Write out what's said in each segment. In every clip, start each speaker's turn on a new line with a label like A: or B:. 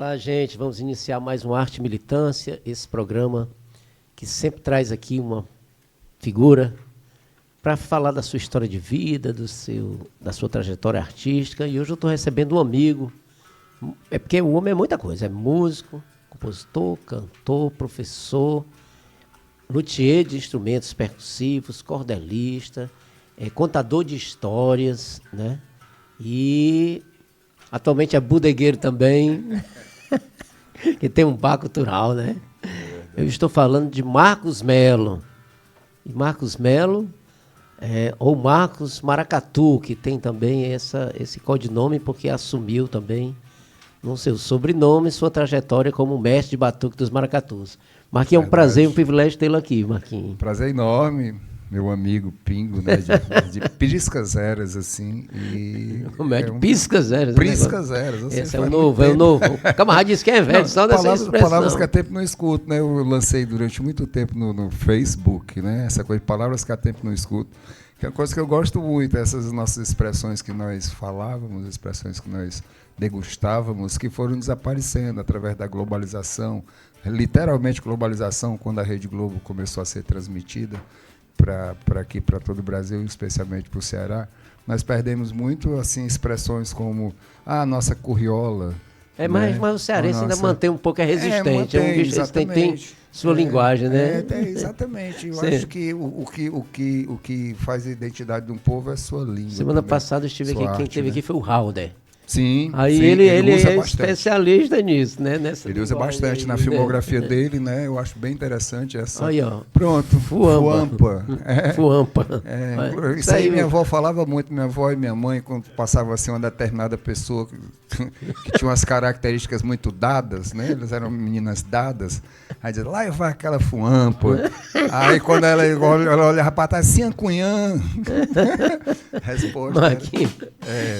A: Olá, gente. Vamos iniciar mais um Arte e Militância, esse programa que sempre traz aqui uma figura para falar da sua história de vida, da sua trajetória artística. E hoje eu estou recebendo um amigo. É porque o homem é muita coisa. É músico, compositor, cantor, professor, luthier de instrumentos percussivos, cordelista, contador de histórias, né? E atualmente é bodegueiro também, que tem um bar cultural, né? Eu estou falando de Marcos Melo. E Marcos Melo, ou Marcos Maracatu, que tem também esse codinome, porque assumiu também no seu sobrenome sua trajetória como mestre de batuque dos maracatus. Marquinhos, é um prazer e um privilégio tê-lo aqui, Marquinhos.
B: Prazer enorme, meu amigo Pingo, né? De piscas eras, assim.
A: Como é de piscas eras?
B: Piscas eras.
A: Esse é o novo, é o novo. O camarada disse que é velho, não, só dessa expressão.
B: Palavras que há tempo não escuto, né? Eu lancei durante muito tempo no Facebook, né? Essa coisa de palavras que há tempo não escuto, que é uma coisa que eu gosto muito, essas nossas expressões que nós falávamos, expressões que nós degustávamos, que foram desaparecendo através da globalização, literalmente globalização, quando a Rede Globo começou a ser transmitida para aqui, para todo o Brasil, especialmente para o Ceará. Nós perdemos muito assim, expressões como nossa curriola.
A: Mas o cearense ainda mantém um pouco, resistente. Tem sua linguagem, né?
B: Exatamente. Eu acho que o que faz a identidade de um povo é a sua língua.
A: Semana passada eu estive aqui, quem esteve aqui foi o Halder.
B: Sim.
A: Aí ele é especialista nisso, né?
B: Ele usa bastante na filmografia dele, né? Eu acho bem interessante essa.
A: Aí, ó.
B: Pronto.
A: Fuampa. Fuampa.
B: Isso aí minha avó falava muito, minha avó e minha mãe, quando passava assim uma determinada pessoa que tinha umas características muito dadas, né? Elas eram meninas dadas. Aí dizia, lá vai aquela fuampa. Aí quando ela olhava para trás, assim, Cunhã. Resposta.
A: Marquinhos.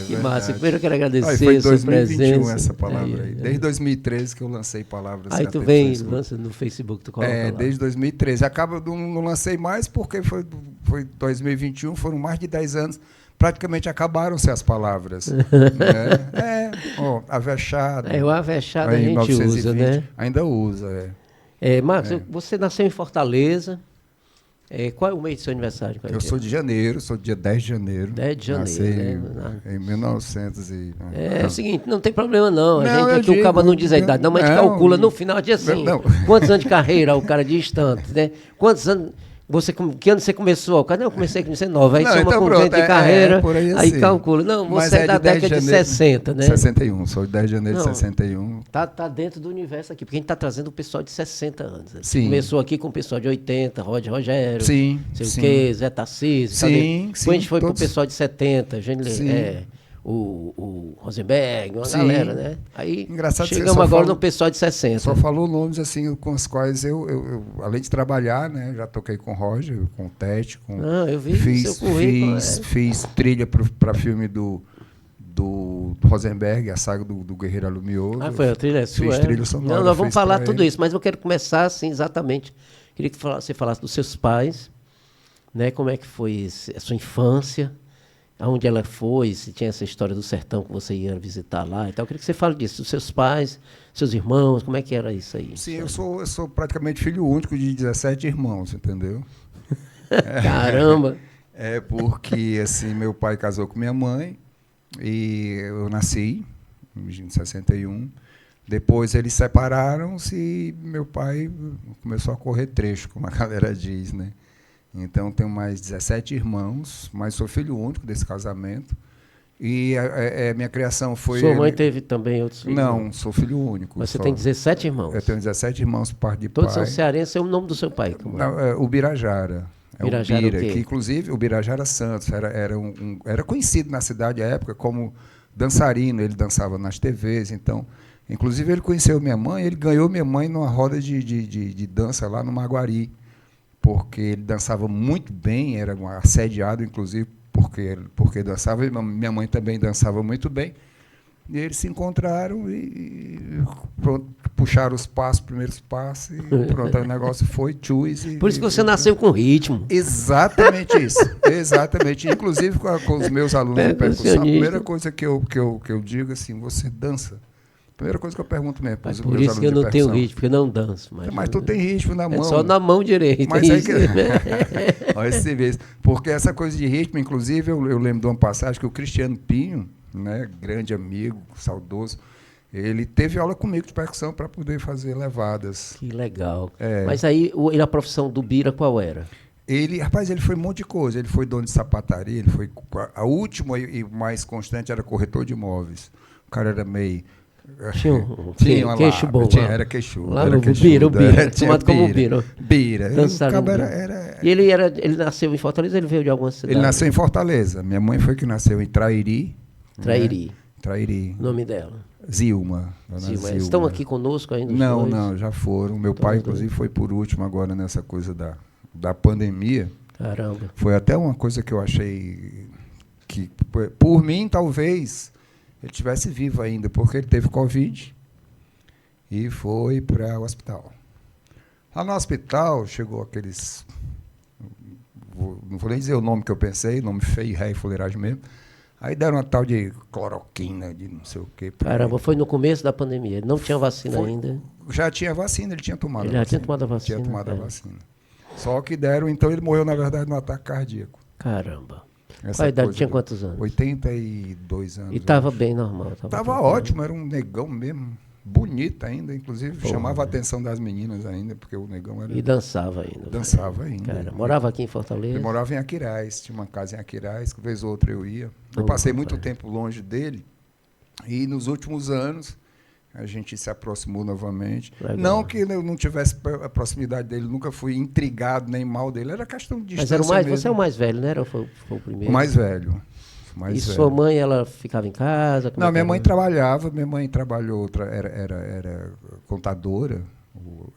A: Que massa. Primeiro eu quero agradecer.
B: Foi em 2021 essa palavra aí. Desde 2013 que eu lancei palavras.
A: Aí tu vem, lança no Facebook, tu coloca lá.
B: Desde 2013. Não lancei mais porque foi 2021, foram mais de 10 anos. Praticamente acabaram-se as palavras. Né? Avexado.
A: O avexado a gente 1920, usa, né?
B: Ainda usa,
A: Marcos, você nasceu em Fortaleza. Qual é o mês do seu aniversário?
B: Eu sou de janeiro, sou dia 10 de janeiro.
A: 10 de janeiro,
B: nasci em 1900 e...
A: É o seguinte, não tem problema não. A gente aqui, o cara não diz a idade, não, mas a gente calcula no final de assim. Quantos anos de carreira o cara diz tanto, né? Quantos anos... que ano você começou? Não, eu comecei com 19. Aí soma com 20 de carreira, aí calcula. Não, você é da década de 60, né?
B: 61, sou de 10 de janeiro de 61.
A: Tá dentro do universo aqui, porque a gente está trazendo o pessoal de 60 anos.
B: Sim.
A: Começou aqui com o pessoal de 80, Rogério,
B: sim,
A: sei o quê, Zé Tarcísio. Depois a gente foi pro pessoal de 70, o Rosenberg, uma galera, né? Aí chegamos agora no pessoal de 60.
B: Só falou nomes assim com os quais eu além de trabalhar, né, já toquei com o Roger, com o Tete,
A: eu vi seu currículo.
B: Fiz trilha para filme do Rosenberg, a saga do Guerreiro Alumioso.
A: Foi a trilha sua?
B: Fiz trilha sonora.
A: Não, nós vamos falar tudo isso, mas eu quero começar assim, exatamente. Queria que você falasse dos seus pais, né? Como é que foi a sua infância, aonde ela foi, se tinha essa história do sertão que você ia visitar lá e tal. Eu queria que você fale disso, dos seus pais, seus irmãos, como é que era isso aí?
B: Sim, eu sou praticamente filho único de 17 irmãos, entendeu?
A: Caramba!
B: Porque assim, meu pai casou com minha mãe e eu nasci em 61. Depois eles separaram-se e meu pai começou a correr trecho, como a galera diz, né? Então, tenho mais 17 irmãos, mas sou filho único desse casamento. E a minha criação foi...
A: Sua mãe teve também outros filhos?
B: Não, sou filho único.
A: Mas você tem 17 irmãos?
B: Eu tenho 17 irmãos por parte de
A: Todos
B: pai.
A: são cearenses, é o nome do seu pai?
B: Não, o Birajara.
A: Birajara,
B: o Bira, que inclusive o Birajara Santos era conhecido na cidade à época como dançarino, ele dançava nas TVs, então... Inclusive, ele conheceu minha mãe, ele ganhou minha mãe numa roda de dança lá no Maguari, porque ele dançava muito bem, era assediado, inclusive, porque dançava, e minha mãe também dançava muito bem. E eles se encontraram e pronto, puxaram os primeiros passos, e pronto, o negócio foi tchus.
A: Por isso que você nasceu com ritmo.
B: Exatamente isso, exatamente. Inclusive com os meus alunos de percussão, a primeira coisa que eu digo assim, você dança. Primeira coisa que eu pergunto mesmo para os meus
A: Por isso
B: alunos
A: que eu
B: de
A: não tenho
B: percussão.
A: ritmo, porque eu não danço.
B: Mas tu tem ritmo na mão.
A: É só na mão direita.
B: Mas aí que... Olha esse vez. Porque essa coisa de ritmo, inclusive, eu lembro de uma passagem que o Cristiano Pinho, né, grande amigo, saudoso, ele teve aula comigo de percussão para poder fazer levadas.
A: Que legal.
B: É.
A: Mas aí, e a profissão do Bira qual era?
B: Rapaz, ele foi um monte de coisa. Ele foi dono de sapataria, ele foi... A última e mais constante era corretor de imóveis. O cara era meio...
A: Tinha uma queixo bom.
B: Era queixudo.
A: Lá
B: era
A: no
B: queixudo,
A: Bira, tomado como Bira.
B: Bira.
A: E ele nasceu em Fortaleza ou ele veio de alguma cidade?
B: Ele nasceu em Fortaleza. Minha mãe foi que nasceu em Trairi.
A: Trairi.
B: Né? Trairi.
A: O nome dela?
B: Zilma.
A: Zilma. Estão aqui conosco ainda?
B: Não, já foram. Meu pai, inclusive, foi por último agora nessa coisa da pandemia.
A: Caramba.
B: Foi até uma coisa que eu achei que, por mim, talvez ele estivesse vivo ainda, porque ele teve Covid e foi para o hospital. Lá no hospital chegou aqueles... Não vou nem dizer o nome que eu pensei, nome feio, ré e fuleiragem mesmo. Aí deram uma tal de cloroquina, de não sei o quê.
A: Caramba, foi no começo da pandemia. Ele não tinha vacina ainda.
B: Já tinha vacina, ele tinha tomado
A: a vacina. Ele já tinha tomado a vacina.
B: Tinha tomado a vacina. Só que deram, então ele morreu, na verdade, num ataque cardíaco.
A: Caramba. Qual a idade? Tinha quantos anos?
B: 82 anos.
A: E estava bem normal?
B: Estava ótimo, era um negão mesmo. Bonito ainda, inclusive. Chamava a atenção das meninas ainda, porque o negão era...
A: E dançava ainda.
B: Dançava ainda.
A: Cara, morava aqui em Fortaleza?
B: Ele morava em Aquiraz, tinha uma casa em Aquiraz, que vez ou outra eu ia. Eu passei muito tempo longe dele, e nos últimos anos a gente se aproximou novamente. Legal. Não que eu não tivesse a proximidade dele, nunca fui intrigado nem mal dele, era questão de distância.
A: Mas era
B: mesmo.
A: Você é o mais velho, né? Ou foi o primeiro?
B: O mais velho.
A: Sua mãe, ela ficava em casa?
B: Não, minha mãe trabalhava, minha mãe trabalhou, era contadora,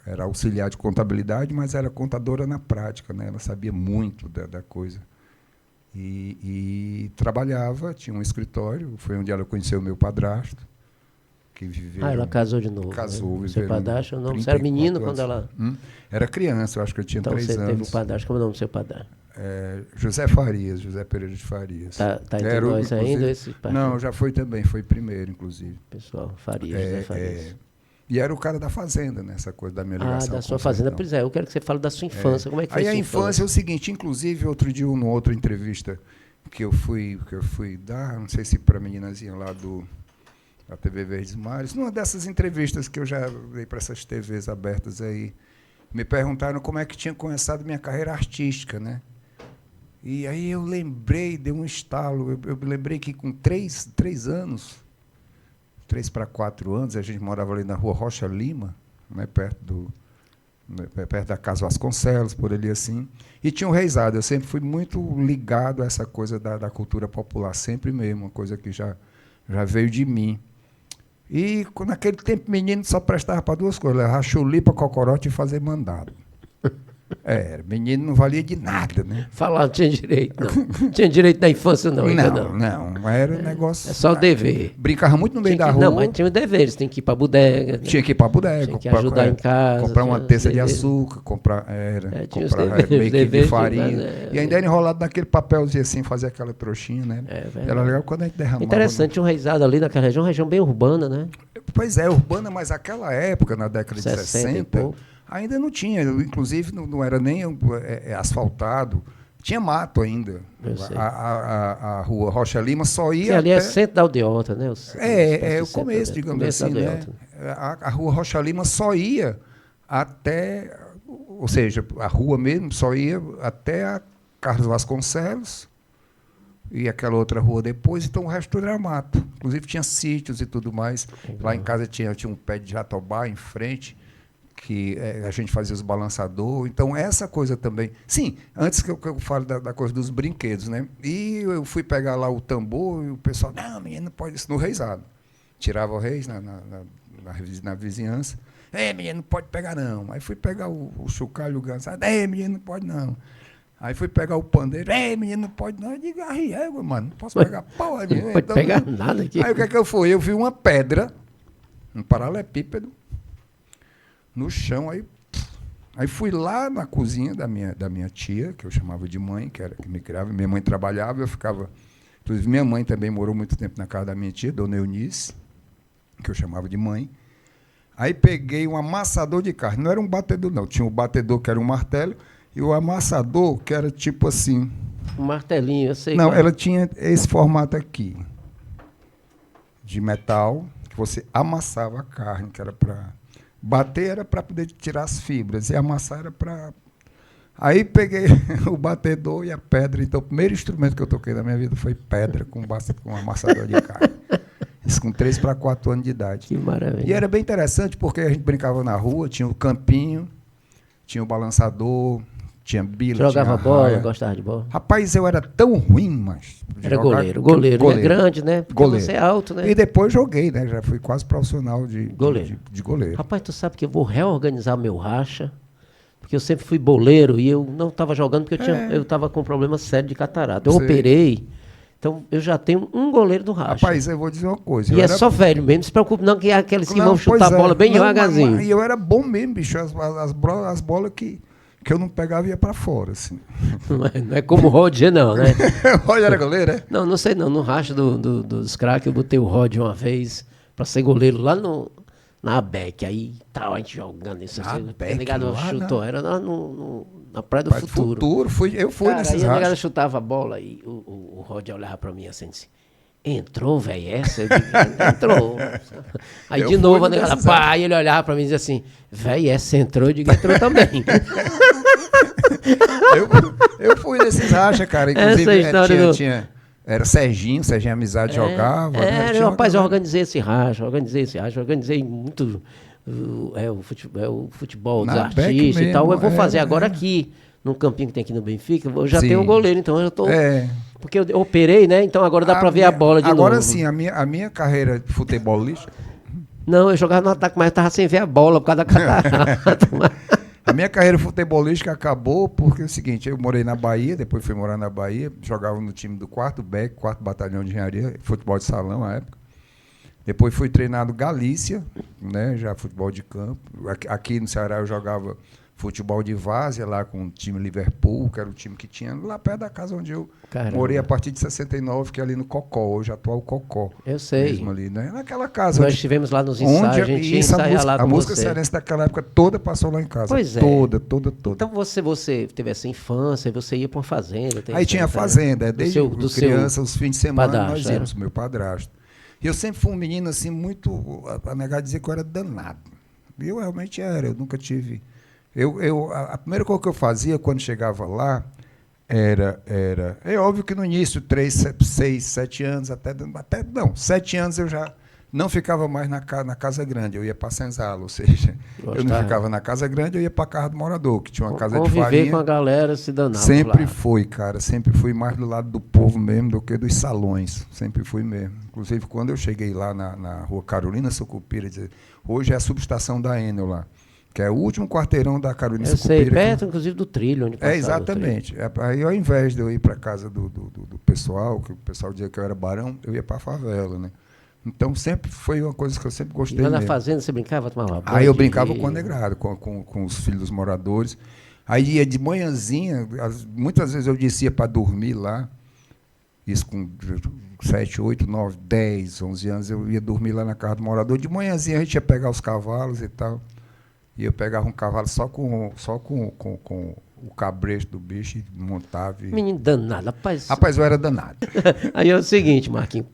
B: era auxiliar de contabilidade, mas era contadora na prática, né? Ela sabia muito da coisa. E trabalhava, tinha um escritório, foi onde ela conheceu o meu padrasto, que viveu...
A: ela casou de novo.
B: Casou.
A: Né? Seu padrasto, não, você era menino quando ela...
B: Era criança, eu acho que eu tinha 3 anos.
A: Então você teve um padrasto, como é o nome do seu padrasto?
B: José Farias, José Pereira de Farias.
A: Tá entre nós ainda esse padrasto?
B: Não, já foi também, foi primeiro, inclusive.
A: Pessoal, Farias, José Farias.
B: E era o cara da fazenda, nessa coisa da minha ligação.
A: Da sua fazenda. Pois é, eu quero que você fale da sua infância. Como é que foi
B: a infância é o seguinte, inclusive, outro dia, numa outra entrevista que eu fui dar, não sei se para a meninazinha lá da TV Verdes Mares, numa dessas entrevistas que eu já dei para essas TVs abertas aí, me perguntaram como é que tinha começado minha carreira artística, né? E aí eu lembrei, deu um estalo, eu lembrei que com 3 anos, 3 para 4 anos, a gente morava ali na Rua Rocha Lima, né, perto da Casa Vasconcelos, por ali assim, e tinha um reisado. Eu sempre fui muito ligado a essa coisa da cultura popular, sempre mesmo, uma coisa que já veio de mim. E naquele tempo menino só prestava para 2 coisas, levar chulipa, cocorote e fazer mandado. Menino não valia de nada, né?
A: Falar, não tinha direito, não. Tinha direito da infância, não, ainda não.
B: Não, era um negócio...
A: É só o dever.
B: Brincava muito no meio da rua.
A: Não, mas tinha os deveres, tem que ir para a bodega.
B: Tinha que ir para a bodega.
A: Tinha que ajudar em casa.
B: Comprar uma terça de açúcar, comprar meio quilo de farinha. E ainda era enrolado naquele papelzinho assim, fazer aquela trouxinha, né? Era legal quando a gente derramava.
A: Interessante, um reisado ali naquela região, uma região bem urbana, né?
B: Pois é, urbana, mas aquela época, na década de 60, ainda não tinha, inclusive não era nem asfaltado, tinha mato ainda. A Rua Rocha Lima só ia
A: ali é centro da Aldeota, né?
B: O começo, digamos assim, né? A Rua Rocha Lima só ia até, ou seja, a rua mesmo só ia até a Carlos Vasconcelos e aquela outra rua depois, então o resto tudo era mato. Inclusive tinha sítios e tudo mais. Lá em casa tinha um pé de jatobá em frente, que a gente fazia os balançadores. Então, essa coisa também... Sim, antes que eu fale da coisa dos brinquedos, né? E eu fui pegar lá o tambor e o pessoal, não, menino, não pode isso, no reisado. Tirava o reis na vizinhança. Menino, não pode pegar, não. Aí fui pegar o chocalho, o ganso. Menino, não pode, não. Aí fui pegar o pandeiro. Menino, não pode, não. Eu digo, mano, não posso pegar porra nenhuma.
A: Não pode pegar nada aqui.
B: Aí o que eu fui? Eu vi uma pedra, um paralelepípedo, no chão, aí fui lá na cozinha da minha tia, que eu chamava de mãe, que me criava. Minha mãe trabalhava, eu ficava... Inclusive, minha mãe também morou muito tempo na casa da minha tia, Dona Eunice, que eu chamava de mãe. Aí peguei um amassador de carne. Não era um batedor, não. Tinha o batedor, que era um martelo, e o amassador, que era tipo assim...
A: Um martelinho, eu sei.
B: Não, ela tinha esse formato aqui, de metal, que você amassava a carne, que era para... Bater era para poder tirar as fibras, e amassar era para... Aí peguei o batedor e a pedra. Então, o primeiro instrumento que eu toquei na minha vida foi pedra com um amassador de carne. Isso com 3 para 4 anos de idade.
A: Que maravilha.
B: E era bem interessante, porque a gente brincava na rua, tinha o campinho, tinha o balançador, tinha bila,
A: Jogava
B: tinha
A: bola,
B: raia.
A: gostava de bola.
B: Rapaz, eu era tão ruim, mas...
A: Era goleiro. É grande, né? Porque
B: Goleiro.
A: você é alto, né?
B: E depois joguei, né? Já fui quase profissional de goleiro.
A: Rapaz, tu sabe que eu vou reorganizar meu racha, porque eu sempre fui boleiro e eu não estava jogando porque eu estava com um problema sério de catarata. Eu operei, então eu já tenho um goleiro do racha.
B: Rapaz, eu vou dizer uma coisa.
A: E é só velho mesmo, não se preocupe não, que é aqueles que vão chutar a bola bem devagarzinho.
B: E eu era bom mesmo, bicho. As bolas que eu não pegava ia pra fora, assim.
A: Não é como o Roger, não, né?
B: O Roger era goleiro, é?
A: Não sei não. No racha dos craques eu botei o Roger uma vez pra ser goleiro lá na ABEC. Aí tal, a gente jogando isso. A negada chutou, era lá na Praia do Futuro.
B: Eu fui nesses
A: rachas. Aí a negada
B: rachas.
A: chutava a bola e o Roger olhava pra mim assim, entrou, velho, essa? Eu digo, entrou. Aí de novo a negada, pá, e ele olhava pra mim e dizia assim, velho, essa entrou? Eu digo, entrou também.
B: Eu fui nesses rachas, cara. Inclusive, tinha era Serginho Amizade jogava.
A: Rapaz, eu organizei esse racha, organizei muito o futebol dos artistas mesmo, e tal. Eu vou fazer agora aqui, num campinho que tem aqui no Benfica, eu já tenho um goleiro, então eu já tô... Porque eu operei, né? Então agora dá pra ver a bola de novo.
B: Agora sim, a minha carreira de futebolista...
A: Não, eu jogava no ataque, mas eu tava sem ver a bola por causa da catarata.
B: A minha carreira futebolística acabou porque é o seguinte, eu morei na Bahia, depois fui morar na Bahia, jogava no time do 4º BEC, 4º Batalhão de Engenharia, futebol de salão na época. Depois fui treinado Galícia, né, já futebol de campo. Aqui no Ceará eu jogava futebol de várzea lá com o time Liverpool, que era o time que tinha lá perto da casa onde eu morei a partir de 69, que é ali no Cocó, hoje atual Cocó.
A: Eu sei.
B: Mesmo ali, né? Naquela casa.
A: Nós estivemos lá nos ensaios, a gente ia ensaiar lá com você.
B: A música cearense daquela época toda passou lá em casa.
A: Pois é.
B: Toda.
A: Então você teve essa infância, você ia para uma fazenda.
B: Aí tinha fazenda, desde criança, os fins de semana nós íamos, meu padrasto. E eu sempre fui um menino assim, muito, a negar dizer que eu era danado. E eu realmente era, eu nunca tive... A primeira coisa que eu fazia quando chegava lá era... É óbvio que no início, 3, 6, 7 anos, até 7 anos eu já não ficava mais na casa grande, eu ia para Senzala, ou seja, eu não ficava na casa grande, eu ia para a casa do morador, que tinha uma casa de farinha. Conviver
A: com a galera, se danava.
B: Sempre fui, cara, sempre fui mais do lado do povo mesmo do que dos salões, sempre fui mesmo. Inclusive, quando eu cheguei lá na rua Carolina Sucupira, hoje é a subestação da Enel lá, que é o último quarteirão da Carolina Sucupira. Eu sei,
A: perto, inclusive, do trilho, onde passava.
B: Exatamente. Aí, ao invés de eu ir para a casa do pessoal, que o pessoal dizia que eu era barão, eu ia para a favela, né? Então, sempre foi uma coisa que eu sempre gostei. E lá
A: na fazenda você brincava, tomava banho?
B: Aí eu brincava com a negrada, com os filhos dos moradores. Aí ia de manhãzinha, muitas vezes eu descia para dormir lá, isso com 7, 8, 9, 10, 11 anos, eu ia dormir lá na casa do morador. De manhãzinha a gente ia pegar os cavalos e tal. E eu pegava um cavalo só com o cabresto do bicho e montava.
A: Menino danado, rapaz.
B: Rapaz, eu era danado.
A: Aí é o seguinte, Marquinhos.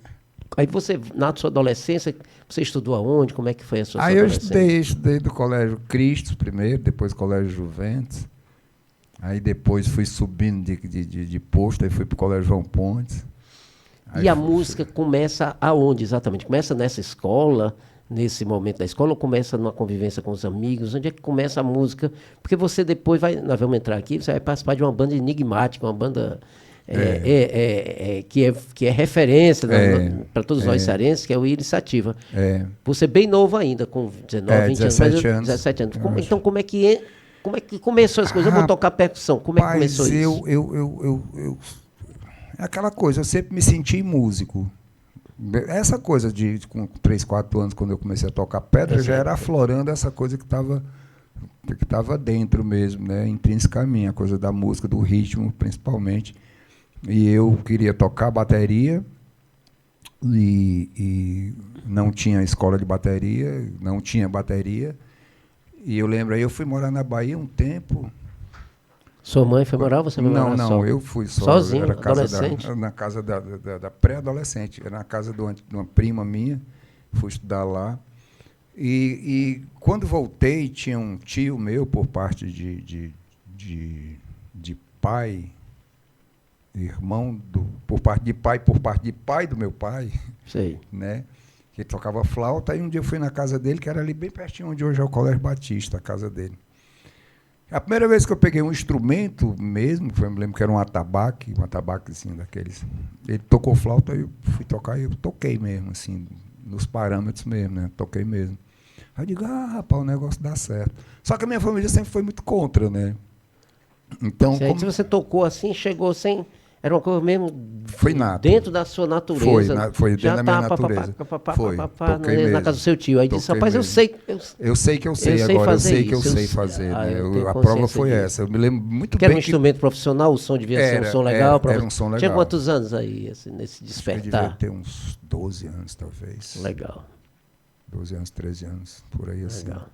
A: Aí você, na sua adolescência, você estudou aonde? Como é que foi a sua adolescência?
B: Aí eu estudei do Colégio Cristo primeiro, depois Colégio Juventus. Aí depois fui subindo de posto, aí fui para o Colégio João Pontes.
A: E a música começa aonde exatamente? Começa nessa escola, nesse momento da escola, ou começa numa convivência com os amigos? Onde é que começa a música? Porque você depois nós vamos entrar aqui, você vai participar de uma banda enigmática, uma banda... que é referência para todos nós cearenses, que é o Iniciativa. Você bem novo ainda, com 19, 20 anos. 17 anos. Então, como é que começou as coisas? Eu vou tocar percussão. Como é que começou isso?
B: É aquela coisa, eu sempre me senti músico. Essa coisa com 3, 4 anos, quando eu comecei a tocar pedra, já era aflorando essa coisa que estava dentro mesmo, né? Intrinsecamente, a coisa da música, do ritmo, principalmente. E eu queria tocar bateria, e não tinha escola de bateria, não tinha bateria. E eu lembro, aí eu fui morar na Bahia um tempo.
A: Sua mãe foi morar ou você foi morar
B: Não,
A: só?
B: eu fui só.
A: Sozinho,
B: Era
A: adolescente?
B: na casa da pré-adolescente. Era na casa de uma prima minha. Fui estudar lá. E quando voltei, tinha um tio meu, por parte de pai, irmão, por parte de pai do meu pai,
A: Sei.
B: né? Que ele tocava flauta. E um dia eu fui na casa dele, que era ali bem pertinho onde hoje é o Colégio Batista, a casa dele. A primeira vez que eu peguei um instrumento mesmo, eu me lembro que era um atabaque assim, daqueles. Ele tocou flauta, eu fui tocar e eu toquei mesmo, assim, nos parâmetros mesmo, né? Toquei mesmo. Aí eu digo, rapaz, o negócio dá certo. Só que a minha família sempre foi muito contra, né? Então,
A: Se você tocou assim, chegou sem... Era uma coisa mesmo
B: foi nato.
A: Dentro da sua natureza.
B: Foi dentro da minha natureza. Foi, toquei mesmo.
A: Na casa do seu tio. Aí disse, rapaz, eu sei que eu sei
B: fazer. Né? A prova foi essa. Eu me lembro muito bem.
A: Era um instrumento profissional, o som devia ser um som legal.
B: Era um som legal.
A: Tinha quantos anos aí, assim, nesse despertar?
B: Acho que devia ter uns 12 anos, talvez.
A: Legal.
B: 12 anos, 13 anos, por aí assim.
A: Legal.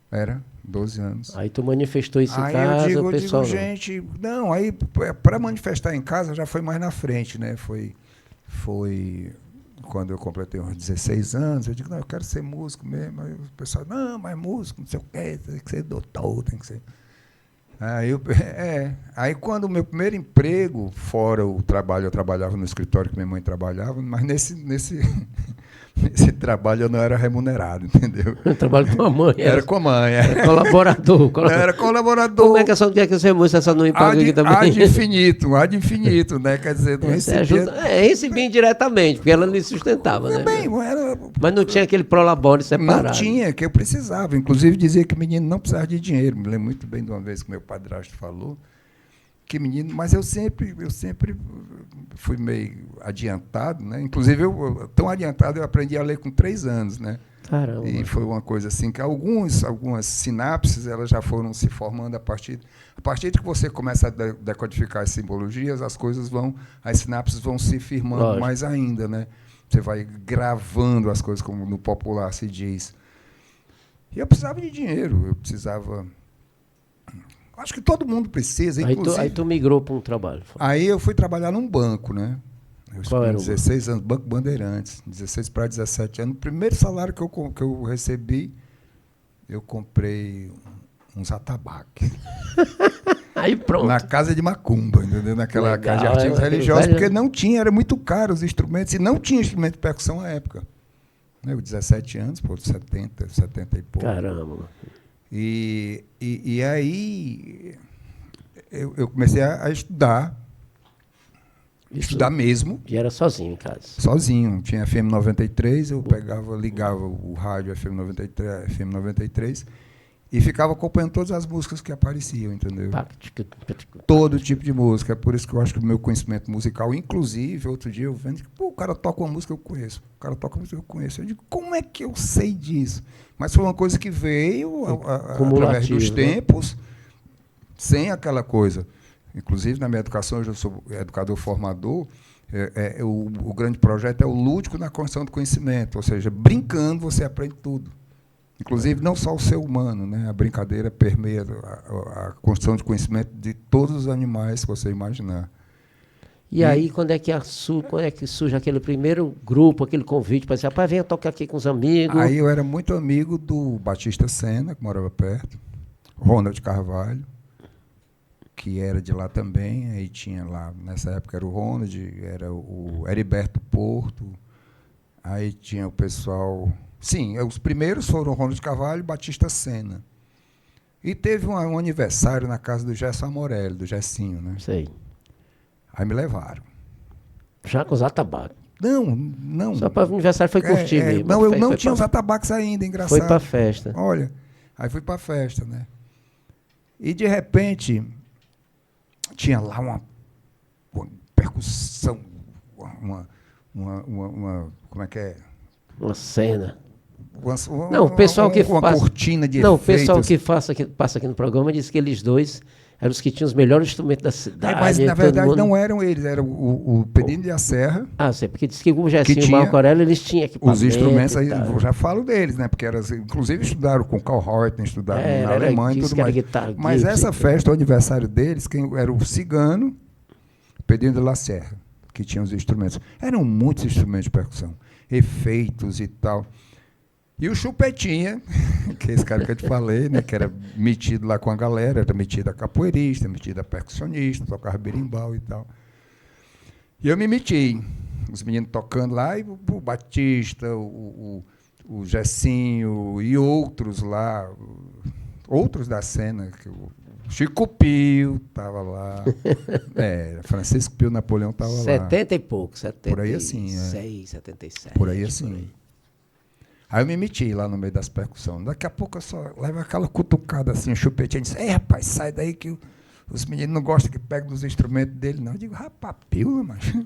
B: Era, 12 anos.
A: Aí tu manifestou isso em casa,
B: aí eu
A: pessoal...
B: digo, gente... Não, aí para manifestar em casa já foi mais na frente, né? Foi quando eu completei uns 16 anos, eu digo, não, eu quero ser músico mesmo. Aí o pessoal, não, mas músico, não sei o quê, tem que ser doutor, tem que ser... Aí quando o meu primeiro emprego, fora o trabalho, eu trabalhava no escritório que minha mãe trabalhava, mas nesse trabalho eu não era remunerado, entendeu?
A: Eu trabalho com a mãe.
B: Era com a mãe.
A: Era colaborador.
B: Era colaborador.
A: Como é que a senhora quer que você música, essa não me paga aqui também?
B: Ad infinito, né? Quer dizer, não recebia...
A: recebia indiretamente, porque ela lhe sustentava, né?
B: Bem,
A: mas não tinha aquele prolabore separado.
B: Não tinha, que eu precisava. Inclusive dizia que o menino não precisava de dinheiro. Me lembro muito bem de uma vez que meu padrasto falou que menino, mas eu sempre fui meio adiantado, né? Inclusive, tão adiantado, eu aprendi a ler com 3 anos, né?
A: Caramba.
B: E foi uma coisa assim que algumas sinapses elas já foram se formando a partir de que você começa a decodificar as simbologias, as sinapses vão se firmando. Lógico. Mais ainda, né? Você vai gravando as coisas, como no popular se diz. E eu precisava de dinheiro, eu precisava... Acho que todo mundo precisa, inclusive...
A: Aí tu migrou para um trabalho.
B: Aí eu fui trabalhar num banco, né?
A: Qual era
B: 16 anos, Banco Bandeirantes, 16 para 17 anos. O primeiro salário que eu recebi, eu comprei uns atabaques.
A: Aí pronto.
B: Na casa de macumba, entendeu? Naquela casa de artigos religiosos, porque não tinha, era muito caro os instrumentos, e não tinha instrumento de percussão à época. Eu, 17 anos, 70 e pouco.
A: Caramba.
B: E aí eu comecei a estudar. Estudar mesmo.
A: E era sozinho em casa?
B: Sozinho. Tinha FM 93, eu ligava o rádio FM 93 e ficava acompanhando todas as músicas que apareciam, entendeu? Todo tipo de música. É por isso que eu acho que o meu conhecimento musical, inclusive, outro dia eu vendo que o cara toca uma música que eu conheço. O cara toca uma música que eu conheço. Eu digo, como é que eu sei disso? Mas foi uma coisa que veio através dos tempos, sem aquela coisa. Inclusive, na minha educação, eu sou educador formador, o grande projeto é o lúdico na construção do conhecimento, ou seja, brincando você aprende tudo. Inclusive, não só o ser humano, né? A brincadeira permeia a construção de conhecimento de todos os animais que você imaginar.
A: E aí, quando é que surge aquele primeiro grupo, aquele convite para dizer, rapaz, venha tocar aqui com os amigos?
B: Aí eu era muito amigo do Batista Sena, que morava perto, Ronald Carvalho, que era de lá também, aí tinha lá, nessa época era o Ronald, era o Heriberto Porto, aí tinha o pessoal... Sim, os primeiros foram o Ronald Carvalho e Batista Sena. E teve um aniversário na casa do Gerson Amorelli, do Gessinho, né?
A: Sei.
B: Aí me levaram.
A: Já com os atabaques?
B: Não.
A: Só para o aniversário foi curtir mesmo.
B: Não, eu não tinha os atabaques ainda, engraçado.
A: Foi para a festa.
B: Olha, aí fui para a festa, né? E, de repente... tinha lá uma percussão, como é que é?
A: Uma cena.
B: O pessoal que
A: uma
B: cortina de
A: não,
B: efeitos.
A: O pessoal que passa aqui no programa diz que eles dois eram os que tinham os melhores instrumentos da cidade.
B: Mas, na
A: todo
B: verdade,
A: mundo...
B: não eram eles, era o Pedrinho de Serra.
A: Ah, sei, porque disse que o Gessinho e o
B: tinha
A: Marco Aurélio, eles tinham equipamento
B: os instrumentos,
A: e
B: aí,
A: tal.
B: eu já falo deles, né? Porque elas, inclusive, estudaram com Carl Reutemann, estudaram na Alemanha e tudo mais. Mas essa festa, o aniversário deles, quem era o Cigano, Pedrinho de Serra, que tinha os instrumentos. Eram muitos instrumentos de percussão, efeitos e tal. E o Chupetinha, que é esse cara que eu te falei, né, que era metido lá com a galera, era metido a capoeirista, metido a percussionista, tocava berimbau e tal. E eu me meti, os meninos tocando lá, e o Batista, o Gessinho e outros lá, outros da cena, que o Chico Pio estava lá, Francisco Pio Napoleão estava lá.
A: 70 e pouco, 76,
B: por aí assim,
A: 77.
B: Por aí assim. Aí eu me meti lá no meio das percussões. Daqui a pouco eu só levo aquela cutucada assim, o Chupetinho disse, rapaz, sai daí que os meninos não gostam que pegue dos instrumentos dele, não. Eu digo, rapapila, macho.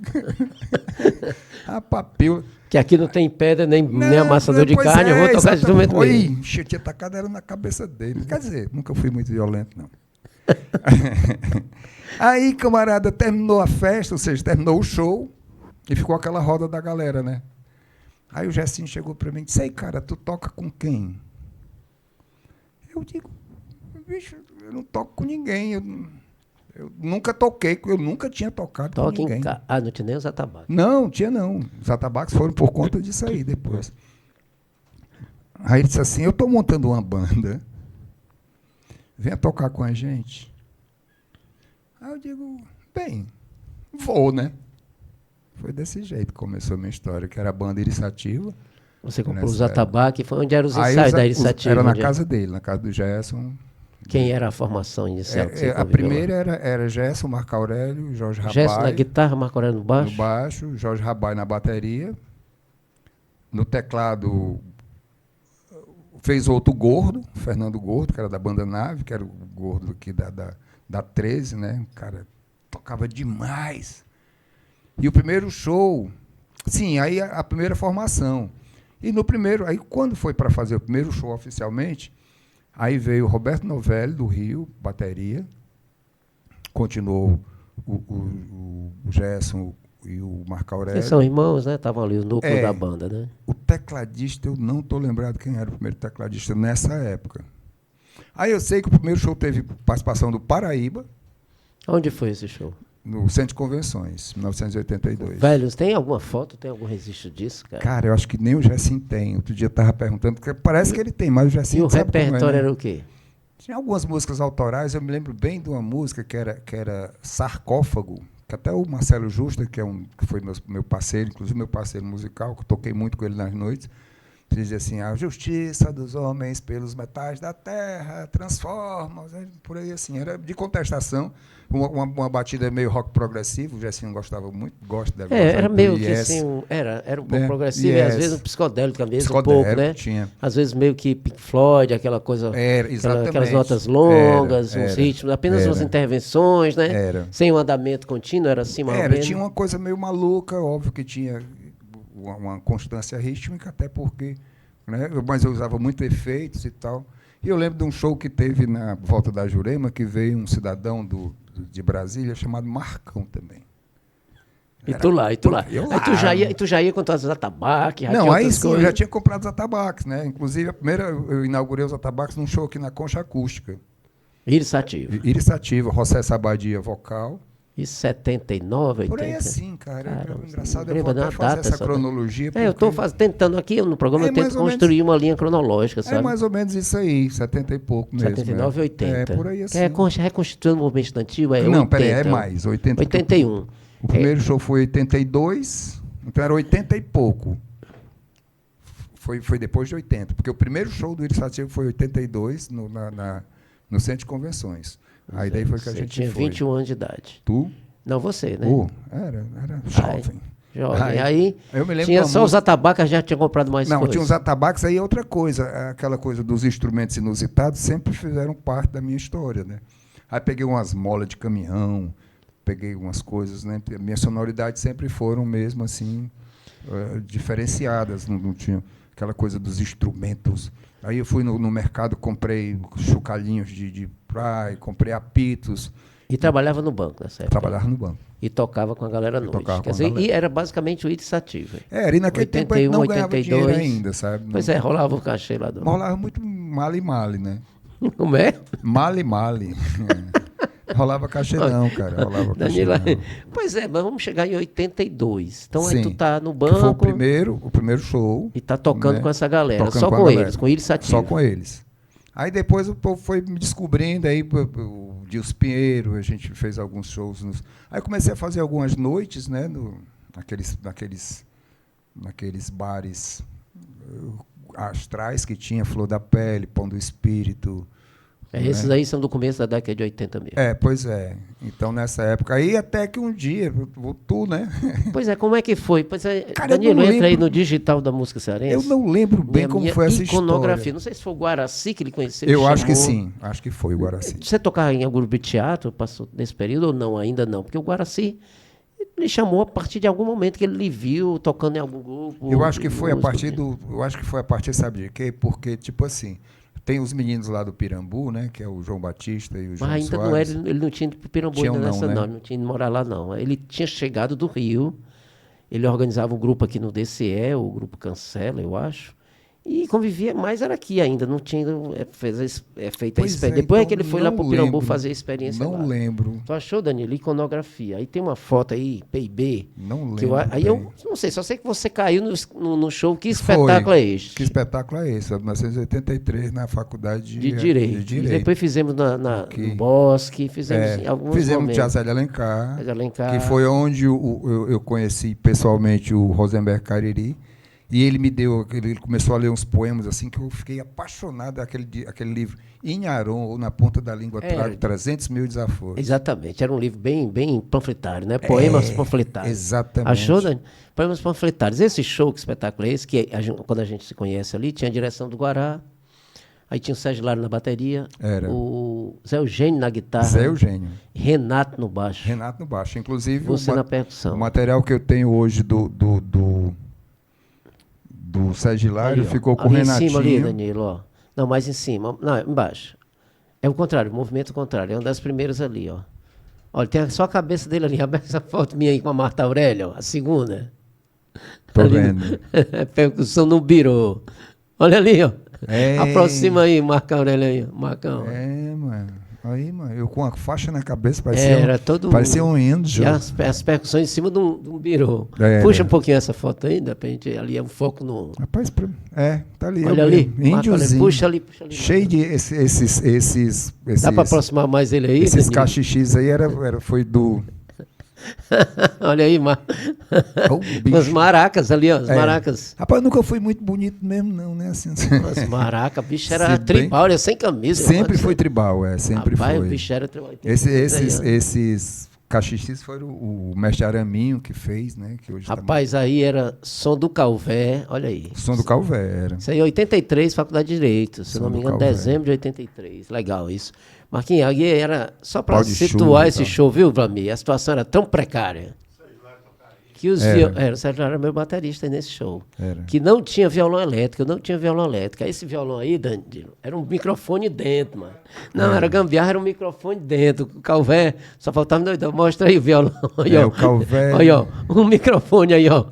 B: Rapapila.
A: Que aqui não tem pedra, nem amassador de carne, eu vou tocar esse instrumento mesmo.
B: Eu tinha tacado era na cabeça dele. Quer dizer, nunca fui muito violento, não. Aí, camarada, terminou a festa, ou seja, terminou o show, e ficou aquela roda da galera, né? Aí o Gessinho chegou para mim e disse, cara, tu toca com quem? Eu digo, bicho, eu não toco com ninguém, eu nunca toquei, eu nunca tinha tocado com ninguém.
A: Não tinha nem os atabaques.
B: Não, tinha não. Os atabaques foram por conta disso aí depois. Aí ele disse assim, eu estou montando uma banda, venha tocar com a gente. Aí eu digo, bem, vou, né? Foi desse jeito que começou a minha história, que era a banda Iriçativa.
A: Você comprou os atabaques, foi onde eram os ensaios
B: aí
A: da Iriçativa?
B: Era na casa dele, na casa do Gerson.
A: Quem era a formação inicial?
B: A primeira era Gerson, Marco Aurélio, Jorge Rabai.
A: Gerson na guitarra, Marco Aurélio no baixo?
B: No baixo, Jorge Rabai na bateria. No teclado fez outro gordo, Fernando Gordo, que era da banda Nave, que era o gordo aqui da 13, né? O cara tocava demais. E o primeiro show, sim, aí a primeira formação. E no primeiro, aí quando foi para fazer o primeiro show oficialmente, aí veio o Roberto Novelli, do Rio, bateria, continuou o Gerson e o Marco Aurélio.
A: Eles são irmãos, né? Estavam ali, o núcleo da banda, né?
B: O tecladista, eu não estou lembrado quem era o primeiro tecladista nessa época. Aí eu sei que o primeiro show teve participação do Paraíba.
A: Onde foi esse show?
B: No Centro de Convenções, 1982.
A: Velhos, tem alguma foto, tem algum registro disso, cara?
B: Cara, eu acho que nem o Gessinho tem. Outro dia eu estava perguntando, porque parece que ele tem, mas o Gessinho
A: E o repertório era o quê?
B: Tinha algumas músicas autorais, eu me lembro bem de uma música que era Sarcófago, que até o Marcelo Justa, que foi meu parceiro, inclusive meu parceiro musical, que eu toquei muito com ele nas noites, dizia assim, a justiça dos homens pelos metais da terra transforma, por aí assim, era de contestação, uma batida meio rock progressivo, o Gessinho gostava muito, gosta da
A: era meio que assim, era um pouco progressivo, e às vezes um psicodélico mesmo, um pouco, né?
B: Tinha.
A: Às vezes meio que Pink Floyd, aquela coisa, aquelas notas longas, uns ritmos, apenas umas intervenções, né? Sem um andamento contínuo, era assim, mais ou menos.
B: Tinha uma coisa meio maluca, óbvio que tinha uma constância rítmica, até porque, né, mas eu usava muito efeitos e tal. E eu lembro de um show que teve na volta da Jurema, que veio um cidadão de Brasília chamado Marcão também.
A: E tu lá.
B: Aí
A: tu já ia com todos os atabaques?
B: Não, aí sim, eu já tinha comprado os atabaques, né? Inclusive, a primeira, eu inaugurei os atabaques num show aqui na Concha Acústica.
A: Iriçativa,
B: José Sabadia, vocal.
A: E 79, 80?
B: Por aí assim, cara.
A: Caramba,
B: engraçado, eu vou até fazer essa cronologia.
A: Eu estou tentando aqui no programa, eu tento construir uma linha cronológica, sabe?
B: É mais ou menos isso aí, 70 e pouco mesmo.
A: 79 e 80.
B: É, por aí assim.
A: Reconstituindo o movimento estudantil, é 80.
B: Não, peraí, é mais, 80.
A: 81.
B: O primeiro show foi 82, então era 80 e pouco. Foi depois de 80, porque o primeiro show do Iriçativa foi 82, no Centro de Convenções. Aí daí foi que a gente
A: tinha 21 anos de idade.
B: Tu?
A: Não, você, né?
B: Era jovem.
A: Jovem. Aí
B: eu me lembro
A: tinha só os atabaques, já tinha comprado mais coisas.
B: Não, tinha os atabaques, aí outra coisa. Aquela coisa dos instrumentos inusitados sempre fizeram parte da minha história, né? Aí peguei umas molas de caminhão, peguei umas coisas, né? Minha sonoridade sempre foram mesmo assim, diferenciadas, não tinha aquela coisa dos instrumentos. Aí eu fui no mercado, comprei chocalhinhos de Spray, comprei apitos.
A: E trabalhava no banco nessa época.
B: Trabalhava no banco.
A: E tocava com a galera à noite.
B: Tocava
A: Quer
B: com a
A: dizer,
B: galera.
A: e era basicamente o iniciativa.
B: E naquele tempo a gente
A: 81,
B: não ganhava
A: 82.
B: dinheiro ainda, sabe?
A: Pois é, rolava o cachê lá do...
B: Rolava muito male-male, né?
A: Como é?
B: Male-male. Rolava cachê não, cara. Rolava cachê
A: Danilo,
B: não.
A: pois é, mas vamos chegar em 82. Então aí
B: Sim,
A: tu tá no
B: que foi
A: banco
B: o primeiro show.
A: e tá tocando
B: né?
A: com essa galera.
B: Tocando
A: Só
B: com a
A: com
B: galera.
A: eles, com iniciativa.
B: Só com eles. Aí depois o povo foi me descobrindo, aí o Dilson Pinheiro, a gente fez alguns shows. Aí comecei a fazer algumas noites, né, naqueles bares astrais que tinha, Flor da Pele, Pão do Espírito.
A: Esses aí são do começo da década de 80 mesmo.
B: Pois é. Então, nessa época aí, até que um dia, tu, né?
A: Pois é, como é que foi? Pois é,
B: Cara,
A: Danilo, entra aí no digital da música cearense.
B: Eu não lembro bem como foi essa
A: iconografia.
B: história.
A: Não sei se foi o Guaraci que ele conheceu.
B: Eu acho que sim. Acho que foi o Guaraci.
A: Você tocava em algum grupo de teatro, passou nesse período ou não? Ainda não. Porque o Guaraci lhe chamou a partir de algum momento que ele lhe viu tocando em algum grupo.
B: Eu acho que foi a partir, sabe de quê? Porque, tipo assim, tem os meninos lá do Pirambu, né? Que é o João Batista e o João
A: Mas ainda
B: Soares.
A: não era, ele não tinha ido para o Pirambu ainda nessa,
B: né?
A: não. Ele não tinha ido morar lá, não. Ele tinha chegado do Rio, ele organizava um grupo aqui no DCE, o Grupo Cancela, eu acho, e convivia, mas era aqui ainda, não tinha feita a experiência. Depois é que ele foi lá para o Pirambu fazer a experiência lá.
B: Não lembro.
A: Tu achou, Danilo? Iconografia. Aí tem uma foto aí, PIB.
B: Não
A: que
B: lembro.
A: Aí eu não sei, só sei que você caiu no show. Que espetáculo é este?
B: Que espetáculo é esse? 1983, na faculdade
A: de Direito. E depois fizemos no Bosque, fizemos alguns
B: fizemos
A: momentos.
B: no Teatro Alencar,
A: Alencar,
B: que foi onde eu conheci pessoalmente o Rosenberg Cariri. E ele ele começou a ler uns poemas assim que eu fiquei apaixonado aquele livro. Inharon, ou Na Ponta da Língua, trago 300 mil desaforos.
A: Exatamente, era um livro bem panfletário, né? Poemas panfletários.
B: Exatamente.
A: Achou, Dani? Poemas panfletários. Esse show, que espetáculo é esse, que quando a gente se conhece ali, tinha a direção do Guará, aí tinha o Sérgio Lara na bateria, o Zé Eugênio na guitarra.
B: Zé Eugênio.
A: Renato no baixo.
B: Renato no baixo. Inclusive,
A: você na percussão.
B: O material que eu tenho hoje do Sérgio Hilário ficou com o Renatinho.
A: Em cima ali, Danilo, ó. Não, mais em cima. Não, embaixo. É o contrário, o movimento contrário. É uma das primeiras ali, ó. Olha, tem só a cabeça dele ali. Abre essa foto minha aí com a Marta Aurélia, ó. A segunda.
B: Tô
A: ali
B: vendo.
A: Percussão no birô. Olha ali, ó.
B: É.
A: Aproxima aí, Marca Aurélia aí, Marcão.
B: Mano. Aí, mano, eu com a faixa na cabeça,
A: parecia
B: um índio.
A: E as percussões em cima de um birô. Puxa um pouquinho essa foto aí, de repente, ali é um foco no...
B: Rapaz, tá ali.
A: Olha ali,
B: índiozinho.
A: Puxa ali.
B: Cheio de esses...
A: Dá para aproximar mais ele aí?
B: Esses cachixis aí foi do...
A: Olha aí, as maracas ali, ó, as maracas.
B: Rapaz, nunca fui muito bonito mesmo, não, né? Assim,
A: as maracas, bicho era tribal, era sem camisa.
B: Sempre foi tribal, sempre
A: rapaz,
B: foi.
A: O bicho era tribal.
B: Esses cachixis foram o mestre Araminho que fez, né? Que hoje
A: rapaz, aí era Som do Calvé, olha aí.
B: O Som do Calvé era.
A: Isso aí, 83, Faculdade de Direito, se não me engano, dezembro de 83. Legal isso. Marquinhos, aí era só para situar esse show, viu, Vlamir? A situação era tão precária que o Sérgio era meu baterista nesse show. Que não tinha violão elétrico, eu não tinha violão elétrico. Esse violão aí, Danilo, era um microfone dentro, mano. Não, era gambiarra, era um microfone dentro. O Calvé, só faltava doidão. Mostra aí o violão. Aí, ó.
B: O Calvé.
A: Olha, ó, um microfone aí, ó.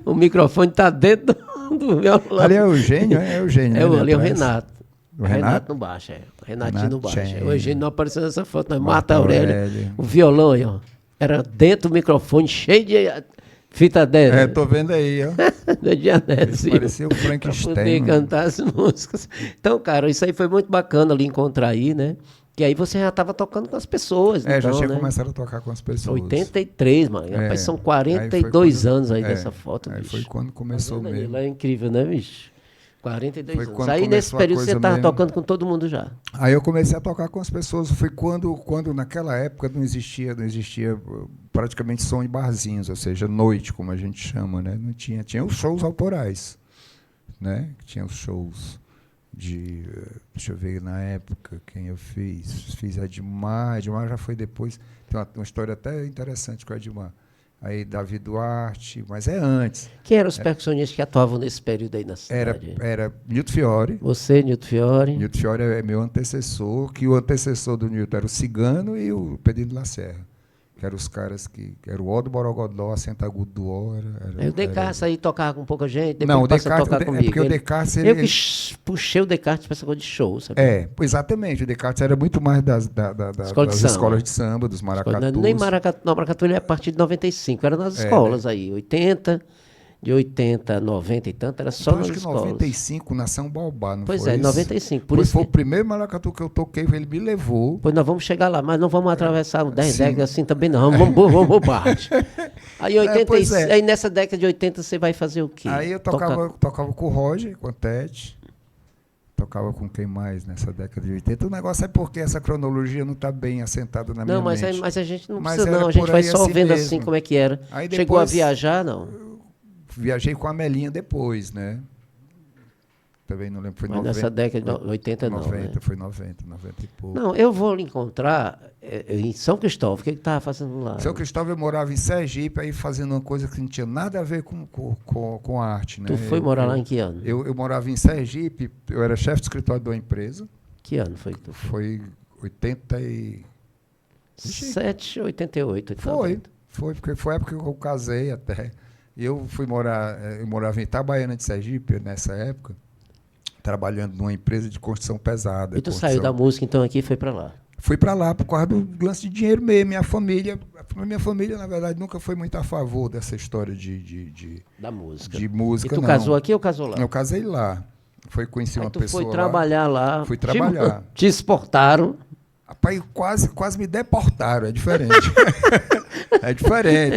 A: O microfone tá dentro do violão.
B: Ali é o Eugênio, é o Eugênio.
A: Ali é o Renato.
B: O Renato
A: no baixo, O Renatinho no baixo. O Eugênio não apareceu nessa foto, não. Marta Aurélia. O violão aí, ó. Era dentro do microfone, cheio de fita dentro.
B: Tô vendo aí, ó. Parecia o Frankenstein.
A: Pra poder cantar as músicas. Então, cara, isso aí foi muito bacana ali encontrar aí, né? Que aí você já estava tocando com as pessoas.
B: Então, já tinha começado a tocar com as pessoas.
A: 83, mano. Rapaz, são 42 anos aí dessa foto,
B: aí
A: bicho.
B: foi quando começou mesmo.
A: É incrível, né, bicho? 42 anos. Aí nesse período você estava tocando com todo mundo já.
B: Aí eu comecei a tocar com as pessoas. Foi quando naquela época não existia praticamente som em barzinhos, ou seja, noite, como a gente chama, né? Não tinha. Tinha os shows autorais, né? Tinha os shows deixa eu ver na época quem eu fiz. Fiz Edmar já foi depois. Tem uma história até interessante com o Edmar. aí Davi Duarte, mas é antes.
A: Quem eram os percussionistas que atuavam nesse período aí na cidade?
B: Era Nilton Fiore.
A: Você, Nilton Fiore.
B: Nilton Fiore é meu antecessor, que o antecessor do Nilton era o Cigano e o Pedrinho La Serra. Que eram os caras que era o Ó do Borogodó, Acento Agudo do Ó.
A: Aí o Descartes aí tocava com pouca gente, depois
B: não, o
A: passa a
B: Descartes,
A: tocar comigo.
B: é porque o Descartes...
A: Eu que puxei o Descartes para essa coisa de show, sabe?
B: Exatamente. O Descartes era muito mais das escolas de samba, dos maracatus.
A: Nem maracatu, não, maracatu ele é a partir de 95, era nas escolas aí, 80... De 80 a 90 e tanto, era só
B: então,
A: nas
B: acho que
A: escolas.
B: 95, na São Baobá, não
A: pois
B: foi isso?
A: Pois é, 95.
B: Foi o primeiro maracatu que eu toquei, ele me levou.
A: Pois nós vamos chegar lá, mas não vamos atravessar 10 décadas assim também não, vamos por parte. Aí, aí nessa década de 80 você vai fazer o quê?
B: Aí eu tocava com o Roger, com o Tete, tocava com quem mais nessa década de 80. O negócio é porque essa cronologia não está bem assentada na minha mente.
A: Não, mas a gente não precisa não, a gente vai só vendo assim como é que era.
B: Aí depois,
A: chegou a viajar, não?
B: Viajei com a Melinha depois, né? Também não lembro, foi 90.
A: Mas nessa década de 80 não,
B: 90,
A: né?
B: Foi 90 e pouco.
A: Não, eu vou lhe encontrar em São Cristóvão. O que estava fazendo lá?
B: São Cristóvão eu morava em Sergipe, aí fazendo uma coisa que não tinha nada a ver com arte, né?
A: Tu foi morar lá em que ano?
B: Eu morava em Sergipe, eu era chefe de escritório de uma empresa.
A: Que ano foi que tu foi?
B: Foi
A: 87, 88.
B: Foi, porque foi a época que eu casei até. Eu morava em Itabaiana de Sergipe, nessa época, trabalhando numa empresa de construção pesada.
A: E tu saiu da música, então, aqui e foi para lá?
B: Fui para lá por causa do lance de dinheiro mesmo. Minha família, na verdade, nunca foi muito a favor dessa história
A: da música.
B: De música,
A: e tu casou aqui ou casou lá?
B: Eu casei lá. Foi conhecer uma pessoa lá.
A: Foi trabalhar lá.
B: Fui trabalhar.
A: Te exportaram.
B: Rapaz, quase me deportaram, é diferente. É diferente.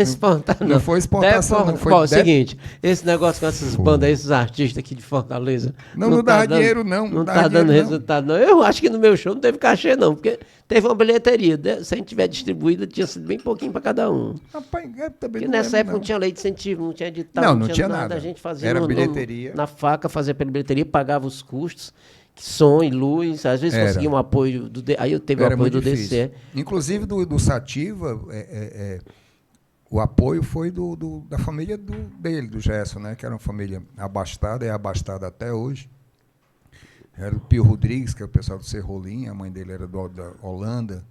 B: Não foi exportação, não. Foi
A: o seguinte, esse negócio com essas bandas, esses artistas aqui de Fortaleza...
B: Não dá dinheiro, não.
A: Não está dando resultado, não. Eu acho que no meu show não teve cachê, não, porque teve uma bilheteria. Se a gente tiver distribuído, tinha sido bem pouquinho para cada um.
B: Rapaz,
A: porque nessa época não tinha lei de incentivo, não tinha edital,
B: não tinha nada.
A: A gente fazia
B: era bilheteria.
A: Na faca, fazia pela bilheteria, pagava os custos... som e luz, às vezes conseguia um apoio aí eu teve o apoio do DC.
B: Inclusive do Sativa, o apoio foi da família dele, do Gerson, né? Que era uma família abastada, é abastada até hoje. Era o Pio Rodrigues, que é o pessoal do Serrolim, a mãe dele era da Holanda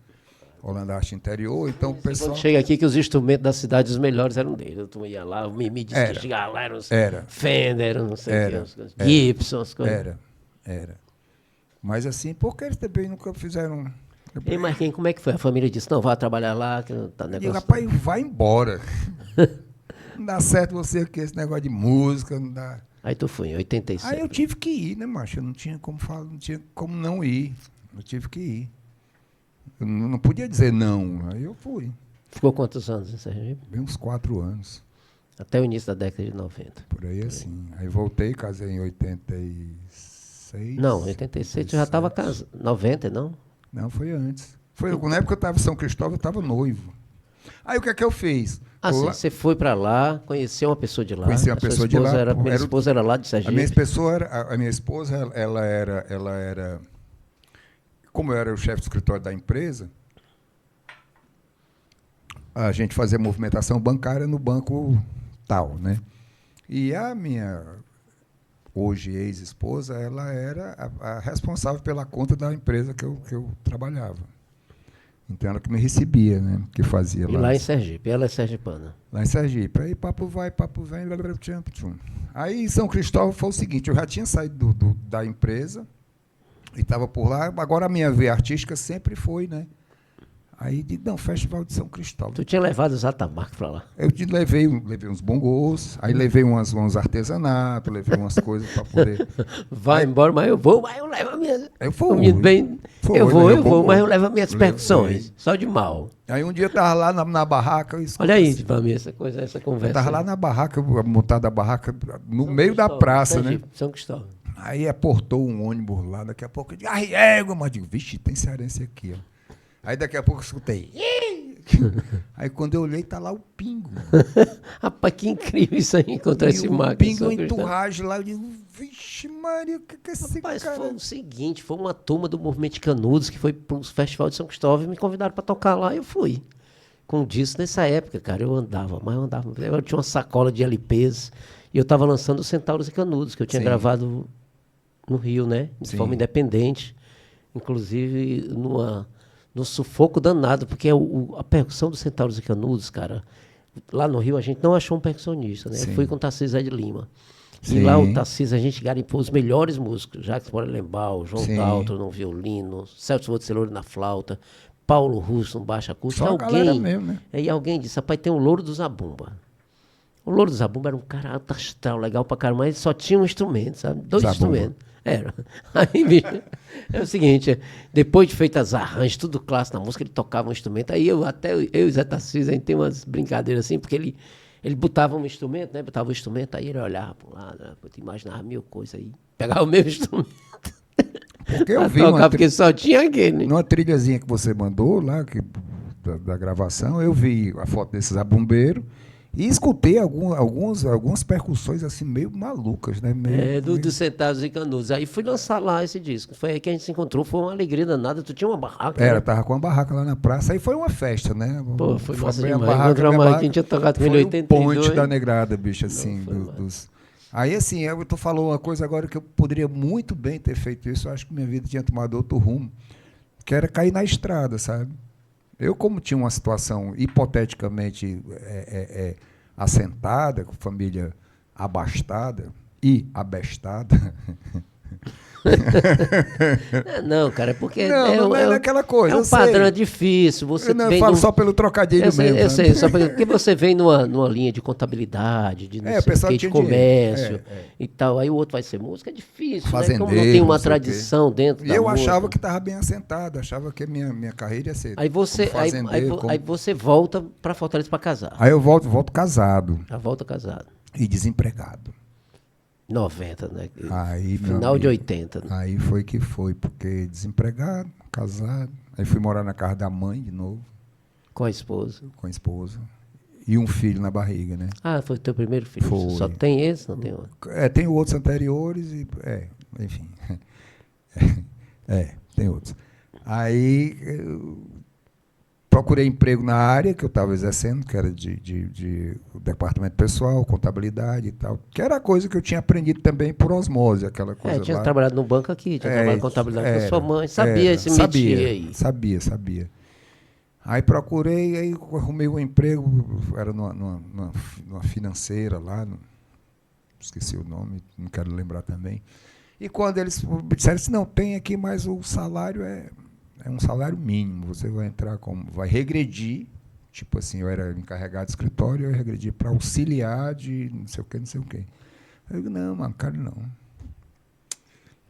B: Arte Interior, então o pessoal...
A: Quando chega aqui que os instrumentos da cidade, os melhores eram dele. Eu ia lá, me disse que chegava lá, eram Fender, não sei o que, Gibson, as coisas.
B: Era. Mas assim, porque eles também nunca fizeram...
A: E Marquinhos, como é que foi? A família disse, não, vá trabalhar lá, que não tá negócio...
B: Rapaz, vai embora. Não dá certo você aqui, esse negócio de música, não dá...
A: Aí tu foi, em 87.
B: Aí eu tive que ir, né, macho? Eu não tinha como falar, não tinha como não ir. Eu tive que ir. Eu não podia dizer não. Aí eu fui.
A: Ficou quantos anos em Sergipe?
B: Bem uns 4 anos.
A: Até o início da década de 90.
B: Por aí assim. Aí voltei, casei em 86.
A: Não, em 86 tu já estava casado. 90, não?
B: Não, foi antes. Na época que eu estava em São Cristóvão, eu estava noivo. Aí o que é que eu fiz?
A: Sim, você foi para lá, conheceu uma pessoa de lá.
B: Conheci uma pessoa de lá.
A: Minha esposa era lá de Sergipe.
B: A minha esposa, ela era... Como eu era o chefe do escritório da empresa, a gente fazia movimentação bancária no banco tal, né? E a minha, hoje ex-esposa, ela era a responsável pela conta da empresa que eu trabalhava. Então, ela que me recebia, né? Que fazia lá.
A: E lá em Sergipe, ela é sergipana.
B: Lá em Sergipe. Aí, papo vai, papo vem, Aí, em São Cristóvão, foi o seguinte, eu já tinha saído da empresa e estava por lá. Agora, a minha veia artística sempre foi, né? Aí, não, Festival de São Cristóvão.
A: Tu tinha levado os atamarcos para lá?
B: Eu levei uns bongos, aí levei uns artesanatos, levei umas coisas para poder...
A: Vai embora, mas eu vou, mas eu levo as minhas...
B: Eu vou,
A: mas eu levo as minhas percussões, só de mal.
B: Aí um dia eu estava lá na barraca...
A: Olha aí, Vami, essa conversa. Eu
B: estava lá na barraca, montada a barraca, no meio da praça, né?
A: São Cristóvão.
B: Aí aportou um ônibus lá, daqui a pouco eu digo, égua, mas digo, vixe, tem cearense aqui, ó. Aí daqui a pouco eu escutei. Aí quando eu olhei, tá lá o Pingo.
A: Rapaz, que incrível isso aí, encontrar esse mago.
B: O Pingo, uma enturragem lá, eu digo, vixe Maria, o que é esse cara?
A: Rapaz, foi o seguinte, foi uma turma do Movimento de Canudos que foi pro Festival de São Cristóvão e me convidaram para tocar lá e eu fui. com disco. Nessa época, cara, eu andava, mas eu andava. Eu tinha uma sacola de LPs e eu estava lançando o Centauros e Canudos, que eu tinha
B: Sim.
A: gravado no Rio, né? De
B: Sim.
A: forma independente. Inclusive, num sufoco danado, porque a percussão do Centauros e Canudos, cara, lá no Rio a gente não achou um percussionista, né? Eu
B: Sim.
A: fui com o Tarcísio Zé de Lima.
B: Sim.
A: E lá o Tarcísio, a gente garimpou os melhores músicos. Jacques Morelenbaum, João
B: Sim.
A: Daltro no violino, Celso Voticelori na flauta, Paulo Russo no baixo acústico.
B: Só a galera mesmo, né?
A: Aí alguém disse, rapaz, tem o Louro do Zabumba. O Louro do Zabumba era um cara alto astral, legal pra caramba, mas ele só tinha um instrumento, sabe? 2
B: Zabumba.
A: instrumentos. Era. Aí, bicho, é o seguinte, depois de feitas arranjos, tudo clássico na música, ele tocava um instrumento. Aí eu e o Zé Tarcísio, a gente tem umas brincadeiras assim, porque ele botava um instrumento, né? Botava o instrumento, aí ele olhava pro lado, né? Eu imaginava 1000 coisas aí. Pegava o mesmo instrumento.
B: Porque eu vi
A: tocar, porque só tinha aquele.
B: numa trilhazinha que você mandou lá, da gravação, eu vi a foto desses zabumbeiros e escutei algumas percussões assim meio malucas, né?
A: Dos Centauros e Canudos. Aí fui lançar lá esse disco. Foi aí que a gente se encontrou, foi uma alegria danada. Tu tinha uma barraca?
B: Era,
A: né?
B: tava com uma barraca lá na praça, aí foi uma festa, né?
A: Pô, foi massa
B: bem a
A: demais.
B: barraca,
A: Encontramos
B: minha
A: uma que a gente tinha tocado com ele em
B: foi o
A: 82.
B: ponte da negrada, bicho, assim.
A: Não, foi massa.
B: Dos... Aí, assim, tu falou uma coisa agora que eu poderia muito bem ter feito isso, eu acho que minha vida tinha tomado outro rumo, que era cair na estrada, sabe? Eu, como tinha uma situação hipoteticamente assentada, com família abastada e abestada...
A: Não, cara, é porque
B: não é aquela coisa.
A: é um
B: eu sei.
A: padrão difícil. Você
B: Eu não
A: vem
B: falo
A: num-
B: só pelo trocadilho
A: eu sei,
B: mesmo.
A: eu
B: sabe?
A: sei, só porque você vem numa linha de contabilidade, de não
B: É, o
A: sei o
B: pessoal
A: quê, de
B: tinha
A: comércio
B: dinheiro.
A: e tal. Aí o outro vai ser música, é difícil, né? Como não
B: Fazendeiro,
A: tem uma
B: não sei o quê.
A: tradição dentro
B: E
A: da
B: eu
A: música.
B: achava que estava bem assentado, achava que a minha carreira ia ser
A: Aí você,
B: como
A: aí,
B: fazendeiro.
A: aí você volta para Fortaleza para casar.
B: Aí eu volto casado
A: Já volta casado.
B: e desempregado.
A: 90, né?
B: Aí, meu
A: Final de
B: amigo,
A: 80. Né?
B: Aí foi que foi, porque desempregado, casado. Aí fui morar na casa da mãe de novo,
A: Com a esposa.
B: com a esposa. E um filho na barriga, né?
A: Ah, foi o teu primeiro filho?
B: Foi.
A: Só tem esse, não tem outro?
B: Tem outros anteriores e. Enfim. Tem outros. Aí eu procurei emprego na área que eu estava exercendo, que era de departamento pessoal, contabilidade e tal, que era a coisa que eu tinha aprendido também por osmose, aquela coisa
A: Tinha
B: lá.
A: trabalhado no banco aqui, tinha trabalhado em contabilidade com a sua mãe, sabia esse métier aí.
B: Sabia. Aí procurei, aí arrumei um emprego, era numa financeira lá, esqueci o nome, não quero lembrar também. E quando eles disseram assim, não, tem aqui, mas o salário é um salário mínimo, você vai entrar vai regredir, tipo assim, eu era encarregado de escritório, eu regredi para auxiliar de não sei o quê. Eu digo, não, mano, cara, não.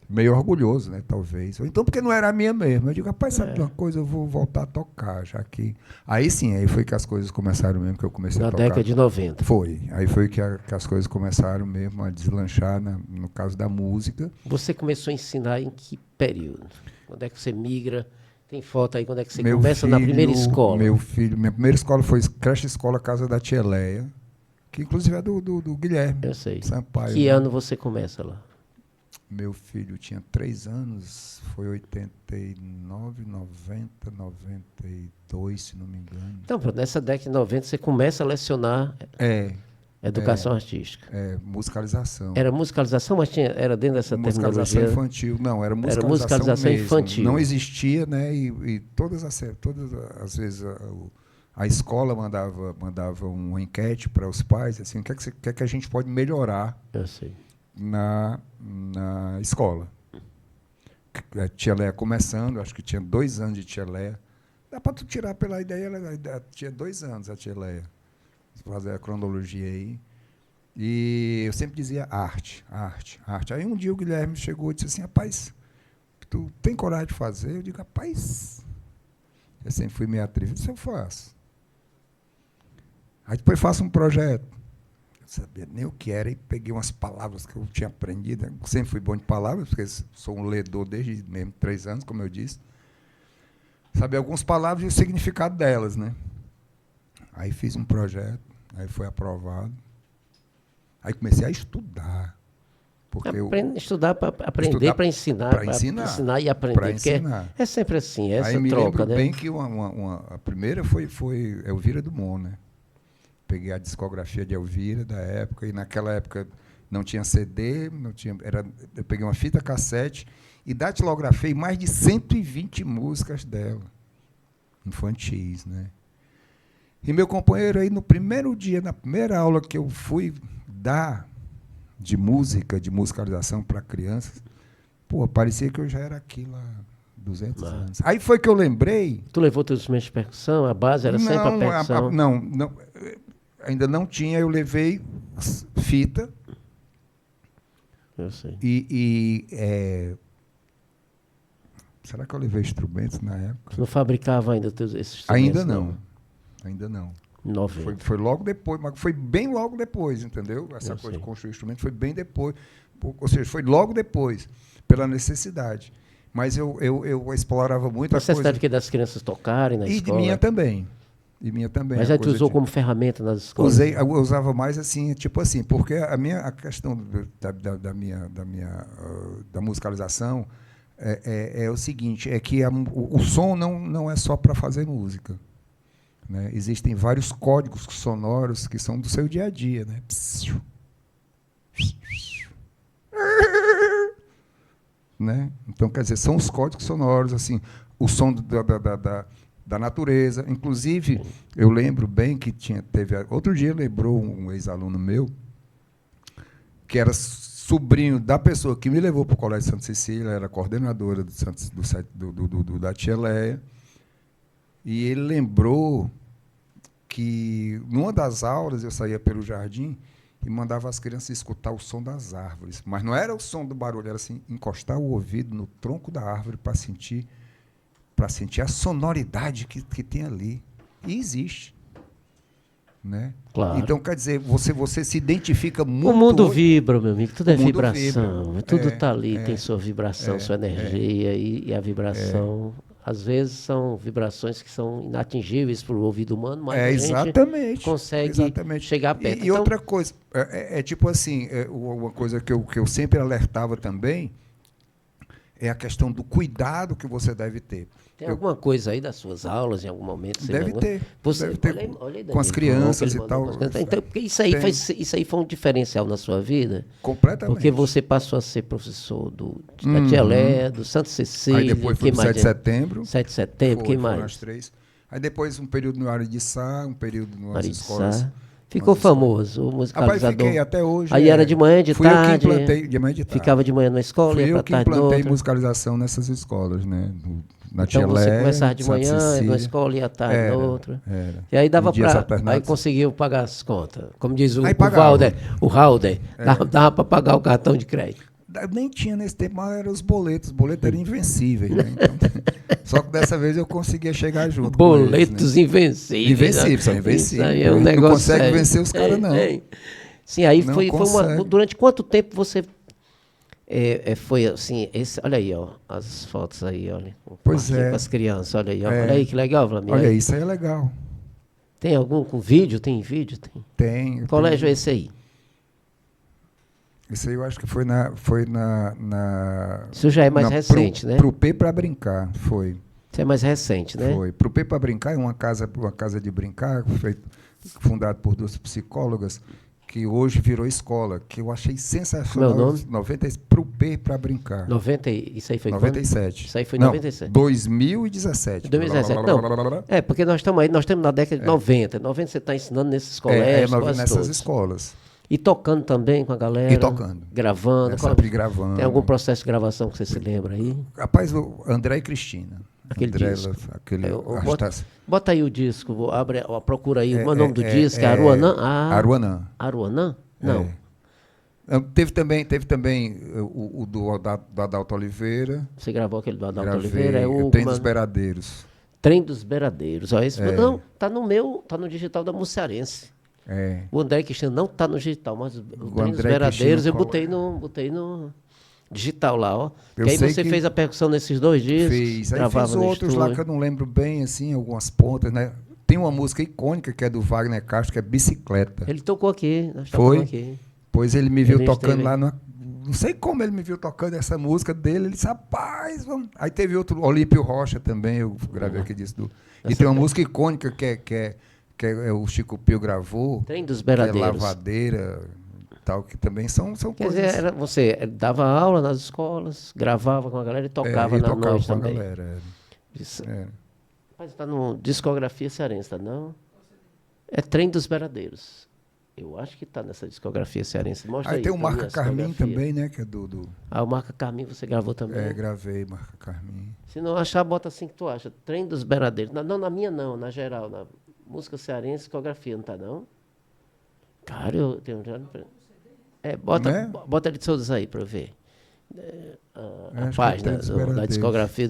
B: Meio orgulhoso, né, talvez. Ou então porque não era a minha mesmo. Eu digo, rapaz, sabe de uma coisa, eu vou voltar a tocar, já que... Aí sim, aí foi que as coisas começaram mesmo, que eu comecei a tocar.
A: Na década de 90.
B: Foi. Aí foi que as coisas começaram mesmo a deslanchar, no caso da música.
A: Você começou a ensinar em que período? Quando é que você migra? Tem foto aí, quando é que você
B: Meu
A: começa na
B: filho-
A: primeira escola?
B: Minha primeira escola foi creche escola Casa da Tia Leia, que inclusive é do Guilherme
A: Eu sei.
B: Sampaio.
A: Que
B: né?
A: ano você começa lá?
B: Meu filho tinha 3 anos, foi 89, 90, 92, se não me engano.
A: Então, pronto, nessa década de 90 você começa a lecionar educação artística.
B: Musicalização.
A: Era musicalização, mas era dentro dessa
B: Musicalização
A: terminologia?
B: infantil, não, era musicalização,
A: musicalização
B: mesmo.
A: infantil.
B: Não existia, né? E todas as vezes a escola mandava uma enquete para os pais, assim, o que é que a gente pode melhorar
A: Eu sei.
B: na escola. A Tia Leia começando, acho que tinha 2 anos de Tia Leia. Dá para tu tirar pela ideia, ela tinha 2 anos a Tia Leia. Fazer a cronologia aí. E eu sempre dizia arte. Aí um dia o Guilherme chegou e disse assim, rapaz, tu tem coragem de fazer? Eu digo, rapaz, eu sempre fui meio atrevido, isso eu faço. Aí depois faço um projeto. Eu sabia nem o que era, e peguei umas palavras que eu tinha aprendido. Eu sempre fui bom de palavras, porque sou um ledor desde mesmo 3 anos, como eu disse. Sabia algumas palavras e o significado delas, né? Aí fiz um projeto, aí foi aprovado. Aí comecei a estudar. Porque
A: Estudar para aprender, para ensinar. Para ensinar e aprender.
B: Para ensinar.
A: É sempre assim, essa
B: Aí me
A: troca,
B: lembro
A: né?
B: bem que a primeira foi Elvira Dumont, né? Peguei a discografia de Elvira da época, e naquela época não tinha CD, eu peguei uma fita cassete e datilografei mais de 120 músicas dela, infantis, né? E meu companheiro aí, no primeiro dia, na primeira aula que eu fui dar de musicalização para crianças, pô, parecia que eu já era aquilo há 200 anos. Aí foi que eu lembrei...
A: Tu levou teus instrumentos de percussão? A base era sempre a percussão?
B: Não, ainda não tinha, eu levei fita.
A: Eu sei.
B: Será que eu levei instrumentos na época?
A: Tu não fabricava ainda esses instrumentos?
B: Ainda não.
A: 90.
B: Foi logo depois, mas foi bem logo depois, entendeu? Essa coisa de construir instrumento foi bem depois. Ou seja, foi logo depois, pela necessidade. Mas eu explorava muito a coisa...
A: Necessidade que das crianças tocarem na escola?
B: E minha também. Mas
A: aí tu usou como ferramenta nas escolas?
B: Eu usava mais assim, tipo assim, porque a questão da musicalização é o seguinte, é que o som não é só para fazer música, né? Existem vários códigos sonoros que são do seu dia a dia, né? Né? Então, quer dizer, são os códigos sonoros, assim, o som da natureza. Inclusive, eu lembro bem que outro dia lembrou um ex-aluno meu, que era sobrinho da pessoa que me levou para o Colégio Santa Cecília, era coordenadora da Tia Leia, e ele lembrou que, numa das aulas, eu saía pelo jardim e mandava as crianças escutar o som das árvores. Mas não era o som do barulho, era assim, encostar o ouvido no tronco da árvore para sentir a sonoridade que tem ali. E existe. Né?
A: Claro.
B: Então, quer dizer, você se identifica muito...
A: O mundo vibra, meu amigo, tudo é vibração.
B: Vibra.
A: Tudo está ali, tem sua vibração, sua energia, e a vibração... Às vezes são vibrações que são inatingíveis para o ouvido humano, mas a gente consegue chegar perto.
B: E outra coisa, tipo assim, uma coisa que eu sempre alertava também é a questão do cuidado que você deve ter.
A: Tem alguma coisa aí das suas aulas, em algum momento?
B: Deve ter.
A: Olha aí,
B: com as crianças e tal.
A: Então, porque isso aí foi um diferencial na sua vida?
B: Completamente.
A: Porque você passou a ser professor da Tia Léa, do Santa Cecília.
B: Aí depois foi no 7 de setembro.
A: 7 de setembro, quem mais?
B: Foram as 3. Aí depois um período no Área de Sá, um período nas escolas.
A: Ficou famoso, o musicalizador.
B: Rapaz, fiquei até hoje.
A: Aí era de manhã, de tarde.
B: Eu que implantei, de manhã, de tarde.
A: Ficava de manhã na escola, ia para tarde.
B: Eu que implantei musicalização nessas escolas, né? Na
A: Tia Léa. Então você começava de manhã, ia na escola, ia à tarde na outra. E aí dava para... Aí conseguiu pagar as contas. Como diz o Halder, dava para pagar o cartão de crédito.
B: Nem tinha nesse tempo, mas eram os boletos. Os boletos eram invencíveis. Né? Então, só que dessa vez eu conseguia chegar junto.
A: Boletos
B: com eles, né?
A: invencíveis.
B: São invencíveis.
A: Isso aí é um negócio.
B: Não consegue vencer os caras, não.
A: Sim, aí foi durante quanto tempo você foi assim? Olha aí, ó, as fotos aí, olha.
B: Pois é.
A: Com as crianças, olha aí. Olha aí que legal, Vlamir.
B: Olha, isso aí é legal.
A: Tem algum com vídeo? Tem vídeo?
B: Tem.
A: Colégio é esse aí?
B: Isso aí eu acho que foi na
A: Isso já é mais recente, né?
B: Pro P para brincar, foi.
A: Isso é mais recente, né?
B: Foi. Pro P para brincar é uma casa de brincar, fundada por 2 psicólogas, que hoje virou escola, que eu achei sensacional.
A: Meu nome?
B: 90, pro P para brincar.
A: Isso aí foi
B: 97.
A: Quando? Isso aí foi 97.
B: 2017.
A: 2017. Não. Porque nós estamos na década de 90. 90 você está ensinando nesses colégios,
B: nessas escolas.
A: E tocando também com a galera.
B: E tocando.
A: Gravando.
B: Sempre gravando.
A: Tem algum processo de gravação que você se lembra aí?
B: Rapaz, o André e Cristina.
A: Aquele disco.
B: Bota
A: Bota aí o disco, procura aí. O nome do disco é Aruanã?
B: Aruanã.
A: Aruanã? Não.
B: Teve também o do Adalto Oliveira.
A: Você gravou aquele do Adalto Oliveira?
B: O Trem dos Beradeiros.
A: Trem dos Beradeiros. Não, tá no digital da Mucearense. O André Cristiano não está no digital, mas o Trem dos Beradeiros eu botei no digital lá, ó. Que aí você fez a percussão nesses 2 discos.
B: Fiz. Aí fiz outros lá que eu não lembro bem, assim, algumas pontas, né? Tem uma música icônica que é do Wagner Castro, que é Bicicleta.
A: Ele tocou aqui, nós
B: tocamos
A: aqui.
B: Pois ele me viu tocando lá não sei como ele me viu tocando essa música dele. Ele disse, rapaz, vamos. Aí teve outro, Olímpio Rocha também, eu gravei aqui disso. E tem uma música icônica que o Chico Pio gravou.
A: Trem dos
B: que é
A: Beradeiros.
B: Lavadeira, tal, que também são
A: Quer
B: coisas.
A: dizer, você dava aula nas escolas, gravava com a galera e tocava
B: e
A: na
B: tocava
A: noite
B: com a
A: também.
B: galera.
A: Isso.
B: É.
A: Mas está no Discografia Cearense, tá não? É Trem dos Beradeiros. Eu acho que está nessa Discografia Cearense. Mostra
B: Aí
A: aí
B: tem o
A: pra mim
B: Marca
A: a
B: Carmim
A: discografia.
B: também, né? Que é do
A: Ah, o Marca Carmim você gravou também?
B: gravei Marca Carmim.
A: Se não achar, bota assim que tu acha. Trem dos Beradeiros. Não, na minha não, na geral. Na música cearense, discografia, não tá não? Cara, eu tenho... bota,
B: Né?
A: bota de todos aí para eu ver. A
B: Acho que
A: página
B: Trem dos
A: da
B: Beradeiros.
A: discografia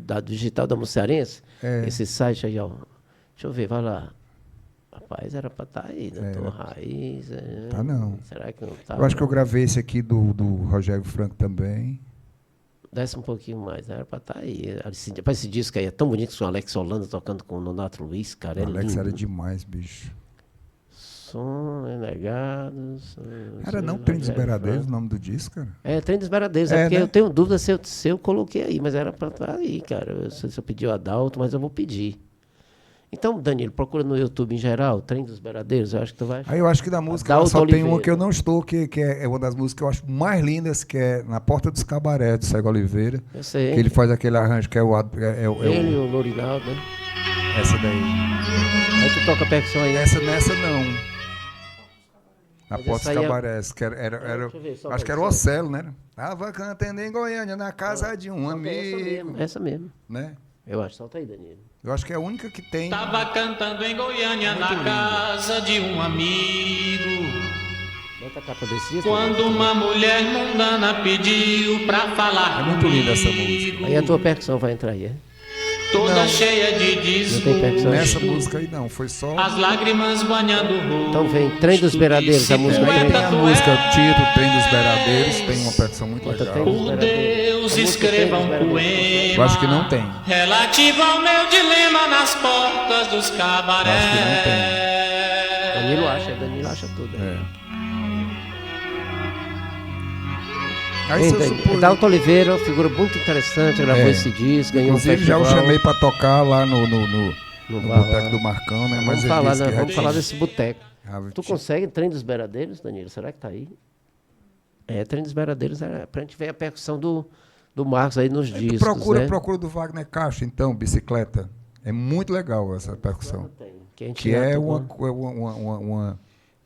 A: da digital da música cearense.
B: É.
A: Esse site aí, ó. Deixa eu ver, vai lá. Rapaz, era para estar aí, doutor Raiz.
B: Tá não.
A: Será que não tá?
B: Eu acho que eu gravei esse aqui do Rogério Franco também.
A: Desce um pouquinho mais, era para estar aí. Rapaz, esse disco aí é tão bonito com o Alex Holanda tocando com o Nonato Luiz, cara. É
B: O Alex
A: lindo.
B: era demais, bicho.
A: Som, Renegados.
B: Era não Trem dos Beradeiros o nome do disco, cara?
A: É, Trem dos Beradeiros.
B: É,
A: Porque
B: né?
A: eu tenho dúvida se eu coloquei aí, mas era para estar aí, cara. Eu sei se eu pedi o Adalto, mas eu vou pedir. Então, Danilo, procura no YouTube em geral, Trem dos Beradeiros, eu acho que tu vai achar.
B: Aí eu acho que da música
A: Adalto
B: só tem
A: Oliveira.
B: uma que eu não estou, que é uma das músicas que eu acho mais lindas, que é Na Porta dos Cabaré, do Cego Oliveira.
A: Eu sei.
B: Que ele faz aquele arranjo que é o
A: Ele e o Lorinaldo, né?
B: essa daí.
A: Aí tu toca a percussão aí.
B: Nessa não. Na
A: Mas
B: Porta
A: essa aí
B: dos
A: é-
B: Cabarés, que era
A: Deixa eu ver, só
B: acho que era o Ocelo, né? Tava cantando em Goiânia, na casa de um amigo.
A: Essa mesmo.
B: Né?
A: Eu acho. Solta aí, Danilo.
B: Eu acho que é a única que tem.
C: Tava cantando em Goiânia
A: Muito
C: na
A: lindo.
C: casa de um amigo,
A: Bota a capa desse disco.
C: quando uma mulher mundana pediu pra falar
B: É muito linda essa
C: comigo.
A: Aí a tua percussão vai entrar aí, é?
C: Toda
B: Não.
C: cheia de
A: Não tem percussão?
B: Nessa música aí não, foi só.
C: as lágrimas banhando o rosto.
A: Então vem Trem dos Beradeiros, a música
B: Também
A: Trem.
B: tem a música Tiro, Trem dos Beradeiros, tem uma percussão muito
A: Bota
B: legal.
A: Trem dos
C: Por
A: Beradeiros.
C: Deus,
A: A música
C: escreva
A: Trem dos
C: um
A: Beradeiros.
B: Eu acho que não tem.
C: relativo ao meu dilema nas portas dos cabarés.
B: Acho que
A: Danilo acha tudo.
B: É. Aí
A: Hein,
B: se eu
A: Danilo?
B: supor,
A: Adalto Oliveira, figura muito interessante, gravou esse disco, ganhou um
B: inclusive já o
A: festival.
B: chamei pra tocar lá no
A: bar lá.
B: Boteco do Marcão, né? Mas
A: Vamos
B: ele
A: falar,
B: disse
A: né?
B: que
A: Vamos
B: já
A: falar
B: tinha.
A: desse boteco.
B: Ah,
A: Tu consegue Trem dos Beradeiros, Danilo? Será que tá aí? É, Trem dos Beradeiros, pra gente ver a percussão do Marcos aí nos discos, né?
B: Procura do Wagner Castro, então, Bicicleta. É muito legal essa percussão.
A: Tem, que a gente
B: Que
A: já
B: é
A: tocou.
B: uma.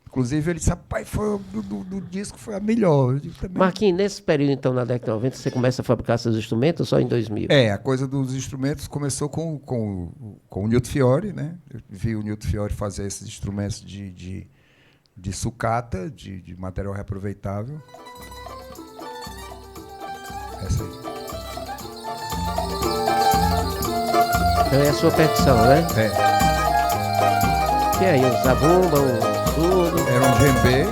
B: Inclusive, ele disse, rapaz, foi do disco foi a melhor. Eu digo, também.
A: Marquinhos, nesse período, então, na década de 90, você começa a fabricar seus instrumentos ou só em 2000?
B: A coisa dos instrumentos começou com o Nilton Fiore, né? Eu vi o Nilton Fiore fazer esses instrumentos de sucata, de material reaproveitável. Essa aí.
A: Então é a sua percussão, né?
B: É.
A: Que aí, um zabumba, um tudo.
B: Era um djembe,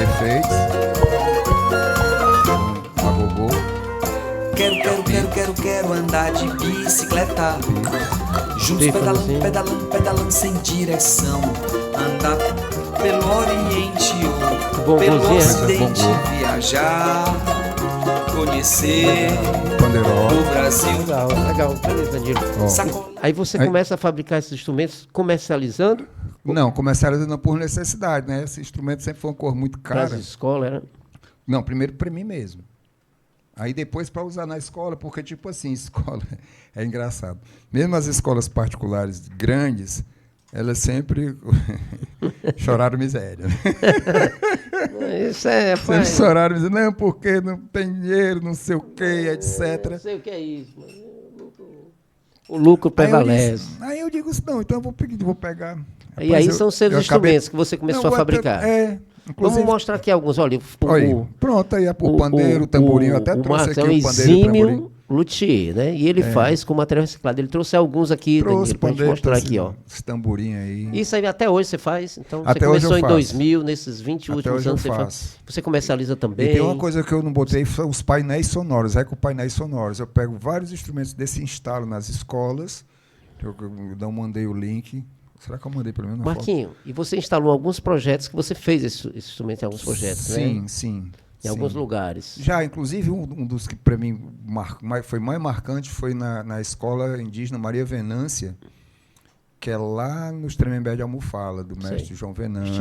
B: efeitos, um agogô.
D: Quero andar de bicicleta. Juntos
A: Bífonozinho.
D: pedalando sem direção. Andar pelo Oriente ou
A: Bongozinho,
D: pelo
A: né?
D: Ocidente.
B: Bongo.
D: Viajar, conhecer
B: Pandeiró.
D: o Brasil.
A: Legal. Beleza, Danilo.
B: Ó.
D: Sacola.
A: Aí você
B: Aí-
A: começa a fabricar esses instrumentos comercializando
B: Não, comercializando por necessidade, né? Esse instrumento sempre foi uma cor muito
A: para as
B: cara.
A: escolas, né?
B: Não, primeiro para mim mesmo. Aí depois para usar na escola, porque tipo assim, escola é engraçado. Mesmo as escolas particulares grandes, elas sempre choraram miséria.
A: Isso é,
B: Sempre
A: pai.
B: choraram miséria, não, porque não tem dinheiro, não sei o quê,
A: Não
B: etc.
A: sei o que é isso, mas o lucro prevalece.
B: Aí eu digo assim, não, então eu vou pegar.
A: E
B: Rapaz,
A: aí
B: eu-
A: são seus
B: eu
A: instrumentos que você começou a fabricar. Vamos
B: inclusive.
A: mostrar aqui alguns. Olha,
B: Olha, pronto, aí o pandeiro, o tamborim, eu até
A: o
B: trouxe
A: Marcos
B: aqui
A: é um
B: o pandeiro e o tamborim.
A: exímio luthier, né? E ele faz com material reciclado. Ele trouxe alguns aqui,
B: Trouxe
A: Danilo, pra gente
B: pandeiro,
A: mostrar
B: trouxe
A: aqui, ó.
B: esse tamborim aí.
A: Isso aí até hoje você faz. Então,
B: Até
A: você
B: hoje eu
A: começou em
B: faço.
A: 2000, nesses 20
B: Até
A: últimos
B: hoje eu
A: anos você faz.
B: faço.
A: Você comercializa também.
B: E tem uma coisa que eu não botei, são os painéis sonoros. Aí com painéis sonoros, eu pego vários instrumentos desse e instalo nas escolas. Eu não mandei o link. Será que eu mandei pelo menos na foto?
A: Marquinho, e você instalou alguns projetos que você fez esse instrumento em alguns projetos,
B: Sim,
A: né?
B: sim.
A: em alguns lugares.
B: Já, inclusive, um dos que para mim foi mais marcante foi na escola indígena Maria Venância, que é lá no Tremembé de Almofala, do mestre João Venância.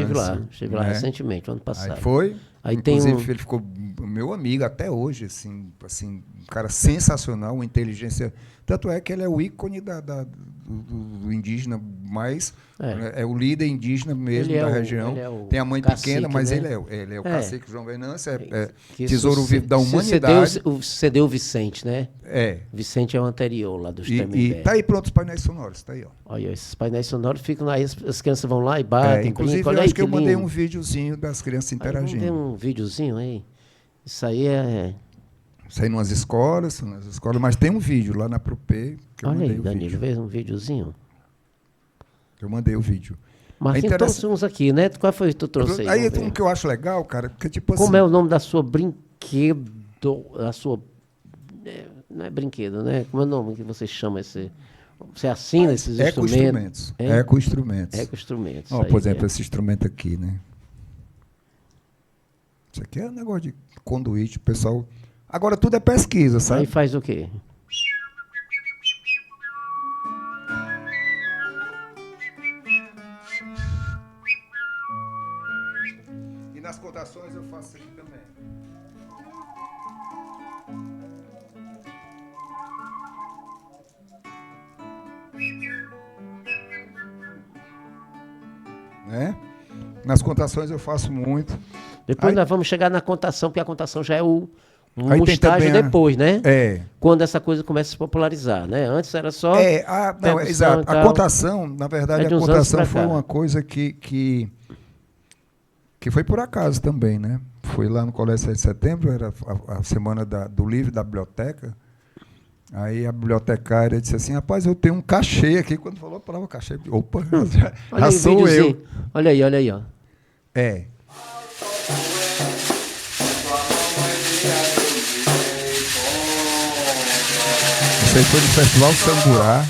A: Estive lá recentemente, ano passado.
B: Aí foi?
A: Aí
B: inclusive, ele ficou meu amigo até hoje, assim, um cara sensacional, uma inteligência. Tanto é que ele é o ícone do indígena mais. É o líder indígena mesmo da região. Tem a mãe cacique, pequena, mas né? ele é o cacique João Venância, tesouro vivo da humanidade.
A: Cedeu o Vicente, né?
B: É.
A: Vicente é o anterior lá dos Tremembé.
B: E tá aí pronto os painéis sonoros, tá aí, ó.
A: Olha, esses painéis sonoros ficam lá, as crianças vão lá e batem.
B: Inclusive, eu acho que eu mandei um videozinho das crianças interagindo.
A: Mandei um videozinho aí. Isso aí é...
B: Isso aí nas escolas, mas tem um vídeo lá na Propê.
A: Olha aí, Danilo, vê um videozinho.
B: Eu mandei o vídeo.
A: Marquinhos, trouxe uns aqui, né? Qual foi que tu trouxe aí?
B: Aí tem um que eu acho legal, cara, que tipo assim...
A: Como é o nome da sua brinquedo, a sua... não é brinquedo, né? Como é o nome que você chama esse... Você assina esses instrumentos?
B: Eco-instrumentos.
A: Eco-instrumentos.
B: Por exemplo, esse instrumento aqui, né? Isso aqui é um negócio de conduíte, o pessoal... Agora tudo é pesquisa, sabe?
A: Aí faz o quê?
B: E nas cotações eu faço aqui também. Né? Nas contações eu faço muito.
A: Depois nós vamos chegar na contação, porque a contação já é um estágio depois, né? Quando essa coisa começa a se popularizar, né? Antes era só...
B: exato. A contação, na verdade, a contação foi uma coisa que foi por acaso também, né? Foi lá no Colégio 7 de Setembro, era a semana do livro da biblioteca. Aí a bibliotecária disse assim, rapaz, eu tenho um cachê aqui. Quando falou a palavra cachê, opa, já sou eu.
A: Olha aí, ó.
B: Isso aí foi no Festival Samburá,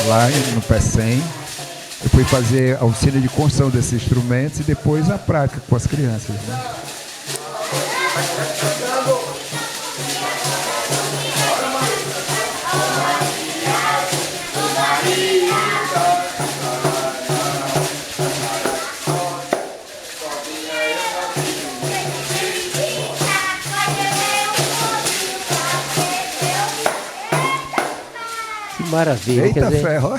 B: lá no PECEM. Eu fui fazer auxílio de construção desses instrumentos e depois a prática com as crianças. Né?
A: Maravilha.
B: Eita ferro.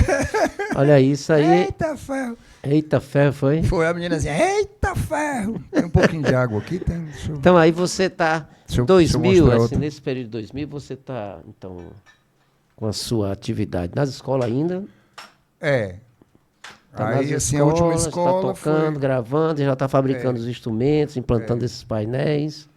A: Olha isso aí.
B: Eita ferro.
A: Eita ferro, foi?
B: Foi a menina assim, eita ferro. Tem um pouquinho de água aqui.
A: Então aí você está, 2000, assim, nesse período de 2000, você está, então, com a sua atividade nas escolas ainda?
B: Tá aí, assim, a última escola
A: está tocando, gravando, já está fabricando os instrumentos, implantando esses painéis.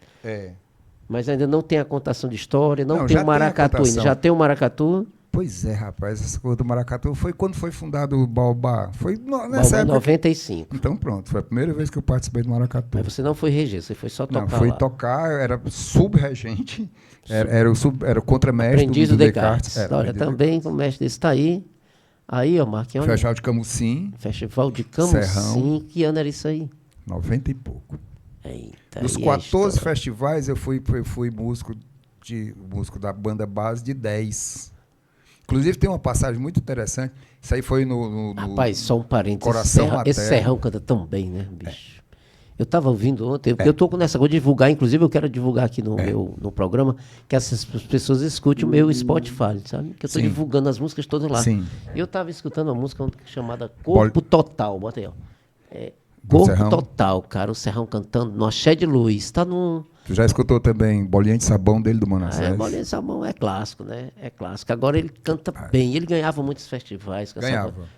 A: Mas ainda não tem a contação de história, não tem o maracatu ainda. Já tem o maracatu?
B: Pois é, rapaz, essa coisa do maracatu foi quando foi fundado o Baobá. Foi nessa época.
A: 95.
B: Então pronto, foi a primeira vez que eu participei do maracatu.
A: Mas você não foi regente, você foi só tocar.
B: Não, fui tocar, eu era sub-regente, era o contramestre
A: aprendiz do Descartes.
B: Olha,
A: também o mestre desse está aí. Aí, ó, Marquinhos.
B: Festival de Camusim.
A: Festival de Camusim. Serrão. Que ano era isso aí?
B: 90 e pouco.
A: Eita,
B: dos 14 festivais, eu fui músico da banda base de 10. Inclusive, tem uma passagem muito interessante. Isso aí foi no
A: Rapaz, só um parênteses.
B: Coração
A: Esse Serrão canta tão bem, né, bicho? Eu estava ouvindo ontem, porque eu estou nessa coisa de divulgar, inclusive eu quero divulgar aqui no programa, que essas pessoas escutem o meu Spotify, sabe? Que eu estou divulgando as músicas todas lá.
B: Sim.
A: E eu estava escutando uma música chamada Corpo Total, bota aí, ó. Corpo Total, cara, o Serrão cantando no Axé de Luz, tá no...
B: Tu já escutou também Bolinha de Sabão dele do Manassés?
A: Bolinha de Sabão é clássico, né? É clássico. Agora ele canta bem, ele ganhava muitos festivais.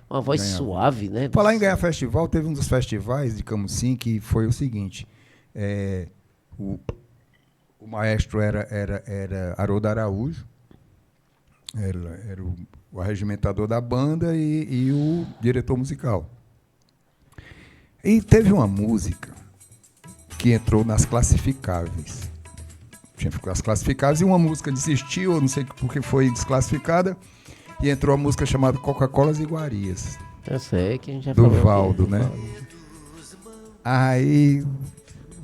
A: Uma voz suave, né?
B: Falar em ganhar festival, teve um dos festivais de Camusim que foi o seguinte, o maestro era Haroldo Araújo, era o arregimentador da banda e o diretor musical. E teve uma música que entrou nas classificáveis. Tinha as classificáveis e uma música desistiu, eu não sei porque foi desclassificada, e entrou a música chamada Coca-Colas e Iguarias.
A: Eu sei que a gente já
B: do
A: falou.
B: Valdo, né? Aí